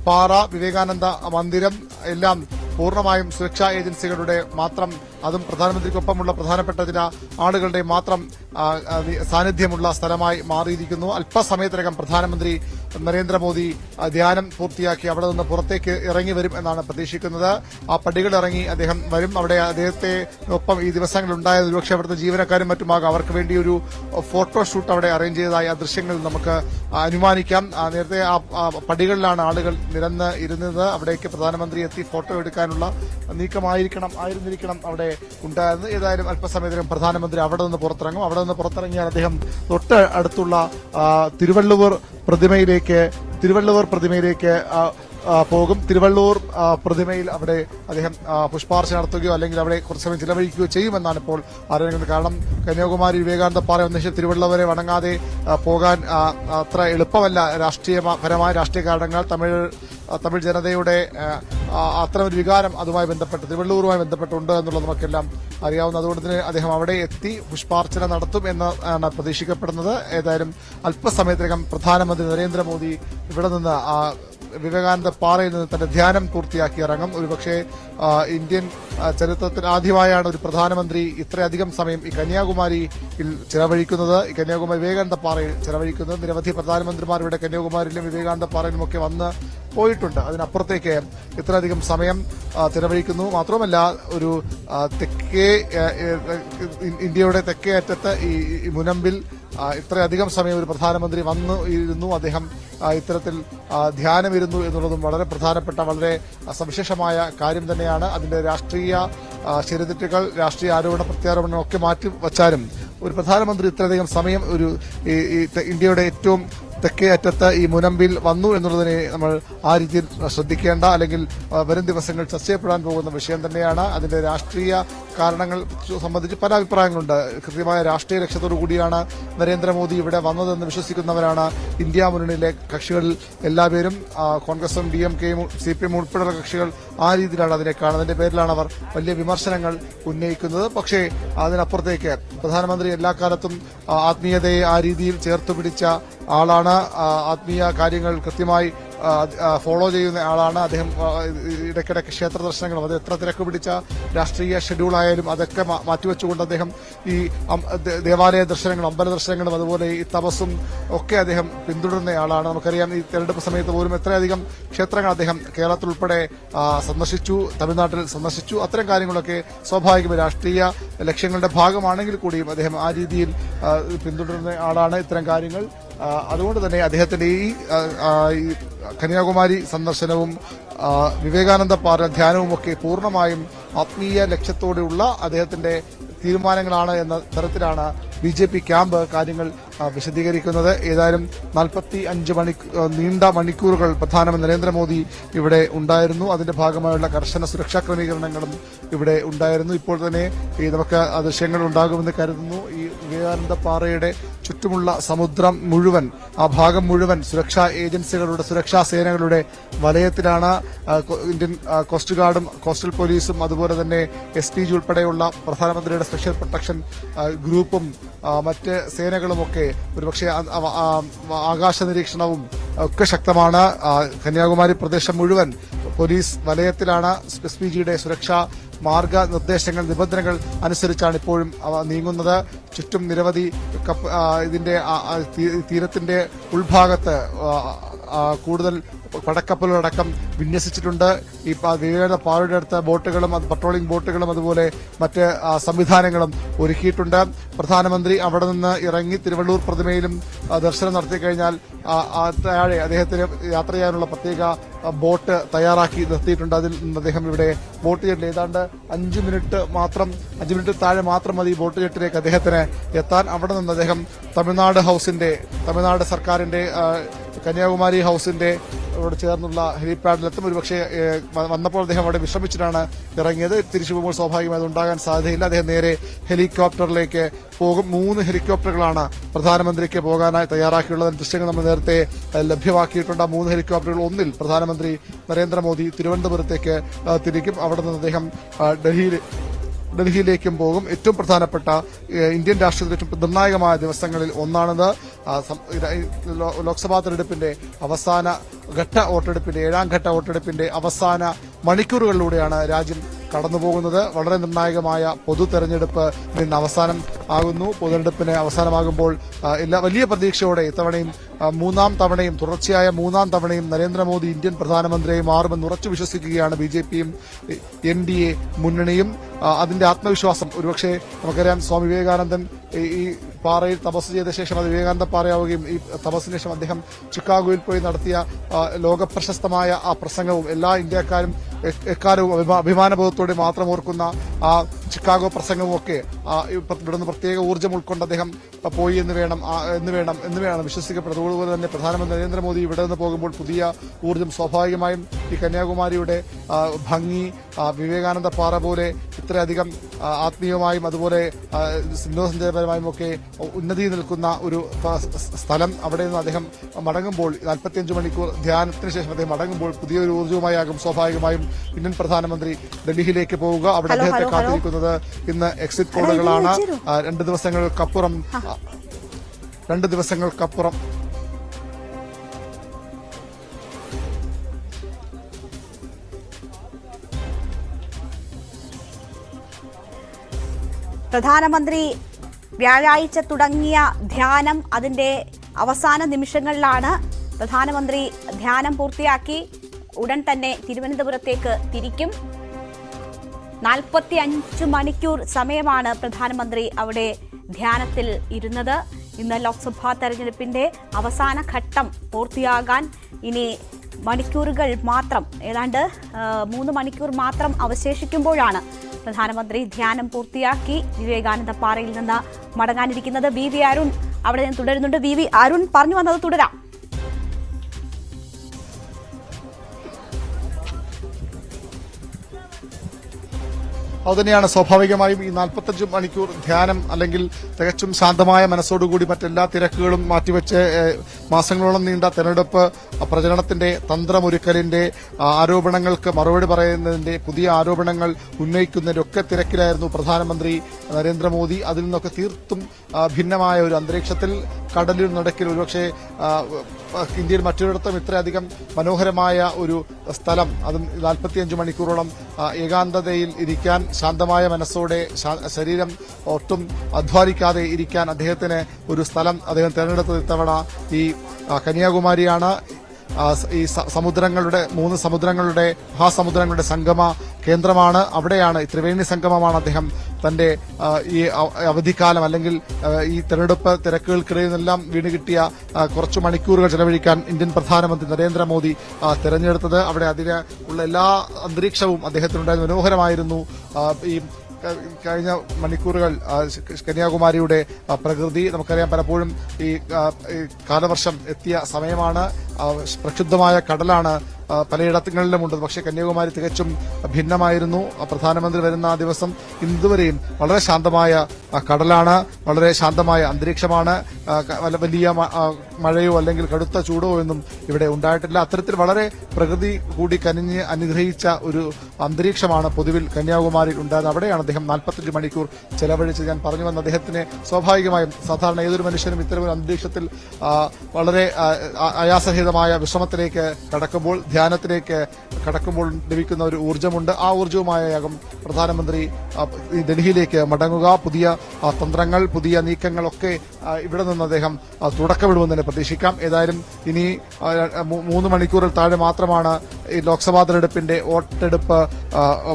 പാറ, വിവേകാനന്ദ മന്ദിരം എല്ലാം പൂർണ്ണമായും സുരക്ഷാ ഏജൻസികളുടെ മാത്രം, അതും പ്രധാനമന്ത്രിക്കൊപ്പമുള്ള പ്രധാനപ്പെട്ട ചില ആളുകളുടെ മാത്രം സാന്നിധ്യമുള്ള സ്ഥലമായി മാറിയിരിക്കുന്നു. അല്പസമയത്തിനകം പ്രധാനമന്ത്രി നരേന്ദ്രമോദി ധ്യാനം പൂർത്തിയാക്കി അവിടെ നിന്ന് പുറത്തേക്ക് ഇറങ്ങി വരും എന്നാണ് പ്രതീക്ഷിക്കുന്നത്. ആ പടികൾ ഇറങ്ങി അദ്ദേഹം വരും. അവിടെ അദ്ദേഹത്തെ ഒപ്പം ഈ ദിവസങ്ങളുണ്ടായത് ഒരുപക്ഷെ അവിടുത്തെ ജീവനക്കാരും മറ്റുമാകാം. അവർക്ക് വേണ്ടി ഒരു ഫോട്ടോഷൂട്ട് അവിടെ അറേഞ്ച് ചെയ്തതായി ആ ദൃശ്യങ്ങൾ നമുക്ക് അനുമാനിക്കാം. നേരത്തെ ആ പടികളിലാണ് ആളുകൾ നിരന്ന് ഇരുന്നത്. അവിടേക്ക് പ്രധാനമന്ത്രി എത്തി ഫോട്ടോ എടുക്കാനുള്ള ആയിരുന്നിരിക്കണം അവിടെ ഉണ്ടായിരുന്നത്. ഏതായാലും അല്പസമയത്തിനും പ്രധാനമന്ത്രി അവിടെ നിന്ന് പുറത്തിറങ്ങും. അവിടെ നിന്ന് പുറത്തിറങ്ങിയാൽ അദ്ദേഹം തൊട്ട് അടുത്തുള്ള തിരുവള്ളുവർ പ്രതിമയിലേക്ക് പോകും. തിരുവള്ളൂർ പ്രതിമയിൽ അവിടെ അദ്ദേഹം പുഷ്പാർച്ചന നടത്തുകയോ അല്ലെങ്കിൽ അവിടെ കുറച്ച് സമയം ചിലവഴിക്കുകയോ ചെയ്യുമെന്നാണ് ഇപ്പോൾ അറിയുന്നത്. കാരണം കന്യാകുമാരി വിവേകാനന്ദ പാറ ഒന്നിച്ച് തിരുവള്ളവരെ വണങ്ങാതെ പോകാൻ അത്ര എളുപ്പമല്ല. രാഷ്ട്രീയപരമായ രാഷ്ട്രീയ കാരണങ്ങൾ, തമിഴ് ജനതയുടെ അത്തരം ഒരു വികാരം അതുമായി ബന്ധപ്പെട്ട് തിരുവള്ളൂരുമായി ബന്ധപ്പെട്ടുണ്ട് എന്നുള്ളത് നമുക്കെല്ലാം അറിയാവുന്ന. അതുകൊണ്ട് തന്നെ അദ്ദേഹം അവിടെ എത്തി പുഷ്പാർച്ചന നടത്തും എന്നാണ് പ്രതീക്ഷിക്കപ്പെടുന്നത്. ഏതായാലും അല്പസമയത്തിനകം പ്രധാനമന്ത്രി നരേന്ദ്രമോദി ഇവിടെ നിന്ന് വിവേകാനന്ദ പാറയിൽ നിന്ന് തന്റെ ധ്യാനം പൂർത്തിയാക്കി ഇറങ്ങും. ഒരുപക്ഷെ ഇന്ത്യൻ ചരിത്രത്തിൽ ആദ്യമായാണ് ഒരു പ്രധാനമന്ത്രി ഇത്രയധികം സമയം ഈ കന്യാകുമാരിയിൽ ചിലവഴിക്കുന്നത്, ഈ കന്യാകുമാരി വിവേകാനന്ദ പാറയിൽ ചിലവഴിക്കുന്നത്. നിരവധി പ്രധാനമന്ത്രിമാർ ഇവിടെ കന്യാകുമാരിയിലും വിവേകാനന്ദ പാറയിലുമൊക്കെ വന്ന് പോയിട്ടുണ്ട്. അതിനപ്പുറത്തേക്ക് ഇത്രയധികം സമയം ചിലവഴിക്കുന്നു. മാത്രമല്ല ഒരു ഇന്ത്യയുടെ തെക്കേ അറ്റത്ത് ഈ മുനമ്പിൽ ഇത്രയധികം സമയം ഒരു പ്രധാനമന്ത്രി വന്നു ഇരുന്നു. അദ്ദേഹം ഇത്തരത്തിൽ ധ്യാനമിരുന്നു എന്നുള്ളതും വളരെ പ്രധാനപ്പെട്ട, വളരെ സവിശേഷമായ കാര്യം തന്നെയാണ്. അതിന്റെ രാഷ്ട്രീയ ശരിതെറ്റുകൾ, രാഷ്ട്രീയ ആരോപണ പ്രത്യാരോപണങ്ങൾ ഒക്കെ മാറ്റി വച്ചാലും ഒരു പ്രധാനമന്ത്രി ഇത്രയധികം സമയം ഒരു ഇന്ത്യയുടെ ഏറ്റവും തെക്കേ അറ്റത്ത് ഈ മുനമ്പിൽ വന്നു എന്നുള്ളതിനെ നമ്മൾ ആ രീതിയിൽ ശ്രദ്ധിക്കേണ്ട, അല്ലെങ്കിൽ വരും ദിവസങ്ങൾ ചർച്ച ചെയ്യപ്പെടാൻ പോകുന്ന വിഷയം തന്നെയാണ്. അതിന്റെ രാഷ്ട്രീയ കാരണങ്ങൾ സംബന്ധിച്ച് പല അഭിപ്രായങ്ങളുണ്ട്. കൃത്യമായ രാഷ്ട്രീയ ലക്ഷ്യത്തോടു കൂടിയാണ് നരേന്ദ്രമോദി ഇവിടെ വന്നതെന്ന് വിശ്വസിക്കുന്നവരാണ് ഇന്ത്യ മുന്നണിയിലെ കക്ഷികളിൽ എല്ലാവരും. കോൺഗ്രസും DMKയും CPM ഉൾപ്പെടെയുള്ള കക്ഷികൾ ആ രീതിയിലാണ് അതിനെ കാണുന്നത്. അതിന്റെ പേരിലാണ് അവർ വലിയ വിമർശനങ്ങൾ ഉന്നയിക്കുന്നത്. പക്ഷേ അതിനപ്പുറത്തേക്ക് പ്രധാനമന്ത്രി എല്ലാ കാലത്തും ആത്മീയതയെ ആ രീതിയിൽ ചേർത്തുപിടിച്ച ആളാണ്. ആത്മീയ കാര്യങ്ങൾ കൃത്യമായി ഫോളോ ചെയ്യുന്ന ആളാണ് അദ്ദേഹം. ഇടയ്ക്കിടയ്ക്ക് ക്ഷേത്ര ദർശനങ്ങളും അത് എത്ര തിരക്ക് പിടിച്ച രാഷ്ട്രീയ ഷെഡ്യൂളായാലും അതൊക്കെ മാറ്റിവെച്ചുകൊണ്ട് അദ്ദേഹം ഈ ദേവാലയ ദർശനങ്ങളും അമ്പല ദർശനങ്ങളും അതുപോലെ ഈ തപസ്സും ഒക്കെ അദ്ദേഹം പിന്തുടരുന്ന ആളാണ്. നമുക്കറിയാം ഈ തെരഞ്ഞെടുപ്പ് സമയത്ത് പോലും എത്രയധികം ക്ഷേത്രങ്ങൾ അദ്ദേഹം കേരളത്തിൽ ഉൾപ്പെടെ സന്ദർശിച്ചു, തമിഴ്നാട്ടിൽ സന്ദർശിച്ചു. അത്തരം കാര്യങ്ങളൊക്കെ സ്വാഭാവികമായി രാഷ്ട്രീയ ലക്ഷ്യങ്ങളുടെ ഭാഗമാണെങ്കിൽ കൂടിയും അദ്ദേഹം ആ രീതിയിൽ പിന്തുടരുന്ന ആളാണ്. ഇത്തരം കാര്യങ്ങൾ അതുകൊണ്ട് തന്നെ അദ്ദേഹത്തിന്റെ ഈ കന്യാകുമാരി സന്ദർശനവും വിവേകാനന്ദ പാറ ധ്യാനവുമൊക്കെ പൂർണ്ണമായും ആത്മീയ ലക്ഷ്യത്തോടെയുള്ള അദ്ദേഹത്തിന്റെ തീരുമാനങ്ങളാണ് എന്ന തരത്തിലാണ് BJP ക്യാമ്പ് കാര്യങ്ങൾ വിശദീകരിക്കുന്നത്. ഏതായാലും 45 നീണ്ട മണിക്കൂറുകൾ പ്രധാനമന്ത്രി നരേന്ദ്രമോദി ഇവിടെ ഉണ്ടായിരുന്നു. അതിന്റെ ഭാഗമായുള്ള കർശന സുരക്ഷാ ക്രമീകരണങ്ങളും ഇവിടെ ഉണ്ടായിരുന്നു. ഇപ്പോൾ തന്നെ നമുക്ക് ദൃശ്യങ്ങൾ ഉണ്ടാകുമെന്ന് കരുതുന്നു. ഈ വിവേകാനന്ദ പാറയുടെ ചുറ്റുമുള്ള സമുദ്രം മുഴുവൻ, ആ ഭാഗം മുഴുവൻ സുരക്ഷാ ഏജൻസികളുടെ, സുരക്ഷാ സേനകളുടെ വലയത്തിലാണ്. ഇന്ത്യൻ കോസ്റ്റ് ഗാർഡും കോസ്റ്റൽ പോലീസും അതുപോലെ തന്നെ SPG ഉൾപ്പെടെയുള്ള പ്രധാനമന്ത്രിയുടെ സ്പെഷ്യൽ പ്രൊട്ടക്ഷൻ ഗ്രൂപ്പും മറ്റ് സേനകളുമൊക്കെ ഒരുപക്ഷെ ആകാശ നിരീക്ഷണവും ഒക്കെ ശക്തമാണ്. കന്യാകുമാരി പ്രദേശം മുഴുവൻ പോലീസ് വലയത്തിലാണ്. SPGയുടെ സുരക്ഷാ മാർഗനിർദ്ദേശങ്ങൾ, നിബന്ധനകൾ അനുസരിച്ചാണ് ഇപ്പോഴും നീങ്ങുന്നത്. ചുറ്റും നിരവധി ഇതിന്റെ തീരത്തിന്റെ ഉൾഭാഗത്ത് കൂടുതൽ പടക്കപ്പലുകളടക്കം വിന്യസിച്ചിട്ടുണ്ട്. ഈ വിവേകാനന്ദ പാറയുടെ അടുത്ത ബോട്ടുകളും പട്രോളിംഗ് ബോട്ടുകളും അതുപോലെ മറ്റ് സംവിധാനങ്ങളും ഒരുക്കിയിട്ടുണ്ട്. പ്രധാനമന്ത്രി അവിടെ നിന്ന് ഇറങ്ങി തിരുവള്ളൂർ പ്രതിമയിലും ദർശനം നടത്തി കഴിഞ്ഞാൽ താഴെ അദ്ദേഹത്തിന് യാത്ര ചെയ്യാനുള്ള പ്രത്യേക ബോട്ട് തയ്യാറാക്കി നിർത്തിയിട്ടുണ്ട്. അതിൽ നിന്ന് അദ്ദേഹം ഇവിടെ ബോട്ട് ജെട്ടിൽ ഏതാണ്ട് 5 മിനിറ്റ് താഴെ മാത്രം മതി ബോട്ട് ജെട്ടിലേക്ക് അദ്ദേഹത്തിന് എത്താൻ. അവിടെ നിന്ന് അദ്ദേഹം തമിഴ്നാട് സർക്കാരിന്റെ കന്യാകുമാരി ഹൌസിന്റെ ഇവിടെ ചേർന്നുള്ള ഹെലിപാഡിലെത്തും. ഒരുപക്ഷെ വന്നപ്പോൾ അദ്ദേഹം അവിടെ വിശ്രമിച്ചിട്ടാണ് ഇറങ്ങിയത്. തിരിച്ചു പോകുമ്പോൾ സ്വാഭാവികമായി ഉണ്ടാകാൻ സാധ്യതയില്ല. അദ്ദേഹം നേരെ ഹെലികോപ്റ്ററിലേക്ക് പോകും. 3 ഹെലികോപ്റ്ററുകളാണ് പ്രധാനമന്ത്രിക്ക് പോകാനായി തയ്യാറാക്കിയുള്ളത്. ദൃശ്യങ്ങൾ നമ്മൾ നേരത്തെ ലഭ്യമാക്കിയിട്ടുണ്ട്. 3 ഹെലികോപ്റ്ററുകൾ, ഒന്നിൽ പ്രധാനമന്ത്രി നരേന്ദ്രമോദി തിരുവനന്തപുരത്തേക്ക് തിരിക്കും. അവിടെ നിന്ന് അദ്ദേഹം ഡൽഹിയിലേക്കും പോകും. ഏറ്റവും പ്രധാനപ്പെട്ട ഇന്ത്യൻ രാഷ്ട്രീയത്തിലെ ഏറ്റവും നിർണായകമായ ദിവസങ്ങളിൽ ഒന്നാണിത്. ലോക്സഭാ തെരഞ്ഞെടുപ്പിന്റെ അവസാന ഘട്ട വോട്ടെടുപ്പിന്റെ 7ാം ഘട്ട വോട്ടെടുപ്പിന്റെ അവസാന മണിക്കൂറുകളിലൂടെയാണ് രാജ്യം കടന്നുപോകുന്നത്. വളരെ നിർണായകമായ പൊതു തെരഞ്ഞെടുപ്പ് ഇന്ന് അവസാനം ആകുന്നു. പൊതുതെരഞ്ഞെടുപ്പിന് അവസാനമാകുമ്പോൾ വലിയ പ്രതീക്ഷയോടെ ഇത്തവണയും തുടർച്ചയായ മൂന്നാം തവണയും നരേന്ദ്രമോദി ഇന്ത്യൻ പ്രധാനമന്ത്രിയായി മാറുമെന്ന് ഉറച്ചു വിശ്വസിക്കുകയാണ് BJPയും NDA മുന്നണിയും. അതിന്റെ ആത്മവിശ്വാസം ഒരുപക്ഷെ നമുക്കറിയാം. സ്വാമി വിവേകാനന്ദൻ ഈ പാറയിൽ തപസ് ചെയ്ത ശേഷം അത് വിവേകാനന്ദ പാറയാവുകയും ഈ തപസ്സിന് ശേഷം അദ്ദേഹം ചിക്കാഗോയിൽ പോയി നടത്തിയ ലോകപ്രശസ്തമായ ആ പ്രസംഗവും എല്ലാ ഇന്ത്യക്കാരും എക്കാലവും അഭിമാനബോധത്തോടെ മാത്രം ഓർക്കുന്ന ആ ചിക്കാഗോ പ്രസംഗവും ഒക്കെ ഇവിടുന്ന് പ്രത്യേക ഊർജ്ജം ഉൾക്കൊണ്ട് അദ്ദേഹം പോയി എന്ന് വേണം വിശ്വസിക്കപ്പെടുന്നത്. അതുപോലെ തന്നെ പ്രധാനമന്ത്രി നരേന്ദ്രമോദി ഇവിടെ നിന്ന് പോകുമ്പോൾ പുതിയ ഊർജ്ജം സ്വാഭാവികമായും ഈ കന്യാകുമാരിയുടെ ഭംഗി, വിവേകാനന്ദ പാറ പോലെ ഇത്രയധികം ആത്മീയമായും അതുപോലെ വിനോദസഞ്ചാരപരമായും ഒക്കെ ഉന്നതി നിൽക്കുന്ന ഒരു സ്ഥലം, അവിടെ നിന്ന് അദ്ദേഹം മടങ്ങുമ്പോൾ 45 മണിക്കൂർ ധ്യാനത്തിന് ശേഷം അദ്ദേഹം മടങ്ങുമ്പോൾ പുതിയൊരു ഊർജ്ജവുമായാകും സ്വാഭാവികമായി ഇന്ത്യൻ പ്രധാനമന്ത്രി ഡൽഹിയിലേക്ക് പോവുക. അവിടെ അദ്ദേഹത്തെ കാത്തിരിക്കുന്നത് ഇന്ന് എക്സിറ്റ് പോളുകളാണ്. 2 ദിവസങ്ങൾക്കപ്പുറം പ്രധാനമന്ത്രി വ്യാഴാഴ്ച തുടങ്ങിയ ധ്യാനം അതിന്റെ അവസാന നിമിഷങ്ങളിലാണ്. പ്രധാനമന്ത്രി ധ്യാനം പൂർത്തിയാക്കി ഉടൻ തന്നെ തിരുവനന്തപുരത്തേക്ക് തിരിക്കും. 45 മണിക്കൂർ സമയമാണ് പ്രധാനമന്ത്രി അവിടെ ധ്യാനത്തിൽ ഇരുന്നത്. ഇന്ന് ലോക്സഭാ തെരഞ്ഞെടുപ്പിന്റെ അവസാന ഘട്ടം പൂർത്തിയാകാൻ ഇനി മണിക്കൂറുകൾ മാത്രം, ഏതാണ്ട് 3 മണിക്കൂർ മാത്രം അവശേഷിക്കുമ്പോഴാണ് പ്രധാനമന്ത്രി ധ്യാനം പൂർത്തിയാക്കി വിവേകാനന്ദ പാറയിൽ നിന്ന് മടങ്ങാനിരിക്കുന്നത്. VV അരുൺ അവിടെ നിന്ന് തുടരുന്നുണ്ട്. VV അരുൺ പറഞ്ഞു വന്നത് തുടരാം. അതുതന്നെയാണ് സ്വാഭാവികമായും ഈ 45 മണിക്കൂർ ധ്യാനം, അല്ലെങ്കിൽ തികച്ചും ശാന്തമായ മനസ്സോടുകൂടി മറ്റെല്ലാ തിരക്കുകളും മാറ്റിവെച്ച് മാസങ്ങളോളം നീണ്ട തെരഞ്ഞെടുപ്പ് പ്രചരണത്തിന്റെ തന്ത്രമൊരുക്കലിന്റെ ആരോപണങ്ങൾക്ക് മറുപടി പറയുന്നതിന്റെ പുതിയ ആരോപണങ്ങൾ ഉന്നയിക്കുന്നതിന്റെ ഒക്കെ തിരക്കിലായിരുന്നു പ്രധാനമന്ത്രി നരേന്ദ്രമോദി. അതിൽ നിന്നൊക്കെ തീർത്തും ഭിന്നമായ ഒരു അന്തരീക്ഷത്തിൽ കടലിൽ നടക്കിൽ ഒരുപക്ഷെ ഇന്ത്യയിൽ മറ്റൊരിടത്തും ഇത്രയധികം മനോഹരമായ ഒരു സ്ഥലം, അതും 45 മണിക്കൂറോളം ഏകാന്തതയിൽ ഇരിക്കാൻ, ശാന്തമായ മനസ്സോടെ ശരീരം ഒട്ടും അധ്വാനിക്കാതെ ഇരിക്കാൻ അദ്ദേഹത്തിന് ഒരു സ്ഥലം അദ്ദേഹം തെരഞ്ഞെടുത്തത് ഇത്തവണ ഈ കന്യാകുമാരിയാണ്. ഈ സമുദ്രങ്ങളുടെ 3 സമുദ്രങ്ങളുടെ മഹാസമുദ്രങ്ങളുടെ സംഗമ കേന്ദ്രമാണ്. അവിടെയാണ് ത്രിവേണി സംഗമമാണ് അദ്ദേഹം തന്റെ ഈ അവധിക്കാലം അല്ലെങ്കിൽ ഈ തെരഞ്ഞെടുപ്പ് തിരക്കുകൾക്കിടയിൽ നിന്നെല്ലാം വീണുകിട്ടിയ കുറച്ചു മണിക്കൂറുകൾ ചെലവഴിക്കാൻ ഇന്ത്യൻ പ്രധാനമന്ത്രി നരേന്ദ്രമോദി തെരഞ്ഞെടുത്തത്. അവിടെ അതിന് ഉള്ള എല്ലാ അന്തരീക്ഷവും അദ്ദേഹത്തിനുണ്ടായിരുന്നു. മനോഹരമായിരുന്നു. ഈ കഴിഞ്ഞ മണിക്കൂറുകൾ കന്യാകുമാരിയുടെ പ്രകൃതി നമുക്കറിയാം. പലപ്പോഴും ഈ കാലവർഷം എത്തിയ സമയമാണ്. പ്രക്ഷുബ്ധമായ കടലാണ് പലയിടങ്ങളിലുമുണ്ട്. പക്ഷേ കന്യാകുമാരി തികച്ചും ഭിന്നമായിരുന്നു. പ്രധാനമന്ത്രി വരുന്ന ആ ദിവസം ഇതുവരെയും വളരെ ശാന്തമായ കടലാണ്, വളരെ ശാന്തമായ അന്തരീക്ഷമാണ്. വലിയ മഴയോ അല്ലെങ്കിൽ കടുത്ത ചൂടോ ഒന്നും ഇവിടെ ഉണ്ടായിട്ടില്ല. അത്തരത്തിൽ വളരെ പ്രകൃതി കൂടി കനിഞ്ഞ് അനുഗ്രഹിച്ച ഒരു അന്തരീക്ഷമാണ് പൊതുവിൽ കന്യാകുമാരിയിൽ ഉണ്ടായത്. അവിടെയാണ് അദ്ദേഹം 45 മണിക്കൂർ ചെലവഴിച്ച്. ഞാൻ പറഞ്ഞു വന്ന അദ്ദേഹത്തിന് സ്വാഭാവികമായും സാധാരണ ഏതൊരു മനുഷ്യനും ഇത്തരമൊരു അന്തരീക്ഷത്തിൽ വളരെ ആയാസരഹിതമായ വിശ്രമത്തിലേക്ക് കടക്കുമ്പോൾ, ധ്യാനത്തിലേക്ക് കടക്കുമ്പോൾ ലഭിക്കുന്ന ഒരു ഊർജ്ജമുണ്ട്. ആ ഊർജ്ജവുമായാകും പ്രധാനമന്ത്രി ഡൽഹിയിലേക്ക് മടങ്ങുക. പുതിയ തന്ത്രങ്ങൾ, പുതിയ നീക്കങ്ങളൊക്കെ ഇവിടെ നിന്ന് അദ്ദേഹം തുടക്കമിടുമെന്ന് തന്നെ പ്രതീക്ഷിക്കാം. ഏതായാലും ഇനി 3 മണിക്കൂറിൽ താഴെ മാത്രമാണ് ഈ ലോക്സഭാ തെരഞ്ഞെടുപ്പിന്റെ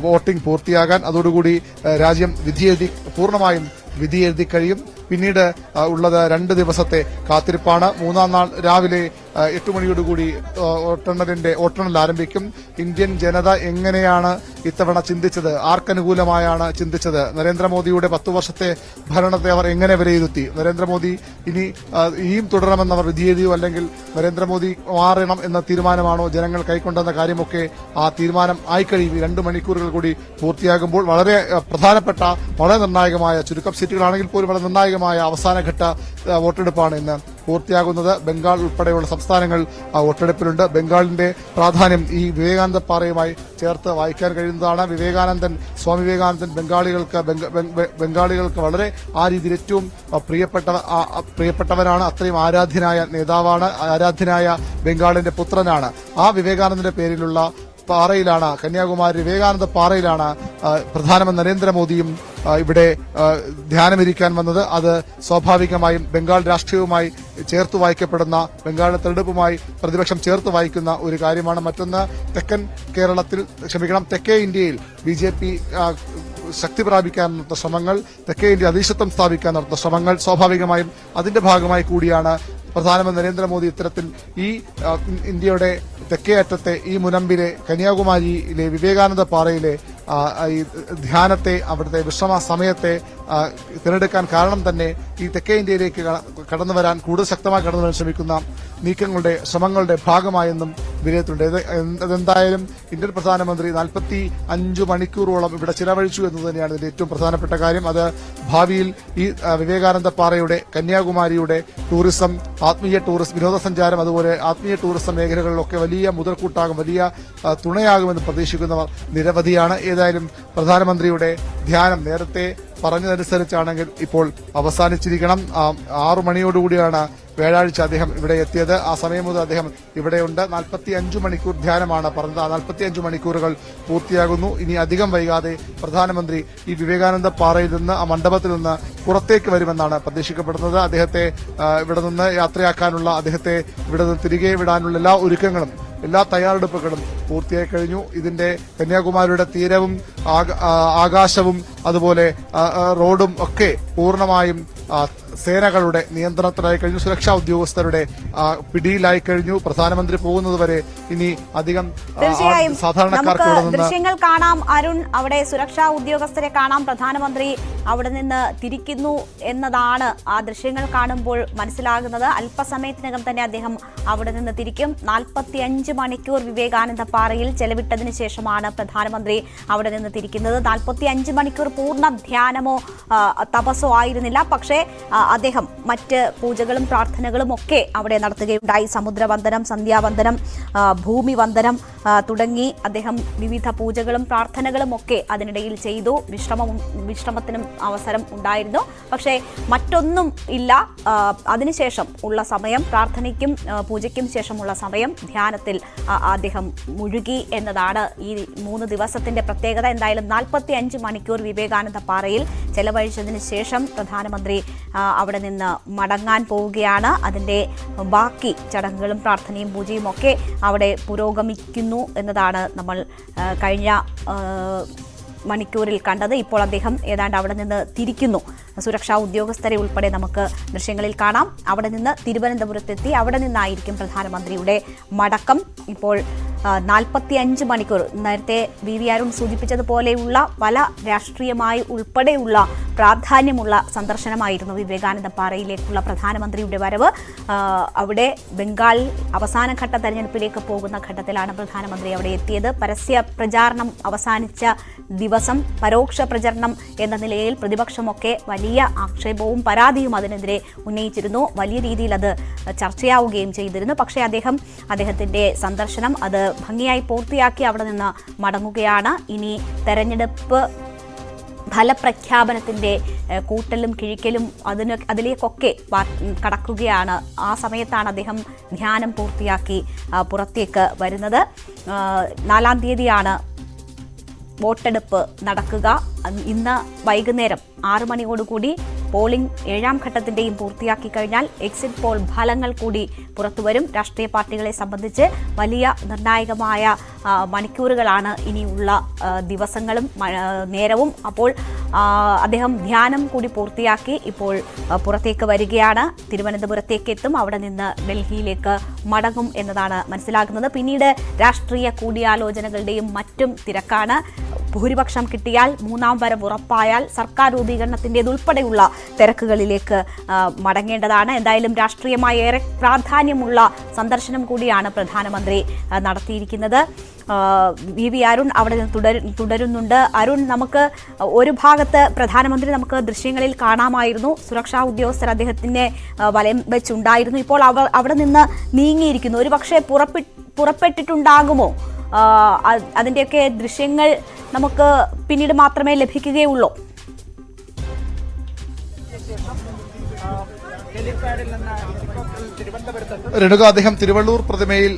വോട്ടിംഗ് പൂർത്തിയാകാൻ. അതോടുകൂടി രാജ്യം പൂർണ്ണമായും വിധിയെഴുതി കഴിയും. പിന്നീട് ഉള്ളത് 2 ദിവസത്തെ കാത്തിരിപ്പാണ്. 3-ാം നാൾ രാവിലെ 8 മണിയോടുകൂടി വോട്ടെണ്ണൽ ആരംഭിക്കും. ഇന്ത്യൻ ജനത എങ്ങനെയാണ് ഇത്തവണ ചിന്തിച്ചത്, ആർക്കനുകൂലമായാണ് ചിന്തിച്ചത്, നരേന്ദ്രമോദിയുടെ 10 വർഷത്തെ ഭരണത്തെ അവർ എങ്ങനെ വിലയിരുത്തി, നരേന്ദ്രമോദി ഇനിയും തുടരണമെന്നവർ വിധിയെഴുതിയോ അല്ലെങ്കിൽ നരേന്ദ്രമോദി മാറണം എന്ന തീരുമാനമാണോ ജനങ്ങൾ കൈക്കൊണ്ടെന്ന കാര്യമൊക്കെ ആ തീരുമാനം ആയിക്കഴിയും. 2 മണിക്കൂറുകൾ കൂടി പൂർത്തിയാകുമ്പോൾ വളരെ പ്രധാനപ്പെട്ട, വളരെ നിർണായകമായ, ചുരുക്കം സീറ്റുകളാണെങ്കിൽ പോലും വളരെ നിർണായകമായ അവസാനഘട്ട വോട്ടെടുപ്പാണ് ഇന്ന് പൂർത്തിയാകുന്നത്. ബംഗാൾ ഉൾപ്പെടെയുള്ള സംസ്ഥാനങ്ങൾ വോട്ടെടുപ്പിലുണ്ട്. ബംഗാളിന്റെ പ്രാധാന്യം ഈ വിവേകാനന്ദ പാറയുമായി ചേർത്ത് വായിക്കാൻ കഴിയുന്നതാണ്. സ്വാമി വിവേകാനന്ദൻ ബംഗാളികൾക്ക് വളരെ ആ രീതിയിൽ ഏറ്റവും പ്രിയപ്പെട്ടവരാണ്. അത്രയും ആരാധ്യനായ നേതാവാണ്, ആരാധ്യനായ ബംഗാളിന്റെ പുത്രനാണ്. ആ വിവേകാനന്ദന്റെ പേരിലുള്ള പാറയിലാണ്, കന്യാകുമാരി വിവേകാനന്ദ പാറയിലാണ് പ്രധാനമന്ത്രി നരേന്ദ്രമോദിയും ഇവിടെ ധ്യാനമിരിക്കാൻ വന്നത്. അത് സ്വാഭാവികമായും ബംഗാൾ രാഷ്ട്രീയവുമായി ചേർത്ത് വായിക്കപ്പെടുന്ന, ബംഗാളിലെ തെരഞ്ഞെടുപ്പുമായി പ്രതിപക്ഷം ചേർത്ത് വായിക്കുന്ന ഒരു കാര്യമാണ്. മറ്റൊന്ന്, തെക്കേ ഇന്ത്യയിൽ BJP ശക്തി പ്രാപിക്കാൻ നടത്തുന്ന ശ്രമങ്ങൾ, തെക്കേ ഇന്ത്യ അധീശത്വം സ്ഥാപിക്കാൻ നടത്തുന്ന ശ്രമങ്ങൾ, സ്വാഭാവികമായും അതിന്റെ ഭാഗമായി കൂടിയാണ് പ്രധാനമന്ത്രി നരേന്ദ്രമോദി ഇത്തരത്തിൽ ഈ ഇന്ത്യയുടെ തെക്കേ അറ്റത്തെ ഈ മുനമ്പിലെ കന്യാകുമാരിയിലെ വിവേകാനന്ദ പാറയിലെ ഈ ധ്യാനത്തെ, അവിടുത്തെ വിശ്രമ സമയത്തെ തിരഞ്ഞെടുക്കാൻ കാരണം തന്നെ ഈ തെക്കേ ഇന്ത്യയിലേക്ക് കടന്നുവരാൻ, കൂടുതൽ ശക്തമായി കടന്നുവരാൻ ശ്രമിക്കുന്ന ശ്രമങ്ങളുടെ ഭാഗമായെന്നും വിലയിരുത്തുന്നുണ്ട്. അതെന്തായാലും ഇന്ത്യൻ പ്രധാനമന്ത്രി 45 മണിക്കൂറോളം ഇവിടെ ചിലവഴിച്ചു എന്ന് തന്നെയാണ് ഇതിന്റെ ഏറ്റവും പ്രധാനപ്പെട്ട കാര്യം. അത് ഭാവിയിൽ ഈ വിവേകാനന്ദ പാറയുടെ, കന്യാകുമാരിയുടെ ടൂറിസം, ആത്മീയ ടൂറിസം, വിനോദസഞ്ചാരം, അതുപോലെ ആത്മീയ ടൂറിസം മേഖലകളിലൊക്കെ വലിയ മുതൽക്കൂട്ടാകും, വലിയ തുണയാകുമെന്ന് പ്രതീക്ഷിക്കുന്നവർ നിരവധിയാണ്. ഏതായാലും പ്രധാനമന്ത്രിയുടെ ധ്യാനം നേരത്തെ പറഞ്ഞതനുസരിച്ചാണെങ്കിൽ ഇപ്പോൾ അവസാനിച്ചിരിക്കണം. 6 മണിയോടുകൂടിയാണ് വ്യാഴാഴ്ച അദ്ദേഹം ഇവിടെ എത്തിയത്. ആ സമയം മുതൽ അദ്ദേഹം ഇവിടെയുണ്ട്. 45 മണിക്കൂർ ധ്യാനമാണ് പറഞ്ഞത്. ആ 45 മണിക്കൂറുകൾ പൂർത്തിയാകുന്നു. ഇനി അധികം വൈകാതെ പ്രധാനമന്ത്രി ഈ വിവേകാനന്ദ പാറയിൽ നിന്ന്, ആ മണ്ഡപത്തിൽ നിന്ന് പുറത്തേക്ക് വരുമെന്നാണ് പ്രതീക്ഷിക്കപ്പെടുന്നത്. അദ്ദേഹത്തെ ഇവിടെ നിന്ന് യാത്രയാക്കാനുള്ള, അദ്ദേഹത്തെ ഇവിടെ നിന്ന് തിരികെ വിടാനുള്ള എല്ലാ ഒരുക്കങ്ങളും, എല്ലാ തയ്യാറെടുപ്പുകളും പൂർത്തിയായി കഴിഞ്ഞു. ഇതിന്റെ കന്യാകുമാരിയുടെ തീരവും ആകാശവും അതുപോലെ റോഡും ഒക്കെ പൂർണ്ണമായും സേനകളുടെ നിയന്ത്രണത്തിലായി കഴിഞ്ഞു. സുരക്ഷാ ഉദ്യോഗസ്ഥരുടെ പിടിയിലായി കഴിഞ്ഞു. പ്രധാനമന്ത്രി പോകുന്നതുവരെ ഇനി അധികം സാധാരണക്കാർക്ക് ദൃശ്യങ്ങൾ കാണാം. അരുൺ, അവിടെ സുരക്ഷാ ഉദ്യോഗസ്ഥരെ കാണാം. പ്രധാനമന്ത്രി അവിടെ നിന്ന് തിരിക്കുന്നു എന്നതാണ് ആ ദൃശ്യങ്ങൾ കാണുമ്പോൾ മനസ്സിലാകുന്നത്. അല്പസമയത്തിനകം തന്നെ അദ്ദേഹം അവിടെ നിന്ന് തിരിക്കും. 45 മണിക്കൂർ വിവേകാനന്ദ പാറയിൽ ചെലവിട്ടതിന് ശേഷമാണ് പ്രധാനമന്ത്രി അവിടെ നിന്ന് തിരിക്കുന്നത്. 45 മണിക്കൂർ പൂർണ്ണ ധ്യാനമോ തപസ്സോ ആയിരുന്നില്ല. പക്ഷേ അദ്ദേഹം മറ്റ് പൂജകളും പ്രാർത്ഥനകളും ഒക്കെ അവിടെ നടത്തുകയുണ്ടായി. സമുദ്രവന്ദനം, സന്ധ്യാവന്ദനം, ഭൂമിവന്ദനം തുടങ്ങി അദ്ദേഹം വിവിധ പൂജകളും പ്രാർത്ഥനകളും ഒക്കെ അതിനിടയിൽ ചെയ്തു. വിശ്രമത്തിനും അവസരം ഉണ്ടായിരുന്നു. പക്ഷേ മറ്റൊന്നും ഇല്ല. അതിനുശേഷം ഉള്ള സമയം, പ്രാർത്ഥനയ്ക്കും പൂജയ്ക്കും ശേഷമുള്ള സമയം ധ്യാനത്തിൽ അദ്ദേഹം മുഴുകി എന്നതാണ് ഈ 3 ദിവസത്തിന്റെ പ്രത്യേകത. എന്തായാലും 45 മണിക്കൂർ വിവേകാനന്ദ പാറയിൽ ചെലവഴിച്ചതിന് ശേഷം പ്രധാനമന്ത്രി അവിടെ നിന്ന് മടങ്ങാൻ പോവുകയാണ്. അതിൻ്റെ ബാക്കി ചടങ്ങുകളും പ്രാർത്ഥനയും പൂജയും ഒക്കെ അവിടെ പുരോഗമിക്കുന്നു എന്നതാണ് നമ്മൾ കഴിഞ്ഞ മണിക്കൂറിൽ കണ്ടത്. ഇപ്പോൾ അദ്ദേഹം ഏതാണ്ട് അവിടെ നിന്ന് തിരിക്കുന്നു. സുരക്ഷാ ഉദ്യോഗസ്ഥരെ ഉൾപ്പെടെ നമുക്ക് ദൃശ്യങ്ങളിൽ കാണാം. അവിടെ നിന്ന് തിരുവനന്തപുരത്തെത്തി അവിടെ നിന്നായിരിക്കും പ്രധാനമന്ത്രിയുടെ മടക്കം. ഇപ്പോൾ 45 മണിക്കൂർ നേരത്തെ വി അരുൺ സൂചിപ്പിച്ചതുപോലെയുള്ള പല രാഷ്ട്രീയമായി ഉൾപ്പെടെയുള്ള പ്രാധാന്യമുള്ള സന്ദർശനമായിരുന്നു വിവേകാനന്ദ പാറയിലേക്കുള്ള പ്രധാനമന്ത്രിയുടെ വരവ്. അവിടെ ബംഗാൾ അവസാനഘട്ട തെരഞ്ഞെടുപ്പിലേക്ക് പോകുന്ന ഘട്ടത്തിലാണ് പ്രധാനമന്ത്രി അവിടെ എത്തിയത്. പരസ്യ പ്രചാരണം അവസാനിച്ച ദിവസം പരോക്ഷ പ്രചരണം എന്ന നിലയിൽ പ്രതിപക്ഷമൊക്കെ വലിയ ആക്ഷേപവും പരാതിയും അതിനെതിരെ ഉന്നയിച്ചിരുന്നു. വലിയ രീതിയിൽ അത് ചർച്ചയാവുകയും ചെയ്തിരുന്നു. പക്ഷേ അദ്ദേഹത്തിന്റെ സന്ദർശനം അത് ഭംഗിയായി പൂർത്തിയാക്കി അവിടെ നിന്ന് മടങ്ങുകയാണ്. ഇനി തെരഞ്ഞെടുപ്പ് ഫലപ്രഖ്യാപനത്തിൻ്റെ കൂട്ടലും കിഴിക്കലും അതിലേക്കൊക്കെ കടക്കുകയാണ്. ആ സമയത്താണ് അദ്ദേഹം ധ്യാനം പൂർത്തിയാക്കി പുറത്തേക്ക് വരുന്നത്. 4-ാം തീയതിയാണ് വോട്ടെടുപ്പ് നടക്കുക. ഇന്ന് വൈകുന്നേരം 6 മണിയോടുകൂടി പോളിംഗ് 7-ാം ഘട്ടത്തിൻ്റെയും പൂർത്തിയാക്കി കഴിഞ്ഞാൽ എക്സിറ്റ് പോൾ ഫലങ്ങൾ കൂടി പുറത്തുവരും. രാഷ്ട്രീയ പാർട്ടികളെ സംബന്ധിച്ച് വലിയ നിർണായകമായ മണിക്കൂറുകളാണ് ഇനിയുള്ള ദിവസങ്ങളും നേരവും. അപ്പോൾ അദ്ദേഹം ധ്യാനം കൂടി പൂർത്തിയാക്കി ഇപ്പോൾ പുറത്തേക്ക് വരികയാണ്. തിരുവനന്തപുരത്തേക്ക് എത്തും. അവിടെ നിന്ന് ഡൽഹിയിലേക്ക് മടങ്ങും എന്നതാണ് മനസ്സിലാകുന്നത്. പിന്നീട് രാഷ്ട്രീയ കൂടിയാലോചനകളുടെയും മറ്റും തിരക്കാണ്. ഭൂരിപക്ഷം കിട്ടിയാൽ 3-ാം വരവ് ഉറപ്പായാൽ സർക്കാർ രൂപീകരണത്തിൻ്റെതുൾപ്പെടെയുള്ള തിരക്കുകളിലേക്ക് മടങ്ങേണ്ടതാണ്. എന്തായാലും രാഷ്ട്രീയമായി ഏറെ പ്രാധാന്യമുള്ള സന്ദർശനം കൂടിയാണ് പ്രധാനമന്ത്രി നടത്തിയിരിക്കുന്നത്. വി അരുൺ അവിടെ തുടരുന്നുണ്ട്. അരുൺ, നമുക്ക് ഒരു ഭാഗത്ത് പ്രധാനമന്ത്രി നമുക്ക് ദൃശ്യങ്ങളിൽ കാണാമായിരുന്നു. സുരക്ഷാ ഉദ്യോഗസ്ഥർ അദ്ദേഹത്തിനെ വലയം വെച്ചുണ്ടായിരുന്നു. ഇപ്പോൾ അവിടെ നിന്ന് നീങ്ങിയിരിക്കുന്നു. ഒരു പക്ഷേ പുറപ്പെട്ടിട്ടുണ്ടാകുമോ? അതിൻ്റെയൊക്കെ ദൃശ്യങ്ങൾ നമുക്ക് പിന്നീട് മാത്രമേ ലഭിക്കുകയുള്ളൂ. രേണുക, അദ്ദേഹം തിരുവള്ളൂർ പ്രതിമയിൽ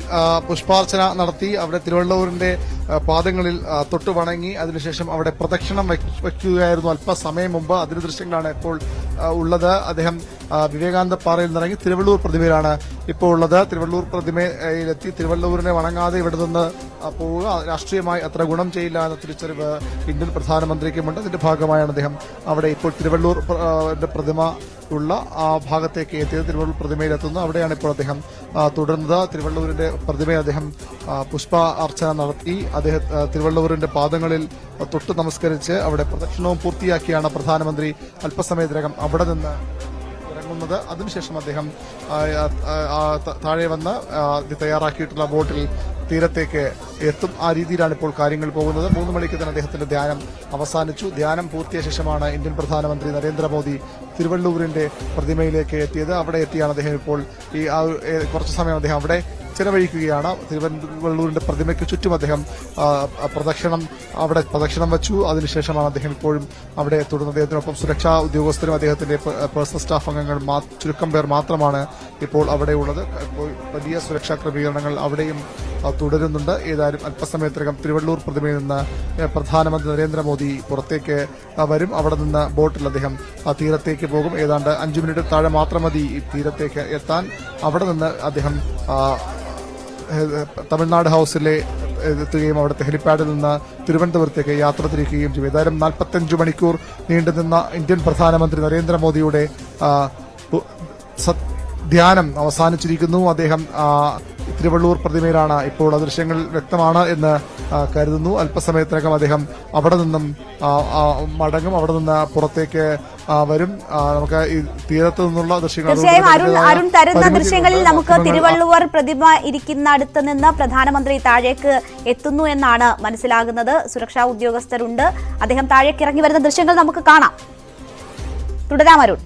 പുഷ്പാർച്ചന നടത്തി. അവിടെ തിരുവള്ളൂരിന്റെ പാദങ്ങളിൽ തൊട്ടു വണങ്ങി. അതിനുശേഷം അവിടെ പ്രദക്ഷിണം വയ്ക്കുകയായിരുന്നു അല്പസമയം മുമ്പ്. അതിന്റെ ദൃശ്യങ്ങളാണ് ഇപ്പോൾ ഉള്ളത്. അദ്ദേഹം വിവേകാനന്ദ പാറയിൽ നിന്നിറങ്ങി തിരുവള്ളൂർ പ്രതിമയിലാണ് ഇപ്പോൾ ഉള്ളത്. തിരുവള്ളൂർ പ്രതിമയിലെത്തി തിരുവള്ളൂരിനെ വണങ്ങാതെ ഇവിടെ നിന്ന് പോവുക രാഷ്ട്രീയമായി അത്ര ഗുണം ചെയ്യില്ല എന്ന തിരിച്ചറിവ് ഇന്ത്യൻ പ്രധാനമന്ത്രിക്കുമുണ്ട്. അതിന്റെ ഭാഗമായാണ് അദ്ദേഹം അവിടെ ഇപ്പോൾ തിരുവള്ളൂർ പ്രതിമ ഉള്ള ആ ഭാഗത്തേക്ക് എത്തിയത്. തിരുവള്ളൂർ പ്രതിമയിലെത്തുന്നു. അവിടെയാണ് ഇപ്പോൾ അദ്ദേഹം തുടർന്നത്. തിരുവള്ളൂരിന്റെ പ്രതിമയെ അദ്ദേഹം പുഷ്പ അർച്ചന നടത്തി. അദ്ദേഹം തിരുവള്ളൂരിന്റെ പാദങ്ങളിൽ തൊട്ട് നമസ്കരിച്ച് അവിടെ പ്രദക്ഷിണവും പൂർത്തിയാക്കിയാണ് പ്രധാനമന്ത്രി അല്പസമയത്തിനകം അവിടെ നിന്ന് ഇറങ്ങുന്നത്. അതിനുശേഷം അദ്ദേഹം താഴെ വന്ന് തയ്യാറാക്കിയിട്ടുള്ള ബോട്ടിൽ തീരത്തേക്ക് എത്തും. ആ രീതിയിലാണ് ഇപ്പോൾ കാര്യങ്ങൾ പോകുന്നത്. 3 മണിക്ക് തന്നെ അദ്ദേഹത്തിന്റെ ധ്യാനം അവസാനിച്ചു. ധ്യാനം പൂർത്തിയ ശേഷമാണ് ഇന്ത്യൻ പ്രധാനമന്ത്രി നരേന്ദ്രമോദി തിരുവള്ളൂരിന്റെ പ്രതിമയിലേക്ക് എത്തിയത്. അവിടെ എത്തിയാണ് അദ്ദേഹം ഇപ്പോൾ കുറച്ചു സമയം അദ്ദേഹം അവിടെ ചെലവഴിക്കുകയാണ്. തിരുവള്ളൂരിന്റെ പ്രതിമയ്ക്ക് ചുറ്റും അദ്ദേഹം പ്രദക്ഷിണം വച്ചു. അതിനുശേഷമാണ് അദ്ദേഹം ഇപ്പോഴും അവിടെ തുടർന്ന് അദ്ദേഹത്തിനൊപ്പം സുരക്ഷാ ഉദ്യോഗസ്ഥരും അദ്ദേഹത്തിന്റെ പേഴ്സണൽ സ്റ്റാഫ് അംഗങ്ങൾ ചുരുക്കം പേർ മാത്രമാണ് ഇപ്പോൾ അവിടെയുള്ളത്. വലിയ സുരക്ഷാ ക്രമീകരണങ്ങൾ അവിടെയും തുടരുന്നുണ്ട്. ഏതായാലും അല്പസമയത്തിനകം തിരുവള്ളൂർ പ്രതിമയിൽ നിന്ന് പ്രധാനമന്ത്രി നരേന്ദ്രമോദി പുറത്തേക്ക് വരും. അവിടെ നിന്ന് ബോട്ടിൽ അദ്ദേഹം തീരത്തേക്ക് പോകും. ഏതാണ്ട് 5 മിനിറ്റ് താഴെ മാത്രം മതി ഈ തീരത്തേക്ക് എത്താൻ. അവിടെ നിന്ന് അദ്ദേഹം തമിഴ്നാട് ഹൌസിലെ എത്തുകയും അവിടുത്തെ ഹെലിപാഡിൽ നിന്ന് തിരുവനന്തപുരത്തേക്ക് യാത്ര തിരിക്കുകയും ചെയ്യും. ഏതായാലും 45 മണിക്കൂർ നീണ്ടുനിന്ന ഇന്ത്യൻ പ്രധാനമന്ത്രി നരേന്ദ്രമോദിയുടെ ധ്യാനം അവസാനിച്ചിരിക്കുന്നു. അദ്ദേഹം തിരുവള്ളൂർ പ്രതിമയിലാണ് ഇപ്പോൾ. ദൃശ്യങ്ങൾ വ്യക്തമാണ് എന്ന് കരുതുന്നു. അല്പസമയത്തിനകം അദ്ദേഹം അവിടെ നിന്നും മടങ്ങും. അവിടെ നിന്ന് പുറത്തേക്ക് വരും. നമുക്ക് ഈ തീരത്ത് നിന്നുള്ള ദൃശ്യങ്ങൾ അരുൺ തരുന്ന ദൃശ്യങ്ങളിൽ നമുക്ക് തിരുവള്ളുവർ പ്രതിമ ഇരിക്കുന്ന അടുത്ത് നിന്ന് പ്രധാനമന്ത്രി താഴേക്ക് എത്തുന്നു എന്നാണ് മനസ്സിലാകുന്നത്. സുരക്ഷാ ഉദ്യോഗസ്ഥരുണ്ട്. അദ്ദേഹം താഴേക്ക് ഇറങ്ങി വരുന്ന ദൃശ്യങ്ങൾ നമുക്ക് കാണാം. തുടരാം അരുൺ.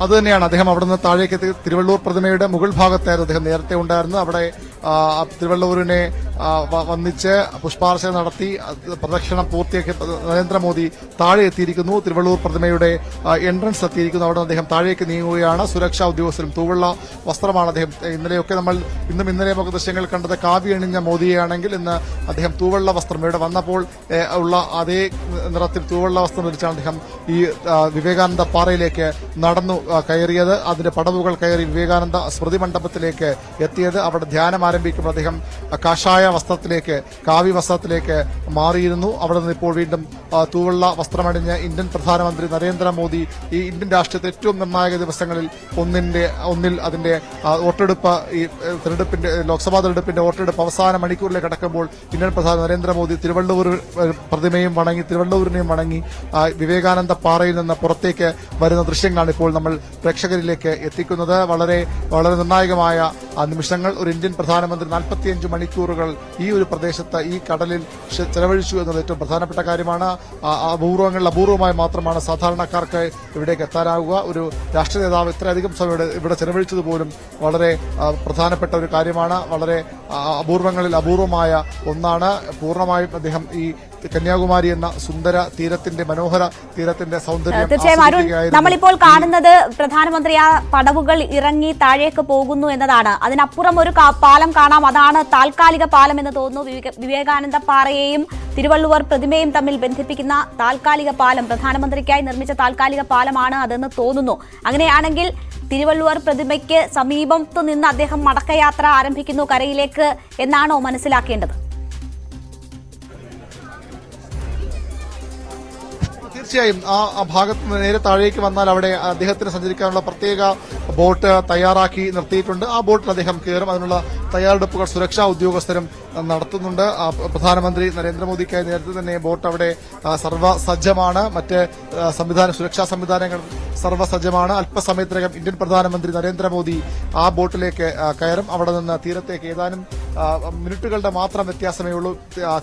അതുതന്നെയാണ് അദ്ദേഹം അവിടെ നിന്ന് താഴേക്ക് തിരുവള്ളൂർ പ്രതിമയുടെ മുകൾ ഭാഗത്തായിരുന്നു അദ്ദേഹം നേരത്തെ ഉണ്ടായിരുന്നത്. അവിടെ തിരുവള്ളൂരിനെ വന്നിച്ച് പുഷ്പാർച്ചന നടത്തി പ്രദക്ഷിണം പൂർത്തിയാക്കി നരേന്ദ്രമോദി താഴെ എത്തിയിരിക്കുന്നു. തിരുവള്ളൂർ പ്രതിമയുടെ എൻട്രൻസ് എത്തിയിരിക്കുന്നു. അവിടെ അദ്ദേഹം താഴേക്ക് നീങ്ങുകയാണ്. സുരക്ഷാ ഉദ്യോഗസ്ഥരും തൂവെള്ള വസ്ത്രമാണ് അദ്ദേഹം. ഇന്നലെയൊക്കെ നമ്മൾ ഇന്നലെയും ഒക്കെ ദൃശ്യങ്ങൾ കണ്ടത് കാവി അണിഞ്ഞ മോദിയെയാണെങ്കിൽ ഇന്ന് അദ്ദേഹം തൂവെള്ള വസ്ത്രം ഇവിടെ വന്നപ്പോൾ ഉള്ള അതേ നിറത്തിൽ തൂവെള്ള വസ്ത്രം ധരിച്ചാണ് അദ്ദേഹം ഈ വിവേകാനന്ദ പാറയിലേക്ക് നടന്നു കയറിയത്. അതിന്റെ പടവുകൾ കയറി വിവേകാനന്ദ സ്മൃതി മണ്ഡപത്തിലേക്ക് എത്തിയത്. അവിടെ ധ്യാനം ആരംഭിക്കുമ്പോൾ അദ്ദേഹം കാഷായ വസ്ത്രത്തിലേക്ക് കാവി വസ്ത്രത്തിലേക്ക് മാറിയിരുന്നു. അവിടെ നിന്ന് ഇപ്പോൾ വീണ്ടും തൂവെള്ള വസ്ത്രമണിഞ്ഞ് ഇന്ത്യൻ പ്രധാനമന്ത്രി നരേന്ദ്രമോദി ഈ ഇന്ത്യൻ രാഷ്ട്രീയത്തെ ഏറ്റവും നിർണായക ദിവസങ്ങളിൽ ഒന്നിൽ അതിന്റെ വോട്ടെടുപ്പ് ഈ തെരഞ്ഞെടുപ്പിന്റെ ലോക്സഭാ തെരഞ്ഞെടുപ്പിന്റെ വോട്ടെടുപ്പ് അവസാന മണിക്കൂറിലേക്ക് കടക്കുമ്പോൾ ഇന്ത്യൻ പ്രധാനമന്ത്രി നരേന്ദ്രമോദി തിരുവള്ളൂർ പ്രതിമയും വണങ്ങി തിരുവള്ളൂരിനെയും വണങ്ങി വിവേകാനന്ദ പാറയിൽ നിന്ന് പുറത്തേക്ക് വരുന്ന ദൃശ്യങ്ങളാണ് ഇപ്പോൾ നമ്മൾ പ്രേക്ഷകരിലേക്ക് എത്തിക്കുന്നത്. വളരെ വളരെ നിർണായകമായ നിമിഷങ്ങൾ. ഒരു ഇന്ത്യൻ പ്രധാനമന്ത്രി 45 മണിക്കൂറുകൾ ഈ ഒരു പ്രദേശത്ത് ഈ കടലിൽ ചെലവഴിച്ചു എന്നത് ഏറ്റവും പ്രധാനപ്പെട്ട കാര്യമാണ്. അപൂർവമായി മാത്രമാണ് സാധാരണക്കാർക്ക് ഇവിടേക്ക് എത്താനാവുക. ഒരു രാഷ്ട്രീയ നേതാവ് ഇത്രയധികം സമയം ഇവിടെ ചെലവഴിച്ചത് പോലും വളരെ പ്രധാനപ്പെട്ട ഒരു കാര്യമാണ്. വളരെ അപൂർവങ്ങളിൽ അപൂർവമായ ഒന്നാണ്. പൂർണ്ണമായും അദ്ദേഹം ഈ കന്യാകുമാരി എന്ന സുന്ദര തീരത്തിന്റെ മനോഹര തീരത്തിന്റെ സൗന്ദര്യം തീർച്ചയായും അരുൺ, നമ്മളിപ്പോൾ കാണുന്നത് പ്രധാനമന്ത്രി ആ പടവുകൾ ഇറങ്ങി താഴേക്ക് പോകുന്നു എന്നതാണ്. അതിനപ്പുറം ഒരു പാലം കാണാം. അതാണ് താൽക്കാലിക പാലം എന്ന് തോന്നുന്നു. വിവേകാനന്ദ പാറയെയും തിരുവള്ളുവർ പ്രതിമയും തമ്മിൽ ബന്ധിപ്പിക്കുന്ന താൽക്കാലിക പാലം, പ്രധാനമന്ത്രിക്കായി നിർമ്മിച്ച താൽക്കാലിക പാലമാണ് അതെന്ന് തോന്നുന്നു. അങ്ങനെയാണെങ്കിൽ തിരുവള്ളുവർ പ്രതിമയ്ക്ക് സമീപത്തു നിന്ന് അദ്ദേഹം മടക്കയാത്ര ആരംഭിക്കുന്നു കരയിലേക്ക് എന്നാണോ മനസ്സിലാക്കേണ്ടത്? തീർച്ചയായും ആ ഭാഗത്ത് നിന്ന് നേരെ താഴേക്ക് വന്നാൽ അവിടെ അദ്ദേഹത്തിന് സഞ്ചരിക്കാനുള്ള പ്രത്യേക ബോട്ട് തയ്യാറാക്കി നിർത്തിയിട്ടുണ്ട്. ആ ബോട്ടിൽ അദ്ദേഹം കയറും. അതിനുള്ള തയ്യാറെടുപ്പുകൾ സുരക്ഷാ ഉദ്യോഗസ്ഥരും നടത്തുന്നുണ്ട്. പ്രധാനമന്ത്രി നരേന്ദ്രമോദിക്കായി നേരത്തെ തന്നെ ബോട്ട് അവിടെ സർവ്വസജ്ജമാണ്. മറ്റ് സുരക്ഷാ സംവിധാനങ്ങൾ സർവ്വസജ്ജമാണ്. അല്പസമയത്തിനകം ഇന്ത്യൻ പ്രധാനമന്ത്രി നരേന്ദ്രമോദി ആ ബോട്ടിലേക്ക് കയറും. അവിടെ നിന്ന് തീരത്തേക്ക് ഏതാനും മിനിറ്റുകളുടെ മാത്രം വ്യത്യാസമേ ഉള്ളൂ.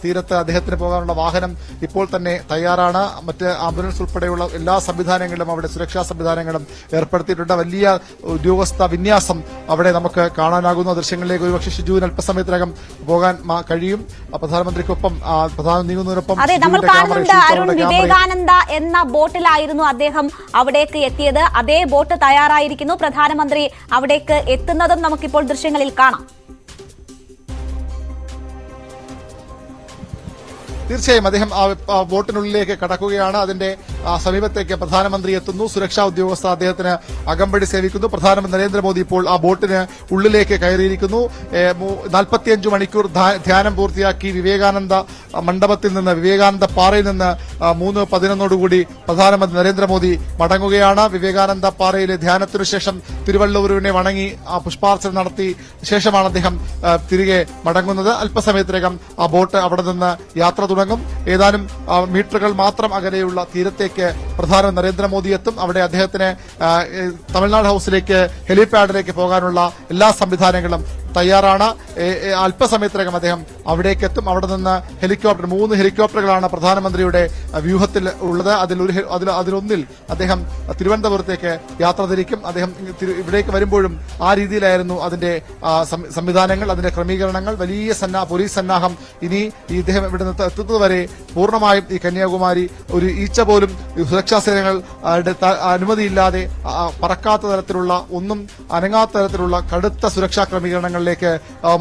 തീരത്ത് അദ്ദേഹത്തിന് പോകാനുള്ള വാഹനം ഇപ്പോൾ തന്നെ തയ്യാറാണ്. മറ്റ് ആംബുലൻസ് ഉൾപ്പെടെയുള്ള എല്ലാ സംവിധാനങ്ങളും അവിടെ സുരക്ഷാ സംവിധാനങ്ങളും ഏർപ്പെടുത്തിയിട്ടുണ്ട്. വലിയ ഉദ്യോഗസ്ഥ വിന്യാസം അവിടെ നമുക്ക് കാണാനാകുന്ന ദൃശ്യങ്ങളിലേക്ക് ഒരുപക്ഷെ ഷിജുവിന് അല്പസമയത്തിനകം പോകാൻ കഴിയും. പ്രധാനമന്ത്രിക്കൊപ്പം പ്രധാനം നീങ്ങുന്നതിനൊപ്പം അതെ, നമ്മൾ കാണുന്നുണ്ട് അരുൺ, വിവേകാനന്ദ എന്ന ബോട്ടിലായിരുന്നു അദ്ദേഹം അവിടേക്ക് എത്തിയത്. അതേ ബോട്ട് തയ്യാറായിരിക്കുന്നു. പ്രധാനമന്ത്രി അവിടേക്ക് എത്തുന്നതും നമുക്കിപ്പോൾ ദൃശ്യങ്ങളിൽ കാണാം. തീർച്ചയായും അദ്ദേഹം ആ ബോട്ടിനുള്ളിലേക്ക് കടക്കുകയാണ്. അതിന്റെ സമീപത്തേക്ക് പ്രധാനമന്ത്രി എത്തുന്നു. സുരക്ഷാ ഉദ്യോഗസ്ഥ അദ്ദേഹത്തിന് അകമ്പടി സേവിക്കുന്നു. പ്രധാനമന്ത്രി നരേന്ദ്രമോദി ഇപ്പോൾ ആ ബോട്ടിന് ഉള്ളിലേക്ക് കയറിയിരിക്കുന്നു. 45 മണിക്കൂർ ധ്യാനം പൂർത്തിയാക്കി വിവേകാനന്ദ മണ്ഡപത്തിൽ നിന്ന് വിവേകാനന്ദ പാറയിൽ നിന്ന് 3:11 പ്രധാനമന്ത്രി നരേന്ദ്രമോദി മടങ്ങുകയാണ്. വിവേകാനന്ദ പാറയിലെ ധ്യാനത്തിനു ശേഷം തിരുവള്ളൂരിനെ വണങ്ങി പുഷ്പാർച്ചന നടത്തി ശേഷമാണ് അദ്ദേഹം തിരികെ മടങ്ങുന്നത്. അല്പസമയത്തിനകം ആ ബോട്ട് അവിടെ നിന്ന് യാത്ര തുടങ്ങും. ഏതാനും മീറ്ററുകൾ മാത്രം അകലെയുള്ള തീരത്തേക്ക് പ്രധാനമന്ത്രി നരേന്ദ്രമോദി എത്തും. അവിടെ അദ്ദേഹത്തിന് തമിഴ്നാട് ഹൌസിലേക്ക് ഹെലിപാഡിലേക്ക് പോകാനുള്ള എല്ലാ സംവിധാനങ്ങളും തയ്യാറാണ്. അല്പസമയത്തിനകം അദ്ദേഹം അവിടേക്ക് എത്തും. അവിടെ നിന്ന് 3 ഹെലികോപ്റ്ററുകളാണ് പ്രധാനമന്ത്രിയുടെ വ്യൂഹത്തിൽ ഉള്ളത്. അതിലൊന്നിൽ അദ്ദേഹം തിരുവനന്തപുരത്തേക്ക് യാത്ര തിരിക്കും. അദ്ദേഹം ഇവിടേക്ക് വരുമ്പോഴും ആ രീതിയിലായിരുന്നു അതിന്റെ സംവിധാനങ്ങൾ, അതിന്റെ ക്രമീകരണങ്ങൾ. വലിയ പോലീസ് സന്നാഹം. ഇനി ഇദ്ദേഹം ഇവിടെ നിന്ന് എത്തുന്നതുവരെ പൂർണ്ണമായും ഈ കന്യാകുമാരി ഒരു ഈച്ച പോലും സുരക്ഷാ സേനകൾ അനുമതിയില്ലാതെ പറക്കാത്ത തരത്തിലുള്ള ഒന്നും അനങ്ങാത്ത തരത്തിലുള്ള കടുത്ത സുരക്ഷാ ക്രമീകരണങ്ങളിലേക്ക്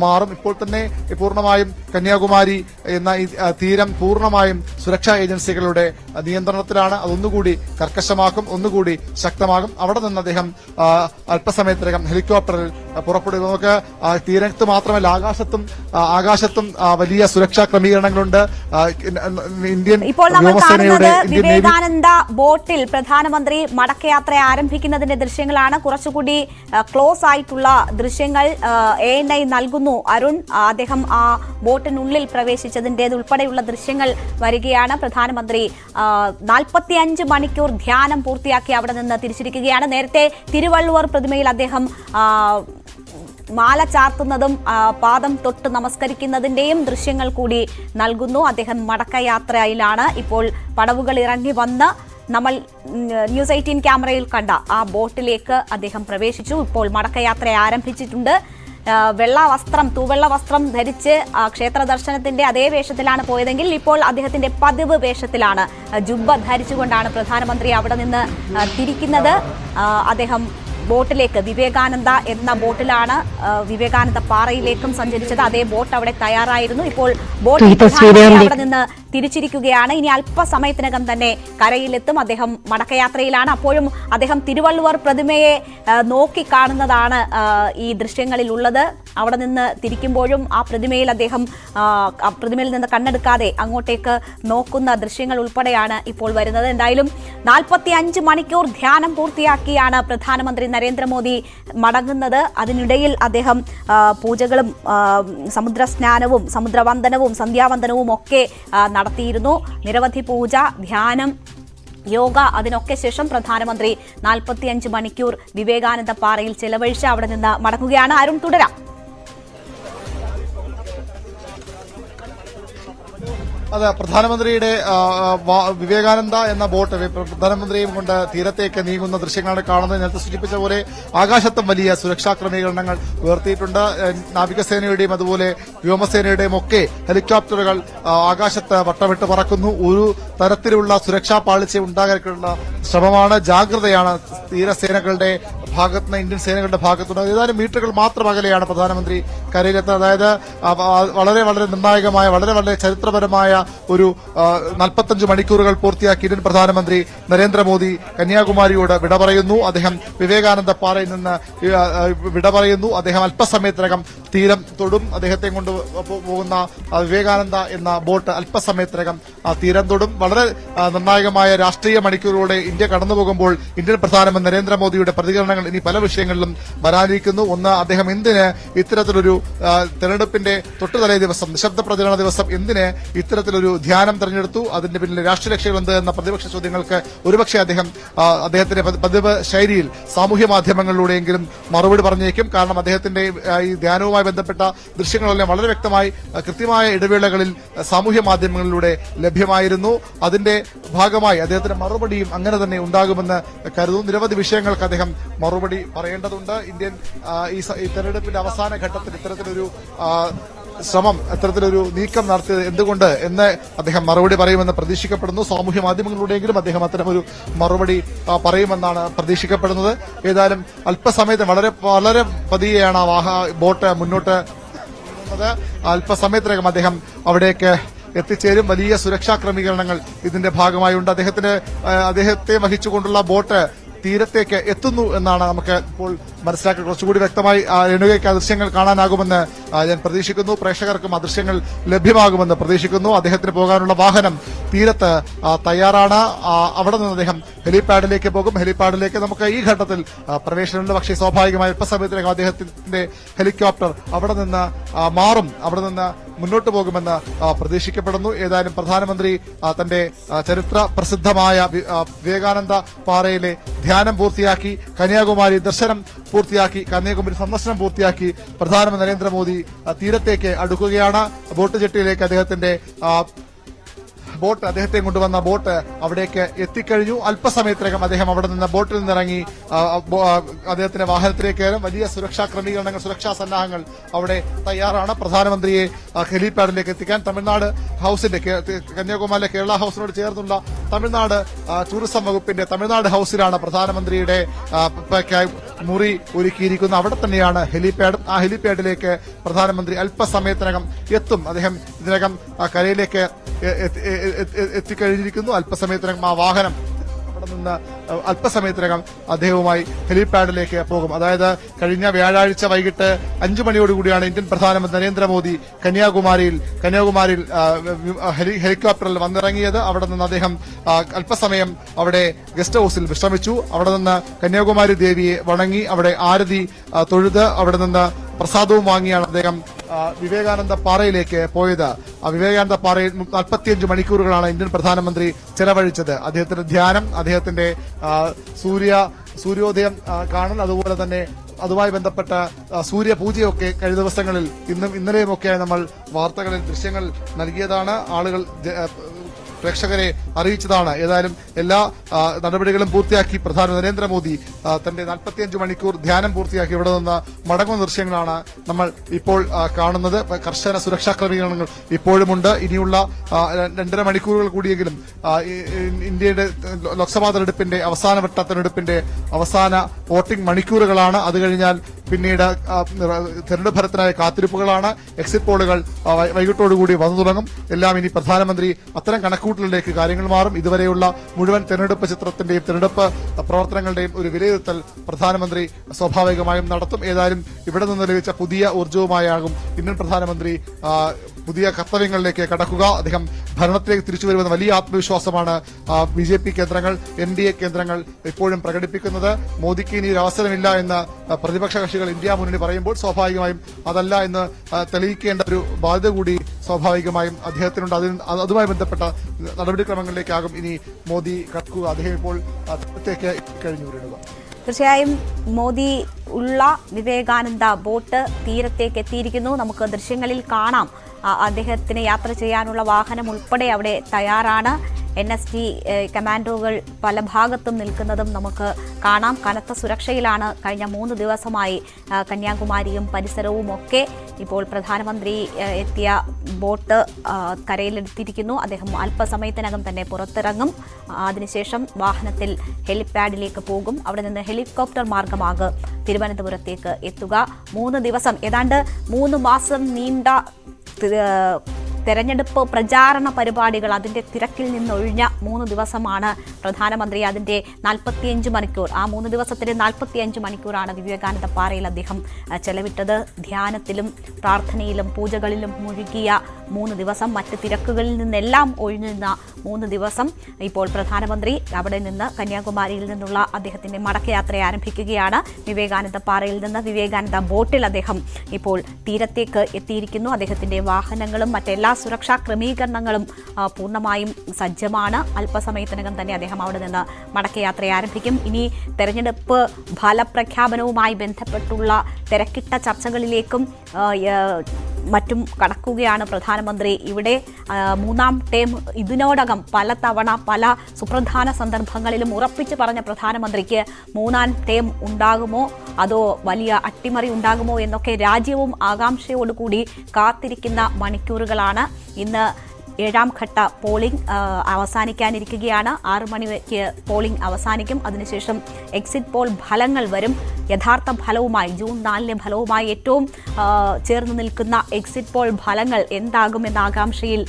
മാറും. ഇപ്പോൾ തന്നെ പൂർണ്ണമായും കന്യാകുമാരി എന്ന ഈ തീരം പൂർണ്ണമായും സുരക്ഷാ ഏജൻസികളുടെ നിയന്ത്രണത്തിലാണ്. അതൊന്നുകൂടി കർക്കശമാക്കും, ഒന്നുകൂടി ശക്തമാകും. അവിടെ നിന്ന് അദ്ദേഹം അല്പസമയത്തിനകം ഹെലികോപ്റ്ററിൽ പുറപ്പെടും. നമുക്ക് തീരത്ത് മാത്രമല്ല ആകാശത്തും വലിയ സുരക്ഷാ ക്രമീകരണങ്ങളുണ്ട്. ഇന്ത്യൻ ഇപ്പോൾ നമ്മൾ കാണുന്നത് വിവേകാനന്ദ ബോട്ടിൽ പ്രധാനമന്ത്രി മടക്കയാത്ര ആരംഭിക്കുന്നതിന്റെ ദൃശ്യങ്ങളാണ്. കുറച്ചുകൂടി ക്ലോസ് ആയിട്ടുള്ള ദൃശ്യങ്ങൾ ANI നൽകുന്നു. അരുൺ, അദ്ദേഹം ആ ബോട്ടിനുള്ളിൽ പ്രവേശിച്ചതിൻ്റേത് ഉൾപ്പെടെയുള്ള ദൃശ്യങ്ങൾ വരികയാണ്. പ്രധാനമന്ത്രി 45 മണിക്കൂർ ധ്യാനം പൂർത്തിയാക്കി അവിടെ നിന്ന് തിരിച്ചിരിക്കുകയാണ്. നേരത്തെ തിരുവള്ളുവർ പ്രതിമയിൽ അദ്ദേഹം മാല ചാർത്തുന്നതും പാദം തൊട്ട് നമസ്കരിക്കുന്നതിന്റെയും ദൃശ്യങ്ങൾ കൂടി നൽകുന്നു. അദ്ദേഹം മടക്കയാത്രയിലാണ്. ഇപ്പോൾ പടവുകൾ ഇറങ്ങി വന്ന് നമ്മൾ ന്യൂസ് 18 ക്യാമറയിൽ കണ്ട ആ ബോട്ടിലേക്ക് അദ്ദേഹം പ്രവേശിച്ചു. ഇപ്പോൾ മടക്കയാത്ര ആരംഭിച്ചിട്ടുണ്ട്. തൂവെള്ള വസ്ത്രം ധരിച്ച് ക്ഷേത്ര ദർശനത്തിന്റെ അതേ വേഷത്തിലാണ് പോയതെങ്കിൽ ഇപ്പോൾ അദ്ദേഹത്തിന്റെ പതിവ് വേഷത്തിലാണ്, ജുബ്ബ ധരിച്ചുകൊണ്ടാണ് പ്രധാനമന്ത്രി അവിടെ നിന്ന് തിരിക്കുന്നത്. അദ്ദേഹം ബോട്ടിലേക്ക്, വിവേകാനന്ദ എന്ന ബോട്ടിലാണ് വിവേകാനന്ദ പാറയിലേക്കും സഞ്ചരിച്ചത്. അതേ ബോട്ട് അവിടെ തയ്യാറായിരുന്നു. ഇപ്പോൾ ബോട്ട് അവിടെ നിന്ന് തിരിച്ചിരിക്കുകയാണ്. ഇനി അല്പസമയത്തിനകം തന്നെ കരയിലെത്തും. അദ്ദേഹം മടക്കയാത്രയിലാണ്. അപ്പോഴും അദ്ദേഹം തിരുവള്ളുവർ പ്രതിമയെ നോക്കി കാണുന്നതാണ് ഈ ദൃശ്യങ്ങളിൽ ഉള്ളത്. അവിടെ നിന്ന് തിരിക്കുമ്പോഴും ആ പ്രതിമയിൽ അദ്ദേഹം പ്രതിമയിൽ നിന്ന് കണ്ണെടുക്കാതെ അങ്ങോട്ടേക്ക് നോക്കുന്ന ദൃശ്യങ്ങൾ ഉൾപ്പെടെയാണ് ഇപ്പോൾ വരുന്നത്. എന്തായാലും 45 മണിക്കൂർ ധ്യാനം പൂർത്തിയാക്കിയാണ് പ്രധാനമന്ത്രി നരേന്ദ്രമോദി മടങ്ങുന്നത്. അതിനിടയിൽ അദ്ദേഹം പൂജകളും സമുദ്ര സ്നാനവും സമുദ്രവന്ദനവും സന്ധ്യാവന്ദനവും ഒക്കെ നടത്തിയിരുന്നു. നിരവധി പൂജ, ധ്യാനം, യോഗ, അതിനൊക്കെ ശേഷം പ്രധാനമന്ത്രി 45 മണിക്കൂർ വിവേകാനന്ദ പാറയിൽ ചെലവഴിച്ച് അവിടെ നിന്ന് മടങ്ങുകയാണ്. അരുൺ, തുടരാം. അതെ, പ്രധാനമന്ത്രിയുടെ വിവേകാനന്ദ എന്ന ബോട്ട് പ്രധാനമന്ത്രിയും കൊണ്ട് തീരത്തേക്ക് നീങ്ങുന്ന ദൃശ്യങ്ങളാണ് കാണുന്നത്. നേരത്തെ സൂചിപ്പിച്ച പോലെ ആകാശത്തും വലിയ സുരക്ഷാ ക്രമീകരണങ്ങൾ ഉയർത്തിയിട്ടുണ്ട്. നാവികസേനയുടെയും അതുപോലെ വ്യോമസേനയുടെയും ഒക്കെ ഹെലികോപ്റ്ററുകൾ ആകാശത്ത് വട്ടമിട്ട് പറക്കുന്നു. ഒരു തരത്തിലുള്ള സുരക്ഷാ പാളിച്ച ഉണ്ടാകാനുള്ള ശ്രമമാണ്, ജാഗ്രതയാണ് തീരസേനകളുടെ ഭാഗത്തുനിന്ന്, ഇന്ത്യൻ സേനകളുടെ ഭാഗത്തുനിന്ന്. ഏതാനും മീറ്ററുകൾ മാത്രം അകലെയാണ് പ്രധാനമന്ത്രി കരയിലെത്തുന്നത്. അതായത് വളരെ വളരെ നിർണായകമായ, വളരെ വളരെ ചരിത്രപരമായ ഒരു 45 മണിക്കൂറുകൾ പൂർത്തിയാക്കി ഇന്ത്യൻ പ്രധാനമന്ത്രി നരേന്ദ്രമോദി കന്യാകുമാരിയോട് വിട പറയുന്നു. അദ്ദേഹം വിവേകാനന്ദ പാറയിൽ നിന്ന് വിട പറയുന്നു. അദ്ദേഹം അല്പസമയത്തിനകം തീരം തൊടും. അദ്ദേഹത്തെ കൊണ്ട് പോകുന്ന വിവേകാനന്ദ എന്ന ബോട്ട് അല്പസമയത്തിനകം തീരം തൊടും. വളരെ നിർണായകമായ രാഷ്ട്രീയ മണിക്കൂറുകളുടെ ഇന്ത്യ കടന്നുപോകുമ്പോൾ ഇന്ത്യൻ പ്രധാനമന്ത്രി നരേന്ദ്രമോദിയുടെ പ്രതികരണങ്ങൾ ഇനി പല വിഷയങ്ങളിലും വരാനിരിക്കുന്നു. ഒന്ന്, അദ്ദേഹം എന്തിന് ഇത്തരത്തിലൊരു തെരഞ്ഞെടുപ്പിന്റെ തൊട്ടുതലേ ദിവസം, നിശബ്ദ പ്രചരണ ദിവസം എന്തിന് ഇത്തരത്തിലൊരു ധ്യാനം തെരഞ്ഞെടുത്തു, അതിന്റെ പിന്നിലെ രാഷ്ട്രീയ ലക്ഷ്യങ്ങൾ എന്ത് എന്ന പ്രതിപക്ഷ ചോദ്യങ്ങൾക്ക് ഒരുപക്ഷെ അദ്ദേഹത്തിന്റെ പതിവ് ശൈലിയിൽ സാമൂഹ്യ മാധ്യമങ്ങളിലൂടെയെങ്കിലും മറുപടി പറഞ്ഞേക്കും. കാരണം അദ്ദേഹത്തിന്റെ ഈ ധ്യാനവുമായി ബന്ധപ്പെട്ട ദൃശ്യങ്ങളെല്ലാം വളരെ വ്യക്തമായി കൃത്യമായ ഇടവേളകളിൽ സാമൂഹ്യ മാധ്യമങ്ങളിലൂടെ ലഭ്യമായിരുന്നു. അതിന്റെ ഭാഗമായി അദ്ദേഹത്തിന്റെ മറുപടിയും അങ്ങനെ തന്നെ ഉണ്ടാകുമെന്ന് കരുതുന്നു. നിരവധി വിഷയങ്ങൾക്ക് അദ്ദേഹം മറുപടി പറയേണ്ടതുണ്ട്. ഇന്ത്യൻ ഈ തെരഞ്ഞെടുപ്പിന്റെ അവസാന ഘട്ടത്തിൽ ഇത്തരത്തിലൊരു ശ്രമം, ഇത്തരത്തിലൊരു നീക്കം നടത്തിയത് എന്തുകൊണ്ട് എന്ന് അദ്ദേഹം മറുപടി പറയുമെന്ന് പ്രതീക്ഷിക്കപ്പെടുന്നു. സാമൂഹ്യ മാധ്യമങ്ങളിലൂടെയെങ്കിലും അദ്ദേഹം അത്തരമൊരു മറുപടി പറയുമെന്നാണ് പ്രതീക്ഷിക്കപ്പെടുന്നത്. ഏതായാലും അല്പസമയത്ത് വളരെ വളരെ പതിയെയാണ് ബോട്ട് മുന്നോട്ട് നീങ്ങുന്നത്. അല്പസമയത്തിനകം അദ്ദേഹം അവിടേക്ക് എത്തിച്ചേരും. വലിയ സുരക്ഷാ ക്രമീകരണങ്ങൾ ഇതിന്റെ ഭാഗമായുണ്ട്. അദ്ദേഹത്തെ വഹിച്ചുകൊണ്ടുള്ള ബോട്ട് തീരത്തേക്ക് എത്തുന്നു എന്നാണ് നമുക്ക് ഇപ്പോൾ മനസ്സിലാക്കി. കുറച്ചുകൂടി വ്യക്തമായി രേണുകയ്ക്ക് ആ ദൃശ്യങ്ങൾ കാണാനാകുമെന്ന് ഞാൻ പ്രതീക്ഷിക്കുന്നു. പ്രേക്ഷകർക്കും ആ ദൃശ്യങ്ങൾ ലഭ്യമാകുമെന്ന് പ്രതീക്ഷിക്കുന്നു. അദ്ദേഹത്തിന് പോകാനുള്ള വാഹനം തീരത്ത് തയ്യാറാണ്. അവിടെ നിന്ന് അദ്ദേഹം ഹെലിപാഡിലേക്ക് പോകും. ഹെലിപാഡിലേക്ക് നമുക്ക് ഈ ഘട്ടത്തിൽ പ്രവേശനമുണ്ട്. പക്ഷേ സ്വാഭാവികമായി അല്പസമയത്തിനകം അദ്ദേഹത്തിന്റെ ഹെലികോപ്റ്റർ അവിടെ നിന്ന് മാറും, അവിടെ നിന്ന് മുന്നോട്ട് പോകുമെന്ന് പ്രതീക്ഷിക്കപ്പെടുന്നു. ഏതായാലും പ്രധാനമന്ത്രി തന്റെ ചരിത്ര പ്രസിദ്ധമായ വിവേകാനന്ദ പാറയിലെ ധ്യാനം പൂർത്തിയാക്കി, കന്യാകുമാരി ദർശനം പൂർത്തിയാക്കി, കന്യാകുമാരി സന്ദർശനം പൂർത്തിയാക്കി പ്രധാനമന്ത്രി നരേന്ദ്രമോദി തീരത്തേക്ക് അടുക്കുകയാണ്. ബോട്ട് ജെട്ടിയിലേക്ക് അദ്ദേഹത്തെ കൊണ്ടുവന്ന ബോട്ട് അവിടേക്ക് എത്തിക്കഴിഞ്ഞു. അല്പസമയത്തിനകം അദ്ദേഹം അവിടെ നിന്ന് ബോട്ടിൽ നിന്നിറങ്ങി അദ്ദേഹത്തിന്റെ വാഹനത്തിലേക്ക് കയറും. വലിയ സുരക്ഷാ ക്രമീകരണങ്ങൾ, സുരക്ഷാ സന്നാഹങ്ങൾ അവിടെ തയ്യാറാണ്. പ്രധാനമന്ത്രിയെ ഹെലിപാഡിലേക്ക് എത്തിക്കാൻ തമിഴ്നാട് ഹൌസിന്റെ, കന്യാകുമാരിയിലെ കേരള ഹൌസിനോട് ചേർന്നുള്ള തമിഴ്നാട് ടൂറിസം വകുപ്പിന്റെ തമിഴ്നാട് ഹൌസിലാണ് പ്രധാനമന്ത്രിയുടെ മുറി ഒരുക്കിയിരിക്കുന്നത്. അവിടെ തന്നെയാണ് ഹെലിപാഡും. ആ ഹെലിപാഡിലേക്ക് പ്രധാനമന്ത്രി അല്പസമയത്തിനകം എത്തും. അദ്ദേഹം ഇതിനകം കരയിലേക്ക് എത്തിക്കഴിഞ്ഞിരിക്കുന്നു. അല്പസമയത്തിനകം ആ വാഹനം അവിടെ നിന്ന് അല്പസമയത്തിനകം അദ്ദേഹവുമായി ഹെലിപാഡിലേക്ക് പോകും. അതായത് കഴിഞ്ഞ വ്യാഴാഴ്ച വൈകിട്ട് 5 മണിയോടുകൂടിയാണ് ഇന്ത്യൻ പ്രധാനമന്ത്രി നരേന്ദ്രമോദി കന്യാകുമാരിയിൽ ഹെലികോപ്റ്ററിൽ വന്നിറങ്ങിയത്. അവിടെ നിന്ന് അദ്ദേഹം അല്പസമയം അവിടെ ഗസ്റ്റ് ഹൌസിൽ വിശ്രമിച്ചു. അവിടെ നിന്ന് കന്യാകുമാരി ദേവിയെ വണങ്ങി, അവിടെ ആരതി തൊഴുത്, അവിടെ നിന്ന് പ്രസാദവും വാങ്ങിയാണ് അദ്ദേഹം വിവേകാനന്ദ പാറയിലേക്ക് പോയത്. വിവേകാനന്ദ പാറയിൽ 45 മണിക്കൂറുകളാണ് ഇന്ത്യൻ പ്രധാനമന്ത്രി ചെലവഴിച്ചത്. അദ്ദേഹത്തിന്റെ ധ്യാനം, അദ്ദേഹത്തിന്റെ സൂര്യോദയം കാണൽ, അതുപോലെ തന്നെ അതുമായി ബന്ധപ്പെട്ട സൂര്യപൂജയൊക്കെ കഴിഞ്ഞ ദിവസങ്ങളിൽ ഇന്നലെയുമൊക്കെ നമ്മൾ വാർത്തകളിൽ ദൃശ്യങ്ങൾ നൽകിയതാണ്. ആളുകൾ പ്രേക്ഷകരെ അറിയിച്ചതാണ്. ഏതായാലും എല്ലാ നടപടികളും പൂർത്തിയാക്കി പ്രധാനമന്ത്രി നരേന്ദ്രമോദി തന്റെ 45 മണിക്കൂർ ധ്യാനം പൂർത്തിയാക്കി ഇവിടെ നിന്ന് മടങ്ങുന്ന ദൃശ്യങ്ങളാണ് നമ്മൾ ഇപ്പോൾ കാണുന്നത്. കർശന സുരക്ഷാ ക്രമീകരണങ്ങൾ ഇപ്പോഴുമുണ്ട്. ഇനിയുള്ള 2.5 മണിക്കൂറുകൾ കൂടിയെങ്കിലും ഇന്ത്യയുടെ ലോക്സഭാ തെരഞ്ഞെടുപ്പിന്റെ അവസാനവട്ട തെരഞ്ഞെടുപ്പിന്റെ അവസാന വോട്ടിംഗ് മണിക്കൂറുകളാണ്. അത് കഴിഞ്ഞാൽ പിന്നീട് തെരഞ്ഞെടുപ്പ് ഫലത്തിനായ കാത്തിരിപ്പുകളാണ്. എക്സിറ്റ് പോളുകൾ വൈകിട്ടോടുകൂടി വന്നു തുടങ്ങും. എല്ലാം ഇനി പ്രധാനമന്ത്രി അത്തരം കണക്കൂട്ടലിലേക്ക് കാര്യങ്ങൾ മാറും. ഇതുവരെയുള്ള മുഴുവൻ തെരഞ്ഞെടുപ്പ് ചിത്രത്തിന്റെയും തെരഞ്ഞെടുപ്പ് പ്രവർത്തനങ്ങളുടെയും ഒരു വിലയിരുത്തൽ പ്രധാനമന്ത്രി സ്വാഭാവികമായും നടത്തും. ഏതായാലും ഇവിടെ നിന്ന് ലഭിച്ച പുതിയ ഊർജ്ജവുമായാകും ഇന്ത്യൻ പ്രധാനമന്ത്രി പുതിയ കർത്തവ്യങ്ങളിലേക്ക് കടക്കുക. അദ്ദേഹം ഭരണത്തിലേക്ക് തിരിച്ചു വരുമെന്ന വലിയ ആത്മവിശ്വാസമാണ് BJP കേന്ദ്രങ്ങൾ, NDA കേന്ദ്രങ്ങൾ ഇപ്പോഴും പ്രകടിപ്പിക്കുന്നത്. മോദിക്ക് ഇനി ഒരു അവസരമില്ല എന്ന് പ്രതിപക്ഷ കക്ഷികൾ ഇന്ത്യ മുന്നണി പറയുമ്പോൾ സ്വാഭാവികമായും അതല്ല എന്ന് തെളിയിക്കേണ്ട ഒരു ബാധ്യത കൂടി സ്വാഭാവികമായും അദ്ദേഹത്തിനുണ്ട്. അതുമായി ബന്ധപ്പെട്ട നടപടിക്രമങ്ങളിലേക്കാകും ഇനി മോദി കടക്കുക. അദ്ദേഹം ഇപ്പോൾ അത്തേക്ക് കഴിഞ്ഞു വരിക. തീർച്ചയായും മോദി ഉള്ള വിവേകാനന്ദ ബോട്ട് തീരത്തേക്ക് എത്തിയിരിക്കുന്നു. നമുക്ക് ദൃശ്യങ്ങളിൽ കാണാം. അദ്ദേഹത്തിന് യാത്ര ചെയ്യാനുള്ള വാഹനം ഉൾപ്പെടെ അവിടെ തയ്യാറാണ്. NST കമാൻഡോകൾ പല ഭാഗത്തും നിൽക്കുന്നതും നമുക്ക് കാണാം. കനത്ത സുരക്ഷയിലാണ് കഴിഞ്ഞ 3 ദിവസമായി കന്യാകുമാരിയും പരിസരവും ഒക്കെ. ഇപ്പോൾ പ്രധാനമന്ത്രി എത്തിയ ബോട്ട് കരയിലെത്തിയിരിക്കുന്നു. അദ്ദേഹം അല്പസമയത്തിനകം തന്നെ പുറത്തിറങ്ങും. അതിനുശേഷം വാഹനത്തിൽ ഹെലിപ്പാഡിലേക്ക് പോകും. അവിടെ നിന്ന് ഹെലികോപ്റ്റർ മാർഗമാകും തിരുവനന്തപുരത്തേക്ക് എത്തുക. 3 ദിവസം, ഏതാണ്ട് 3 മാസം നീണ്ട തെരഞ്ഞെടുപ്പ് പ്രചാരണ പരിപാടികൾ, അതിൻ്റെ തിരക്കിൽ നിന്നൊഴിഞ്ഞ 3 ദിവസമാണ് പ്രധാനമന്ത്രി. അതിൻ്റെ 45 മണിക്കൂർ, ആ 3 ദിവസത്തിൻ്റെ 45 മണിക്കൂറാണ് വിവേകാനന്ദ പാറയിൽ അദ്ദേഹം ചെലവിട്ടത്. ധ്യാനത്തിലും പ്രാർത്ഥനയിലും പൂജകളിലും മുഴുകിയ 3 ദിവസം, മറ്റ് തിരക്കുകളിൽ നിന്നെല്ലാം ഒഴിഞ്ഞിരുന്ന 3 ദിവസം. ഇപ്പോൾ പ്രധാനമന്ത്രി അവിടെ നിന്ന് കന്യാകുമാരിയിൽ നിന്നുള്ള അദ്ദേഹത്തിൻ്റെ മടക്കയാത്ര ആരംഭിക്കുകയാണ്. വിവേകാനന്ദ പാറയിൽ നിന്ന് വിവേകാനന്ദ ബോട്ടിൽ അദ്ദേഹം ഇപ്പോൾ തീരത്തേക്ക് എത്തിയിരിക്കുന്നു. അദ്ദേഹത്തിൻ്റെ വാഹനങ്ങളും മറ്റെല്ലാ സുരക്ഷാ ക്രമീകരണങ്ങളും പൂർണ്ണമായും സജ്ജമാണ്. അല്പസമയത്തിനകം തന്നെ അദ്ദേഹം അവിടെ നിന്ന് മടക്കയാത്ര ആരംഭിക്കും. ഇനി തെരഞ്ഞെടുപ്പ് ഫലപ്രഖ്യാപനവുമായി ബന്ധപ്പെട്ടുള്ള തിരക്കിട്ട ചർച്ചകളിലേക്കും മറ്റും കടക്കുകയാണ് പ്രധാനമന്ത്രി. ഇവിടെ 3ാം ടേം ഇതിനോടകം പലതവണ പല സുപ്രധാന സന്ദർഭങ്ങളിലും ഉറപ്പിച്ചു പറഞ്ഞ പ്രധാനമന്ത്രിക്ക് 3ാം ടേം ഉണ്ടാകുമോ അതോ വലിയ അട്ടിമറി ഉണ്ടാകുമോ എന്നൊക്കെ രാജ്യവും ആകാംക്ഷയോടുകൂടി കാത്തിരിക്കുന്ന മണിക്കൂറുകളാണ്. ഇന്ന് 7ാം ഘട്ട പോളിംഗ് അവസാനിക്കാനിരിക്കുകയാണ്. 6 മണിക്ക് പോളിംഗ് അവസാനിക്കും. അതിനുശേഷം എക്സിറ്റ് പോൾ ഫലങ്ങൾ വരും. യഥാർത്ഥ ഫലവുമായി, ജൂൺ 4ലെ ഫലവുമായി ഏറ്റവും ചേർന്ന് നിൽക്കുന്ന എക്സിറ്റ് പോൾ ഫലങ്ങൾ എന്താകുമെന്ന ആകാംക്ഷയിൽ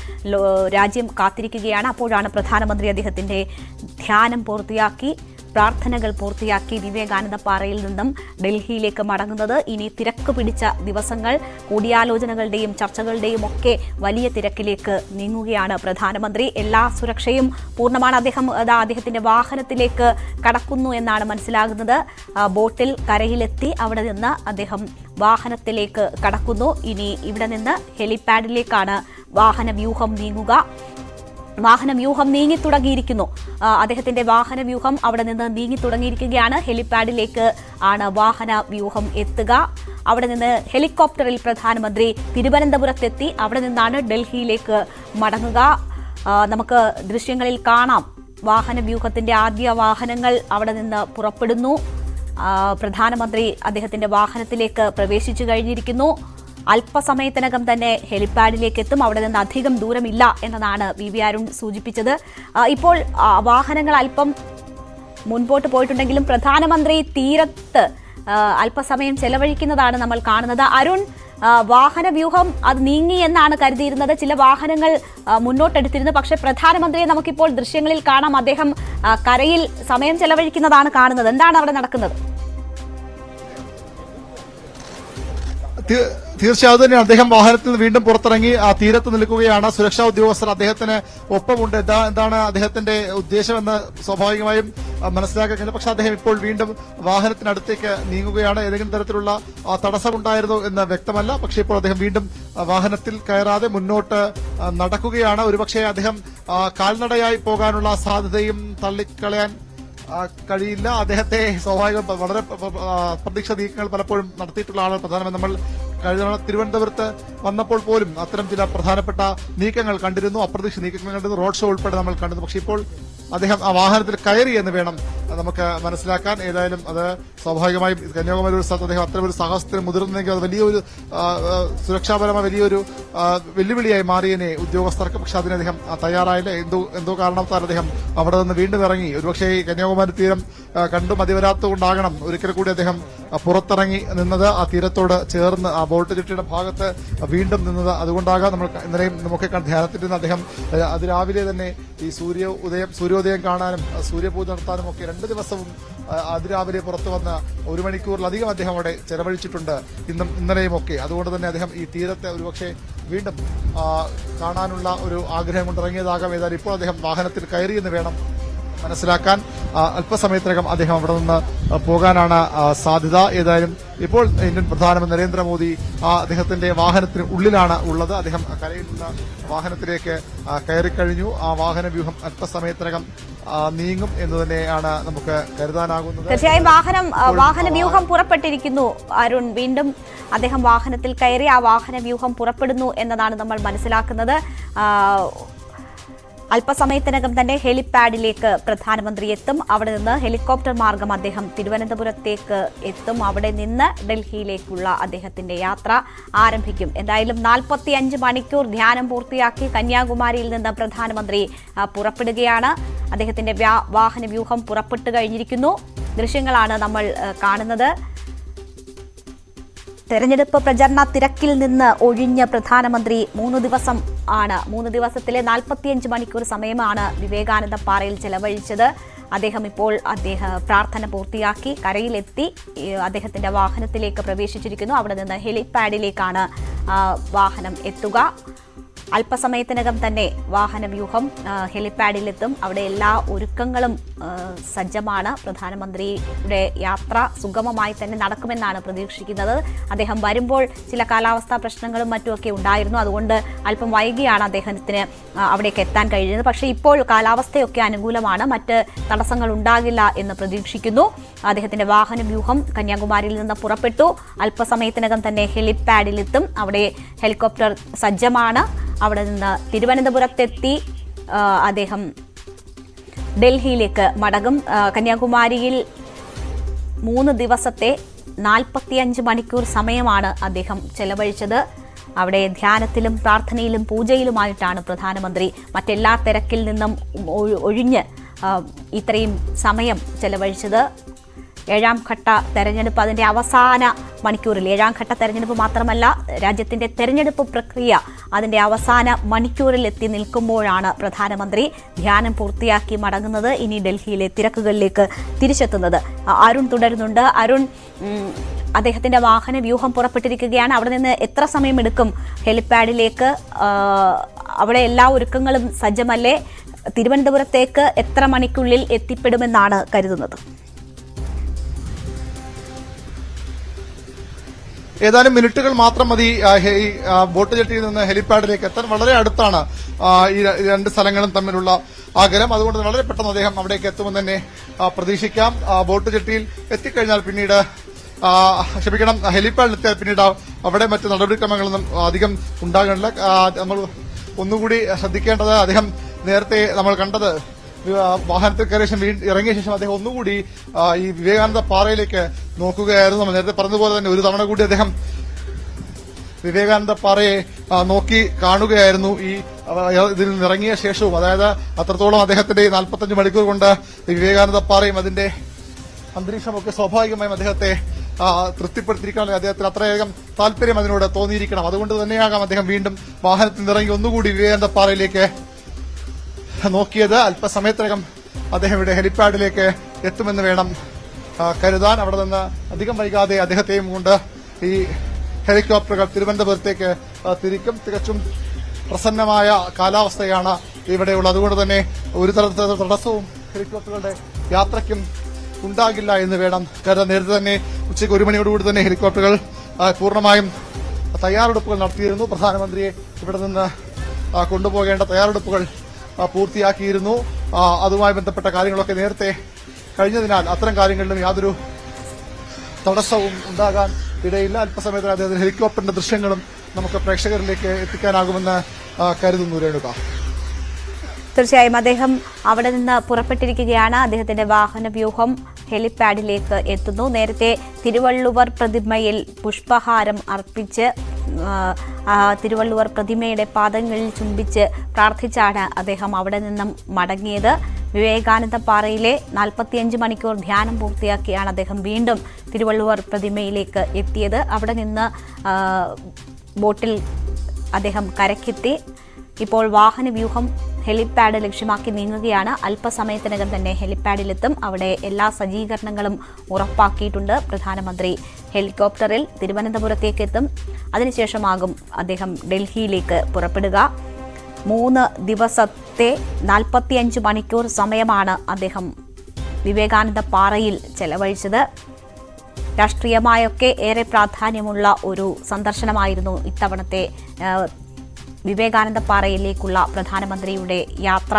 രാജ്യം കാത്തിരിക്കുകയാണ്. അപ്പോഴാണ് പ്രധാനമന്ത്രി അദ്ദേഹത്തിൻ്റെ ധ്യാനം പൂർത്തിയാക്കി, പ്രാർത്ഥനകൾ പൂർത്തിയാക്കി വിവേകാനന്ദ പാറയിൽ നിന്നും ഡൽഹിയിലേക്ക് മടങ്ങുന്നത്. ഇനി തിരക്ക് പിടിച്ച ദിവസങ്ങൾ, കൂടിയാലോചനകളുടെയും ചർച്ചകളുടെയും ഒക്കെ വലിയ തിരക്കിലേക്ക് നീങ്ങുകയാണ് പ്രധാനമന്ത്രി. എല്ലാ സുരക്ഷയും പൂർണ്ണമാണ്. അദ്ദേഹത്തിൻ്റെ വാഹനത്തിലേക്ക് കടക്കുന്നു എന്നാണ് മനസ്സിലാകുന്നത്. ബോട്ടിൽ കരയിലെത്തി അവിടെ നിന്ന് അദ്ദേഹം വാഹനത്തിലേക്ക് കടക്കുന്നു. ഇനി ഇവിടെ നിന്ന് ഹെലിപാഡിലേക്കാണ് വാഹനവ്യൂഹം നീങ്ങുക. വാഹനവ്യൂഹം നീങ്ങിത്തുടങ്ങിയിരിക്കുന്നു. അദ്ദേഹത്തിന്റെ വാഹനവ്യൂഹം അവിടെ നിന്ന് നീങ്ങിത്തുടങ്ങിയിരിക്കുകയാണ്. ഹെലിപാഡിലേക്ക് ആണ് വാഹനവ്യൂഹം എത്തുക. അവിടെ നിന്ന് ഹെലികോപ്റ്ററിൽ പ്രധാനമന്ത്രി തിരുവനന്തപുരത്തെത്തി അവിടെ നിന്നാണ് ഡൽഹിയിലേക്ക് മടങ്ങുക. നമുക്ക് ദൃശ്യങ്ങളിൽ കാണാം. വാഹനവ്യൂഹത്തിന്റെ ആദ്യ വാഹനങ്ങൾ അവിടെ നിന്ന് പുറപ്പെടുന്നു. പ്രധാനമന്ത്രി അദ്ദേഹത്തിന്റെ വാഹനത്തിലേക്ക് പ്രവേശിച്ചു കഴിഞ്ഞിരിക്കുന്നു. അല്പസമയത്തിനകം തന്നെ ഹെലിപാഡിലേക്ക് എത്തും. അവിടെ നിന്ന് അധികം ദൂരമില്ല എന്നതാണ് VV അരുൺ സൂചിപ്പിച്ചത്. ഇപ്പോൾ വാഹനങ്ങൾ അല്പം മുൻപോട്ട് പോയിട്ടുണ്ടെങ്കിലും പ്രധാനമന്ത്രി തീരത്ത് അല്പസമയം ചെലവഴിക്കുന്നതാണ് നമ്മൾ കാണുന്നത്. അരുൺ, വാഹനവ്യൂഹം അത് നീങ്ങി എന്നാണ് കരുതിയിരുന്നത്. ചില വാഹനങ്ങൾ മുന്നോട്ടെടുത്തിരുന്നു. പക്ഷേ പ്രധാനമന്ത്രിയെ നമുക്കിപ്പോൾ ദൃശ്യങ്ങളിൽ കാണാം. അദ്ദേഹം കരയിൽ സമയം ചെലവഴിക്കുന്നതാണ് കാണുന്നത്. എന്താണ് അവിടെ നടക്കുന്നത്? തീർച്ചയായും തന്നെയാണ്. അദ്ദേഹം വാഹനത്തിൽ നിന്ന് വീണ്ടും പുറത്തിറങ്ങി തീരത്ത് നിൽക്കുകയാണ്. സുരക്ഷാ ഉദ്യോഗസ്ഥർ അദ്ദേഹത്തിന് ഒപ്പമുണ്ട്. എന്താണ് അദ്ദേഹത്തിന്റെ ഉദ്ദേശമെന്ന് സ്വാഭാവികമായും മനസ്സിലാക്കാൻ കഴിഞ്ഞു. പക്ഷെ അദ്ദേഹം ഇപ്പോൾ വീണ്ടും വാഹനത്തിനടുത്തേക്ക് നീങ്ങുകയാണ്. ഏതെങ്കിലും തരത്തിലുള്ള തടസ്സമുണ്ടായിരുന്നോ എന്ന് വ്യക്തമല്ല. പക്ഷേ ഇപ്പോൾ അദ്ദേഹം വീണ്ടും വാഹനത്തിൽ കയറാതെ മുന്നോട്ട് നടക്കുകയാണ്. ഒരുപക്ഷെ അദ്ദേഹം കാൽനടയായി പോകാനുള്ള സാധ്യതയും തള്ളിക്കളയാൻ കഴിയില്ല. അദ്ദേഹത്തെ സ്വാഭാവികം വളരെ പ്രതീക്ഷ നീക്കങ്ങൾ പലപ്പോഴും നടത്തിയിട്ടുള്ള ആളാണ് പ്രധാനമന്ത്രി. നമ്മൾ കഴിഞ്ഞ തവണ തിരുവനന്തപുരത്ത് വന്നപ്പോൾ പോലും അത്തരം ചില പ്രധാനപ്പെട്ട നീക്കങ്ങൾ കണ്ടിരുന്നു, അപ്രതീക്ഷിത നീക്കങ്ങൾ കണ്ടിരുന്നു, റോഡ് ഷോ ഉൾപ്പെടെ നമ്മൾ കണ്ടിരുന്നു. പക്ഷേ ഇപ്പോൾ അദ്ദേഹം ആ വാഹനത്തിൽ കയറി എന്ന് വേണം നമുക്ക് മനസ്സിലാക്കാൻ. ഏതായാലും അത് സ്വാഭാവികമായും കന്യാകുമാരി ഒരു സ്ഥലത്ത് അദ്ദേഹം അത്തരമൊരു സാഹസത്തിന് മുതിർന്നെങ്കിൽ അത് വലിയൊരു സുരക്ഷാപരമായ വലിയൊരു വെല്ലുവിളിയായി മാറിയതിനെ ഉദ്യോഗസ്ഥർക്ക്. പക്ഷെ അതിന് അദ്ദേഹം തയ്യാറായില്ല. എന്തോ കാരണത്താൽ അദ്ദേഹം അവിടെ നിന്ന് വീണ്ടും ഇറങ്ങി. ഒരുപക്ഷെ ഈ കന്യാകുമാരി തീരം കണ്ടു മതിവരാത്തതുകൊണ്ടാകണം ഒരിക്കൽ കൂടി അദ്ദേഹം പുറത്തിറങ്ങി നിന്നത്, ആ തീരത്തോട് ചേർന്ന് ആ ബോട്ട് ജെട്ടിയുടെ ഭാഗത്ത് വീണ്ടും നിന്നത്. അതുകൊണ്ടാകാം നമ്മൾ ഇന്നലെയും നമുക്ക് ധ്യാനത്തിരുന്ന അദ്ദേഹം അതിരാവിലെ തന്നെ ഈ സൂര്യോദയം കാണാനും സൂര്യപൂജ നടത്താനും ഒക്കെ 2 ദിവസവും അതിരാവിലെ പുറത്തു വന്ന 1 മണിക്കൂറിലധികം അദ്ദേഹം അവിടെ ചെലവഴിച്ചിട്ടുണ്ട് ഇന്നലെയും ഒക്കെ. അതുകൊണ്ട് തന്നെ അദ്ദേഹം ഈ തീരത്തെ ഒരുപക്ഷെ വീണ്ടും കാണാനുള്ള ഒരു ആഗ്രഹം കൊണ്ടിറങ്ങിയതാകാം. ഏതായാലും ഇപ്പോൾ അദ്ദേഹം വാഹനത്തിൽ കയറിയെന്ന് വേണം മനസ്സിലാക്കാൻ. അല്പസമയത്തിനകം അദ്ദേഹം അവിടെ നിന്ന് പോകാനാണ് സാധ്യത. ഏതായാലും ഇപ്പോൾ ഇന്ത്യൻ പ്രധാനമന്ത്രി നരേന്ദ്രമോദി അദ്ദേഹത്തിന്റെ വാഹനത്തിന് ഉള്ളിലാണ് ഉള്ളത്. അദ്ദേഹം കരയിലുള്ള വാഹനത്തിലേക്ക് കയറിക്കഴിഞ്ഞു. ആ വാഹന വ്യൂഹം അല്പസമയത്തിനകം നീങ്ങും എന്ന് തന്നെയാണ് നമുക്ക് കരുതാനാകുന്നത്. തീർച്ചയായും വാഹന വ്യൂഹം പുറപ്പെട്ടിരിക്കുന്നു അരുൺ. വീണ്ടും അദ്ദേഹം വാഹനത്തിൽ കയറി ആ വാഹന വ്യൂഹം പുറപ്പെടുന്നു എന്നതാണ് നമ്മൾ മനസ്സിലാക്കുന്നത്. അല്പസമയത്തിനകം തന്നെ ഹെലിപാഡിലേക്ക് പ്രധാനമന്ത്രി എത്തും. അവിടെ നിന്ന് ഹെലികോപ്റ്റർ മാർഗം അദ്ദേഹം തിരുവനന്തപുരത്തേക്ക് എത്തും. അവിടെ നിന്ന് ഡൽഹിയിലേക്കുള്ള അദ്ദേഹത്തിന്റെ യാത്ര ആരംഭിക്കും. എന്തായാലും 45 മണിക്കൂർ ധ്യാനം പൂർത്തിയാക്കി കന്യാകുമാരിയിൽ നിന്ന് പ്രധാനമന്ത്രി പുറപ്പെടുകയാണ്. അദ്ദേഹത്തിന്റെ വാഹന വ്യൂഹം പുറപ്പെട്ടു കഴിഞ്ഞിരിക്കുന്നു. ദൃശ്യങ്ങളാണ് നമ്മൾ കാണുന്നത്. തെരഞ്ഞെടുപ്പ് പ്രചരണ തിരക്കിൽ നിന്ന് ഒഴിഞ്ഞ പ്രധാനമന്ത്രി 3 ദിവസത്തിലെ 45 മണിക്കൂർ സമയമാണ് വിവേകാനന്ദ പാറയിൽ ചെലവഴിച്ചത്. അദ്ദേഹം ഇപ്പോൾ പ്രാർത്ഥന പൂർത്തിയാക്കി കരയിലെത്തി അദ്ദേഹത്തിന്റെ വാഹനത്തിലേക്ക് പ്രവേശിച്ചിരിക്കുന്നു. അവിടെ നിന്ന് ഹെലിപാഡിലേക്കാണ് വാഹനം എത്തുക. അല്പസമയത്തിനകം തന്നെ വാഹന വ്യൂഹം ഹെലിപാഡിലെത്തും. അവിടെ എല്ലാ ഒരുക്കങ്ങളും സജ്ജമാണ്. പ്രധാനമന്ത്രിയുടെ യാത്ര സുഗമമായി തന്നെ നടക്കുമെന്നാണ് പ്രതീക്ഷിക്കുന്നത്. അദ്ദേഹം വരുമ്പോൾ ചില കാലാവസ്ഥാ പ്രശ്നങ്ങളും മറ്റുമൊക്കെ ഉണ്ടായിരുന്നു. അതുകൊണ്ട് അല്പം വൈകിയാണ് അദ്ദേഹത്തിന് അവിടേക്ക് എത്താൻ കഴിഞ്ഞത്. പക്ഷേ ഇപ്പോൾ കാലാവസ്ഥയൊക്കെ അനുകൂലമാണ്, മറ്റ് തടസ്സങ്ങൾ ഉണ്ടാകില്ല എന്ന് പ്രതീക്ഷിക്കുന്നു. അദ്ദേഹത്തിന്റെ വാഹന വ്യൂഹം കന്യാകുമാരിയിൽ നിന്ന് പുറപ്പെട്ടു. അല്പസമയത്തിനകം തന്നെ ഹെലിപാഡിലെത്തും. അവിടെ ഹെലികോപ്റ്റർ സജ്ജമാണ്. അവിടെ നിന്ന് തിരുവനന്തപുരത്തെത്തി അദ്ദേഹം ഡൽഹിയിലേക്ക് മടങ്ങും. കന്യാകുമാരിയിൽ 3 ദിവസത്തെ 45 മണിക്കൂർ സമയമാണ് അദ്ദേഹം ചെലവഴിച്ചത്. അവിടെ ധ്യാനത്തിലും പ്രാർത്ഥനയിലും പൂജയിലുമായിട്ടാണ് പ്രധാനമന്ത്രി മറ്റെല്ലാ തിരക്കിൽ നിന്നും ഒഴിഞ്ഞ് ഇത്രയും സമയം ചെലവഴിച്ചത്. 7ാം ഘട്ട തെരഞ്ഞെടുപ്പ് അതിന്റെ അവസാന മണിക്കൂറിൽ, 7ാം ഘട്ട തെരഞ്ഞെടുപ്പ് മാത്രമല്ല രാജ്യത്തിന്റെ തെരഞ്ഞെടുപ്പ് പ്രക്രിയ അതിന്റെ അവസാന മണിക്കൂറിൽ എത്തി നിൽക്കുമ്പോഴാണ് പ്രധാനമന്ത്രി ധ്യാനം പൂർത്തിയാക്കി മടങ്ങുന്നത്. ഇനി ഡൽഹിയിലെ തിരക്കുകളിലേക്ക് തിരിച്ചെത്തുന്നത്. അരുൺ തുടരുന്നുണ്ട്. അരുൺ, അദ്ദേഹത്തിന്റെ വാഹന വ്യൂഹം പുറപ്പെട്ടിരിക്കുകയാണ്. അവിടെ നിന്ന് എത്ര സമയമെടുക്കും ഹെലിപാഡിലേക്ക്? അവിടെ എല്ലാ ഒരുക്കങ്ങളും സജ്ജമല്ലേ? തിരുവനന്തപുരത്തേക്ക് എത്ര മണിക്കുള്ളിൽ എത്തിപ്പെടുമെന്നാണ് കരുതുന്നത്? ഏതാനും മിനിറ്റുകൾ മാത്രം മതി ഈ ബോട്ട് ജെട്ടിയിൽ നിന്ന് ഹെലിപാഡിലേക്ക് എത്താൻ. വളരെ അടുത്താണ് ഈ 2 സ്ഥലങ്ങളും തമ്മിലുള്ള അകലം. അതുകൊണ്ട് വളരെ പെട്ടെന്ന് അദ്ദേഹം അവിടേക്ക് എത്തുമെന്ന് തന്നെ പ്രതീക്ഷിക്കാം. ബോട്ട് ജെട്ടിയിൽ എത്തിക്കഴിഞ്ഞാൽ പിന്നീട് ഹെലിപാഡിൽ എത്തിയാൽ പിന്നീട് അവിടെ മറ്റ് നടപടിക്രമങ്ങളൊന്നും അധികം ഉണ്ടാകാനില്ല. നമ്മൾ ഒന്നുകൂടി ശ്രദ്ധിക്കേണ്ടത്, അദ്ദേഹം നേരത്തെ നമ്മൾ കണ്ടത് വാഹനത്തിൽ കയറിയ ശേഷം ഇറങ്ങിയ ശേഷം അദ്ദേഹം ഒന്നുകൂടി ഈ വിവേകാനന്ദ പാറയിലേക്ക് നോക്കുകയായിരുന്നു. നമ്മൾ നേരത്തെ പറഞ്ഞതുപോലെ തന്നെ ഒരു തവണ കൂടി അദ്ദേഹം വിവേകാനന്ദ പാറയെ നോക്കി കാണുകയായിരുന്നു ഈ ഇതിൽ നിന്ന് ഇറങ്ങിയ ശേഷവും. അതായത് അത്രത്തോളം അദ്ദേഹത്തിന്റെ 45 മണിക്കൂർ കൊണ്ട് വിവേകാനന്ദ പാറയും അതിന്റെ അന്തരീക്ഷമൊക്കെ സ്വാഭാവികമായും അദ്ദേഹത്തെ തൃപ്തിപ്പെടുത്തിയിരിക്കണം. അദ്ദേഹത്തിന് അത്രയധികം താല്പര്യം അതിനോട് തോന്നിയിരിക്കണം. അതുകൊണ്ട് തന്നെയാകാം അദ്ദേഹം വീണ്ടും വാഹനത്തിൽ നിന്നിറങ്ങി ഒന്നുകൂടി വിവേകാനന്ദ പാറയിലേക്ക് നോക്കിയത്. അല്പസമയത്തിനകം അദ്ദേഹം ഇവിടെ ഹെലിപാഡിലേക്ക് എത്തുമെന്ന് വേണം കരുതാൻ. അവിടെ നിന്ന് അധികം വൈകാതെ അദ്ദേഹത്തെയും കൊണ്ട് ഈ ഹെലികോപ്റ്ററുകൾ തിരുവനന്തപുരത്തേക്ക് തിരിക്കും. തികച്ചും പ്രസന്നമായ കാലാവസ്ഥയാണ് ഇവിടെയുള്ളത്. അതുകൊണ്ട് തന്നെ ഒരു തരത്തിലുള്ള തടസ്സവും ഹെലികോപ്റ്ററുകളുടെ യാത്രയ്ക്കും ഉണ്ടാകില്ല എന്ന് വേണം കരുതാൻ. നേരത്തെ തന്നെ ഉച്ചയ്ക്ക് 1 മണിയോടുകൂടി തന്നെ ഹെലികോപ്റ്ററുകൾ പൂർണ്ണമായും തയ്യാറെടുപ്പുകൾ നടത്തിയിരുന്നു. പ്രധാനമന്ത്രിയെ ഇവിടെ നിന്ന് കൊണ്ടുപോകേണ്ട തയ്യാറെടുപ്പുകൾ പൂർത്തിയാക്കിയിരുന്നു. അതുമായി ബന്ധപ്പെട്ട കാര്യങ്ങളൊക്കെ നേരത്തെ കഴിഞ്ഞതിനാൽ അത്തരം കാര്യങ്ങളിലും യാതൊരു തടസ്സവും ഉണ്ടാകാൻ ഇടയില്ല. അല്പസമയത്തിൽ അദ്ദേഹത്തിന്റെ ഹെലികോപ്റ്ററിന്റെ ദൃശ്യങ്ങളും നമുക്ക് പ്രേക്ഷകരിലേക്ക് എത്തിക്കാനാകുമെന്ന് കരുതുന്നു. രേണുക, തീർച്ചയായും അദ്ദേഹം അവിടെ നിന്ന് പുറപ്പെട്ടിരിക്കുകയാണ്. അദ്ദേഹത്തിന്റെ വാഹന വ്യൂഹം ഹെലിപാഡിലേക്ക് എത്തുന്നു. നേരത്തെ തിരുവള്ളുവർ പ്രതിമയിൽ പുഷ്പഹാരം അർപ്പിച്ച് തിരുവള്ളുവർ പ്രതിമയുടെ പാദങ്ങളിൽ ചുംബിച്ച് പ്രാർത്ഥിച്ചാണ് അദ്ദേഹം അവിടെ നിന്നും മടങ്ങിയത്. വിവേകാനന്ദ പാറയിലെ 45 മണിക്കൂർ ധ്യാനം പൂർത്തിയാക്കിയാണ് അദ്ദേഹം വീണ്ടും തിരുവള്ളുവർ പ്രതിമയിലേക്ക് എത്തിയത്. അവിടെ നിന്ന് ബോട്ടിൽ അദ്ദേഹം കരക്കെത്തി. ഇപ്പോൾ വാഹന വ്യൂഹം ഹെലിപാഡ് ലക്ഷ്യമാക്കി നീങ്ങുകയാണ്. അല്പസമയത്തിനകം തന്നെ ഹെലിപാഡിലെത്തും. അവിടെ എല്ലാ സജ്ജീകരണങ്ങളും ഉറപ്പാക്കിയിട്ടുണ്ട്. പ്രധാനമന്ത്രി ഹെലികോപ്റ്ററിൽ തിരുവനന്തപുരത്തേക്ക് എത്തും. അതിനുശേഷമാകും അദ്ദേഹം ഡൽഹിയിലേക്ക് പുറപ്പെടുക. 3 ദിവസത്തെ 45 മണിക്കൂർ സമയമാണ് അദ്ദേഹം വിവേകാനന്ദ പാറയിൽ ചെലവഴിച്ചത്. രാഷ്ട്രീയമായൊക്കെ ഏറെ പ്രാധാന്യമുള്ള ഒരു സന്ദർശനമായിരുന്നു ഇത്തവണത്തെ വിവേകാനന്ദ പാറയിലേക്കുള്ള പ്രധാനമന്ത്രിയുടെ യാത്ര.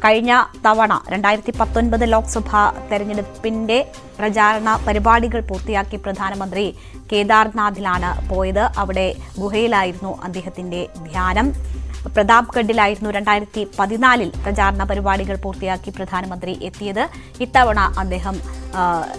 കഴിഞ്ഞ തവണ 2019 ലോക്സഭാ തെരഞ്ഞെടുപ്പിന്റെ പ്രചാരണ പരിപാടികൾ പൂർത്തിയാക്കി പ്രധാനമന്ത്രി കേദാർനാഥിലാണ് പോയത്. അവിടെ ഗുഹയിലായിരുന്നു അദ്ദേഹത്തിന്റെ ധ്യാനം. പ്രതാപ്ഗഡിലായിരുന്നു 2014 പ്രചാരണ പരിപാടികൾ പൂർത്തിയാക്കി പ്രധാനമന്ത്രി എത്തിയത്. ഇത്തവണ അദ്ദേഹം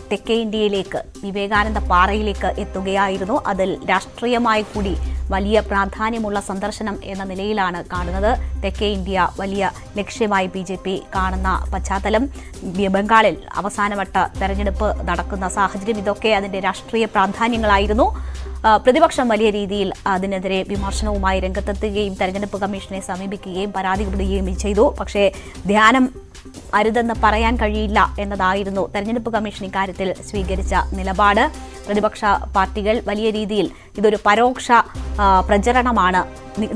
തെക്കേ ഇന്ത്യയിലേക്ക് വിവേകാനന്ദ പാറയിലേക്ക് എത്തുകയായിരുന്നു. അതിൽ രാഷ്ട്രീയമായി കൂടി വലിയ പ്രാധാന്യമുള്ള സന്ദർശനം എന്ന നിലയിലാണ് കാണുന്നത്. തെക്കേ ഇന്ത്യ വലിയ ലക്ഷ്യമായി BJP കാണുന്ന പശ്ചാത്തലം, ബംഗാളിൽ അവസാനവട്ട തെരഞ്ഞെടുപ്പ് നടക്കുന്ന സാഹചര്യം, ഇതൊക്കെ അതിന്റെ രാഷ്ട്രീയ പ്രാധാന്യങ്ങളായിരുന്നു. പ്രതിപക്ഷം വലിയ രീതിയിൽ അതിനെതിരെ വിമർശനവുമായി രംഗത്തെത്തുകയും തെരഞ്ഞെടുപ്പ് കമ്മീഷനെ സമീപിക്കുകയും പരാതിപ്പെടുകയും ചെയ്തു. പക്ഷേ ധ്യാനം അരുതെന്ന് പറയാൻ കഴിയില്ല എന്നതായിരുന്നു തെരഞ്ഞെടുപ്പ് കമ്മീഷൻ ഇക്കാര്യത്തിൽ സ്വീകരിച്ച നിലപാട്. പ്രതിപക്ഷ പാർട്ടികൾ വലിയ രീതിയിൽ ഇതൊരു പരോക്ഷ പ്രചരണമാണ്,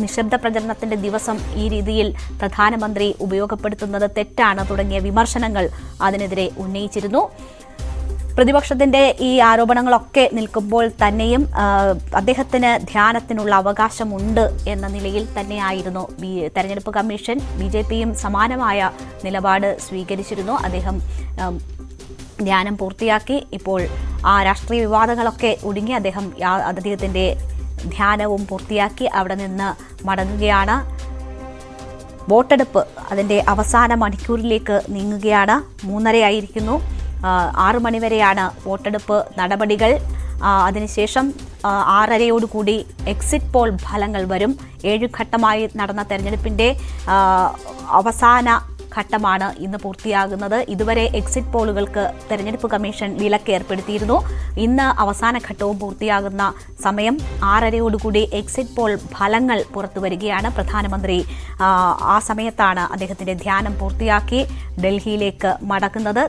നിശബ്ദ പ്രചരണത്തിന്റെ ദിവസം ഈ രീതിയിൽ പ്രധാനമന്ത്രി ഉപയോഗപ്പെടുത്തുന്നത് തെറ്റാണ് തുടങ്ങിയ വിമർശനങ്ങൾ അതിനെതിരെ ഉന്നയിച്ചിരുന്നു. പ്രതിപക്ഷത്തിന്റെ ഈ ആരോപണങ്ങളൊക്കെ നിൽക്കുമ്പോൾ തന്നെയും അദ്ദേഹത്തിന് ധ്യാനത്തിനുള്ള അവകാശമുണ്ട് എന്ന നിലയിൽ തന്നെയായിരുന്നു തെരഞ്ഞെടുപ്പ് കമ്മീഷൻ. BJPയും സമാനമായ നിലപാട് സ്വീകരിച്ചിരുന്നു. അദ്ദേഹം ധ്യാനം പൂർത്തിയാക്കി. ഇപ്പോൾ ആ രാഷ്ട്രീയ വിവാദങ്ങളൊക്കെ ഒടുങ്ങി അദ്ദേഹത്തിന്റെ ധ്യാനവും പൂർത്തിയാക്കി അവിടെ നിന്ന് മടങ്ങുകയാണ്. വോട്ടെടുപ്പ് അതിന്റെ അവസാന മണിക്കൂറിലേക്ക് നീങ്ങുകയാണ്. 3:30 ആയിരിക്കുന്നു. 6 മണിവരെയാണ് വോട്ടെടുപ്പ് നടപടികൾ. അതിനുശേഷം 6:30 എക്സിറ്റ് പോൾ ഫലങ്ങൾ വരും. 7 ഘട്ടമായി നടന്ന തെരഞ്ഞെടുപ്പിന്റെ അവസാന ഘട്ടമാണ് ഇന്ന് പൂർത്തിയാകുന്നത്. ഇതുവരെ എക്സിറ്റ് പോളുകൾക്ക് തെരഞ്ഞെടുപ്പ് കമ്മീഷൻ വിലക്ക് ഏർപ്പെടുത്തിയിരുന്നു. ഇന്ന് അവസാന ഘട്ടവും പൂർത്തിയാകുന്ന സമയം 6:30 എക്സിറ്റ് പോൾ ഫലങ്ങൾ പുറത്തുവരികയാണ്. പ്രധാനമന്ത്രി ആ സമയത്താണ് അദ്ദേഹത്തിന്റെ ധ്യാനം പൂർത്തിയാക്കി ഡൽഹിയിലേക്ക് മടങ്ങുന്നത്.